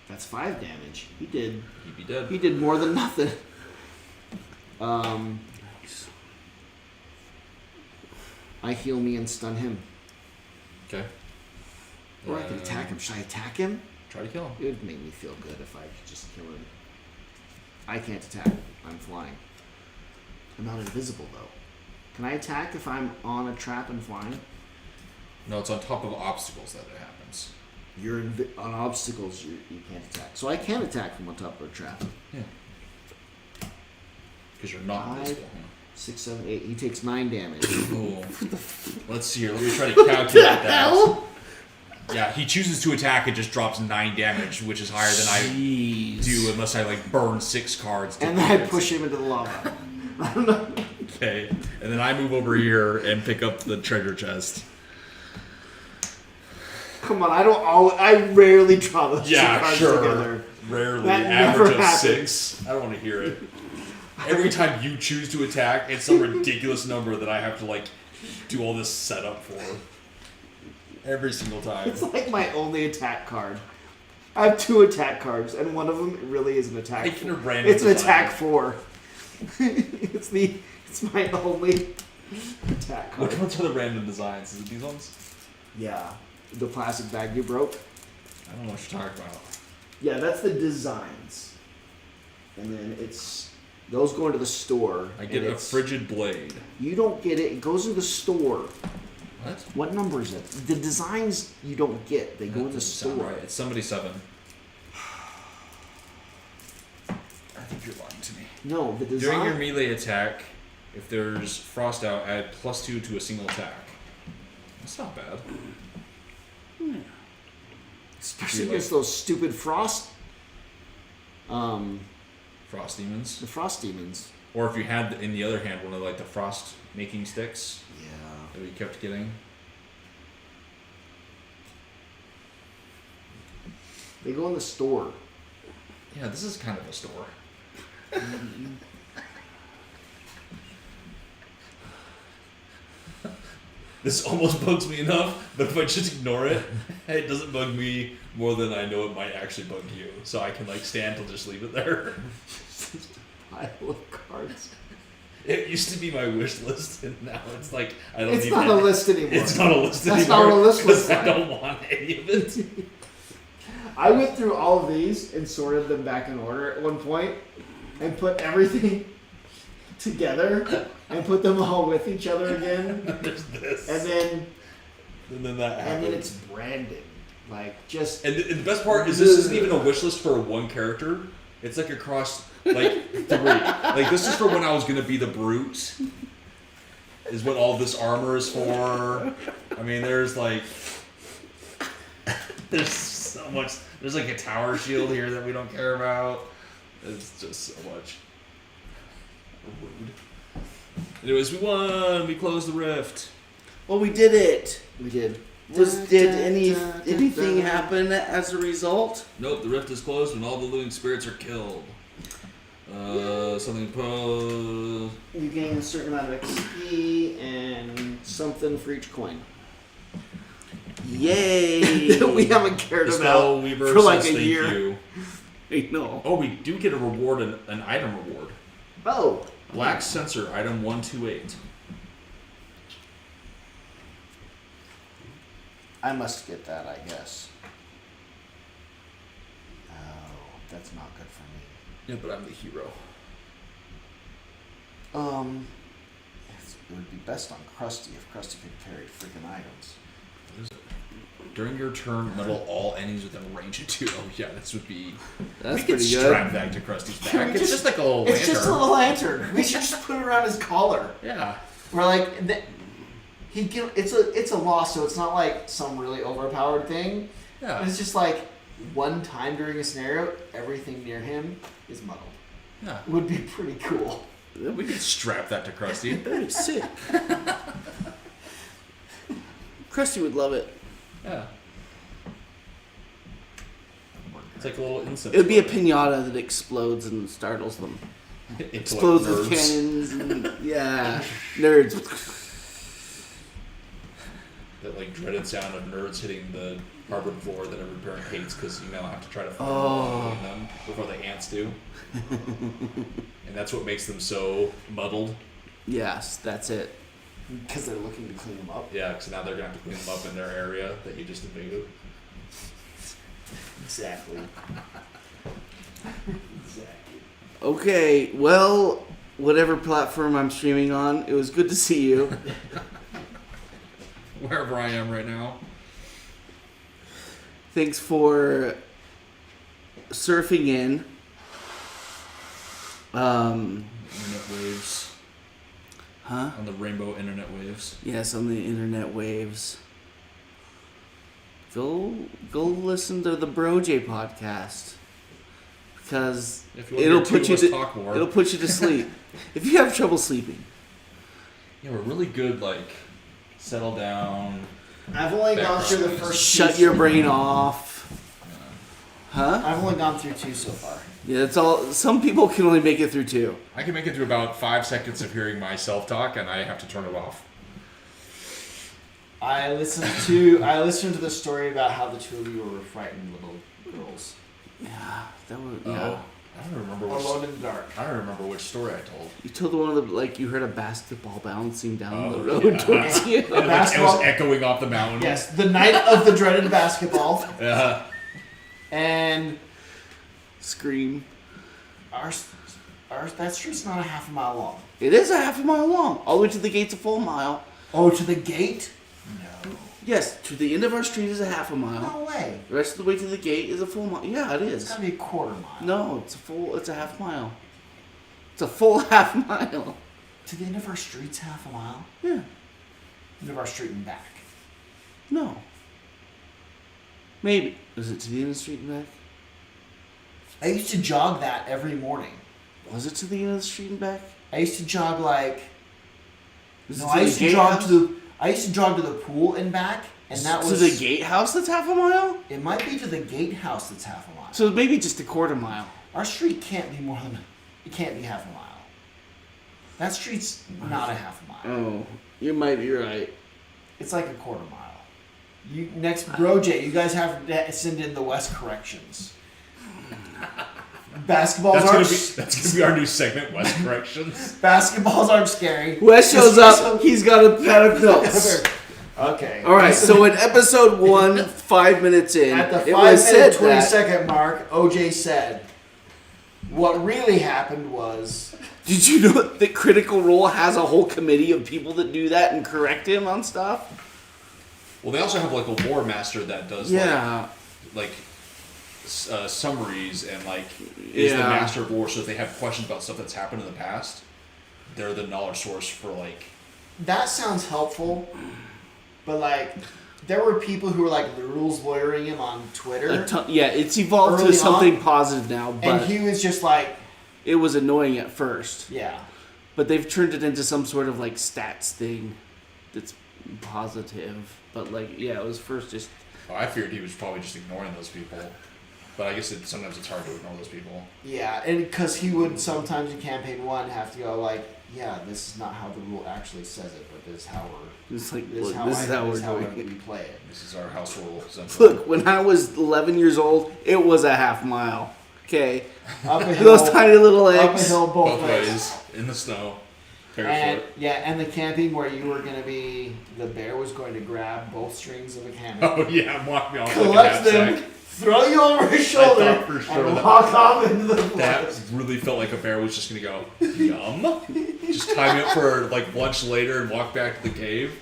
5 damage. He did He'd be dead. He did more than nothing. I heal me and stun him. Okay. Or I can attack him. Should I attack him? Try to kill him. It would make me feel good if I could just kill him. I can't attack. I'm flying. I'm not invisible, though. Can I attack if I'm on a trap and flying? No, it's on top of obstacles that it happens. You're on obstacles, you can't attack. So I can attack from on top of a trap. Yeah. Because you're not 5, invisible. 6, 7, 8. He takes 9 damage. Oh. Let's see here. Let me try to calculate that. Yeah, he chooses to attack. It just drops 9 damage, which is higher than I do unless I like burn 6 cards. And then I push him into the lava. Okay, and then I move over here and pick up the treasure chest. Come on, I rarely draw those two cards together. Rarely, That average never of happens. 6. I don't want to hear it. Every time you choose to attack, it's some ridiculous number that I have to like do all this setup for. Every single time. It's like my only attack card. I have 2 attack cards, and one of them really is an attack. It's an attack 4. It's my only attack card. Which ones are the random designs? Is it these ones? Yeah, the plastic bag you broke. I don't know what you're talking about. Yeah, that's the designs, and then it's those go into the store. I get a frigid blade. You don't get it. It goes in the store. What? What number is it? The designs you don't get. They go in the store. Right. It's somebody 7. I think you're lying to me. No, the design. During your melee attack, if there's frost out, add +2 to a single attack. That's not bad. Especially against those stupid frost. Frost demons. The frost demons. Or if you had, in the other hand, one of like the frost making sticks Yeah. that we kept getting. They go in the store. Yeah, this is kind of a store. This almost bugs me enough, but if I just ignore it, it doesn't bug me more than I know it might actually bug you. So I can like stand to just leave it there. Pile of cards. It used to be my wish list, and now it's like I don't. It's need not any- a list anymore. It's not a list That's anymore. not what a list looks because I like. don't want any of it. I went through all of these and sorted them back in order at one point, and put everything together and put them all with each other again. There's this, And then that happens. and then it's branded. Like just And the best part is this isn't even a wish list for one character. It's like across like 3. Like this is for when I was gonna be the brute. Is what all this armor is for. I mean, there's so much. There's like a tower shield here that we don't care about. It's just so much. Rude. Anyways, we won. We closed the rift. Well, we did it. we did. Did anything happen as a result? Nope, the rift is closed and all the living spirits are killed. Something You gain a certain amount of XP and something for each coin. Yay! We haven't cared The about spell weaver for like says a thank year. you. I know. Oh, we do get a reward, an item reward. Oh, Black sensor, item 128. I must get that, I guess. Oh, that's not good for me. Yeah, but I'm the hero. It would be best on Krusty if Krusty could carry freaking items. What is it? During your turn, metal all enemies within a range of 2. Oh yeah, this would be. That's we could pretty good. strap that to Krusty's Can back. we It's just like a little lantern. It's just a little lantern. We should just put it around his collar. Yeah. We're like, it's a loss, so it's not like some really overpowered thing. Yeah. It's just like one time during a scenario, everything near him is muddled. Yeah. It would be pretty cool. We could strap that to Krusty. That'd be sick. Krusty would love it. Yeah. It's like a little incense. It would be a pinata that explodes and startles them. Explodes with cannons and yeah, nerds. That like dreaded sound of nerds hitting the hardwood floor that every parent hates because you now have to try to find them before the ants do. And that's what makes them so muddled. Yes, that's it. Because they're looking to clean them up. Yeah, because now they're going to have to clean them up in their area that you just invaded. Exactly. Exactly. Okay, well, whatever platform I'm streaming on, it was good to see you. Wherever I am right now. Thanks for surfing in. Internet waves. Huh? On the rainbow internet waves. Yes, on the internet waves. go listen to the Bro J podcast because If you want it'll to hear put two you of us to talk more. it'll put you to sleep if you have trouble sleeping. Yeah, we're really good. Like, settle down. I've only gone through the first. Shut two your so brain off. Huh? I've only gone through 2 so far. Yeah, that's all. Some people can only make it through 2. I can make it through about 5 seconds of hearing my self-talk, and I have to turn it off. I listened to the story about how the 2 of you were frightened little girls. Yeah, that was. Oh, Yeah. I don't remember which. Alone in the dark. I don't remember which story I told. You told the one of the like you heard a basketball bouncing down the Oh, road yeah. towards you. And like, it basketball- was echoing off the mountain. Yes, the night of the dreaded basketball, and Scream. our that street's not a half a mile long. It is a half a mile long. All the way to the gate's a full mile. Oh, to the gate? No. Yes, to the end of our street is a half a mile. No way. The rest of the way to the gate is a full mile. Yeah, it It's is. gotta be a quarter mile. No, it's a half mile. It's a full half mile. To the end of our street's half a mile? Yeah. End of our street and back. No. Maybe. Was it to the end of the street and back? I used to jog that every morning. Was it to the end of the street and back? I used to jog like Was no, it I the used to gatehouse? jog to the pool and back, and that was to the gatehouse that's half a mile? It might be to the gatehouse that's half a mile. So maybe just a quarter mile. Our street can't be it can't be half a mile. That street's not a half a mile. Oh, you might be right. It's like a quarter mile. You next Broj, you guys have to send in the West corrections. Basketballs That's gonna be our new segment, West Corrections. Basketballs aren't scary. Wes shows up. He's got a pad of notes. Okay. All right. So in episode 1, 5 minutes in, At the it 5 was said minute 20 that. second mark, OJ said, "What really happened was." Did you know that Critical Role has a whole committee of people that do that and correct him on stuff? Well, they also have like a war master that does like summaries and like is the Yeah. master of war. So if they have questions about stuff that's happened in the past, they're the knowledge source for like. That sounds helpful, but like, there were people who were like the rules lawyering him on Twitter, Yeah, it's evolved Early to something on, positive now, and but he was just like, it was annoying at first. yeah. But they've turned it into some sort of like stats thing that's positive. But like, yeah, it was first just. Oh, I feared he was probably just ignoring those people, but I guess sometimes it's hard to ignore those people. Yeah, and because he would sometimes in campaign 1 have to go like, yeah, this is not how the rule actually says it, but this is how we're. It's like, This look, is how this is how we're doing we it. play it. This is our house rule. Essentially. Look, when I was 11 years old, it was a half mile. Okay, Up a hill, those tiny little up a eggs. hill both Both ways. ways in the snow, And barefoot. yeah, and the camping where you were gonna be, the bear was going to grab both strings of a hammock, Oh yeah, and walk me off collect like a them, knapsack. throw you over his shoulder, thought for sure and that- walk off into the That forest. really felt like a bear was just gonna go, yum. Just tie me up for like lunch later and walk back to the cave.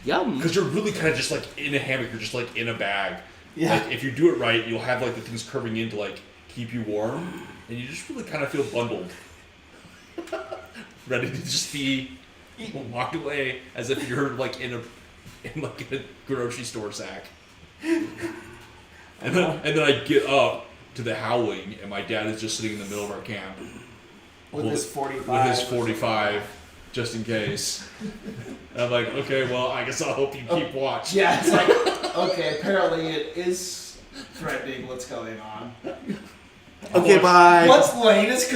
Yum. Because you're really kind of just like in a hammock, you're just like in a bag. Yeah. Like if you do it right, you'll have like the things curving in to like keep you warm, and you just really kind of feel bundled, ready to just be walked away as if you're like in a grocery store sack. And then I get up to the howling, and my dad is just sitting in the middle of our camp With his 45. with his 45, just in case. And I'm like, okay, well, I guess I'll hope you keep watch. Yeah, it's like, okay, apparently it is threatening what's going on. Okay, bye. What's latest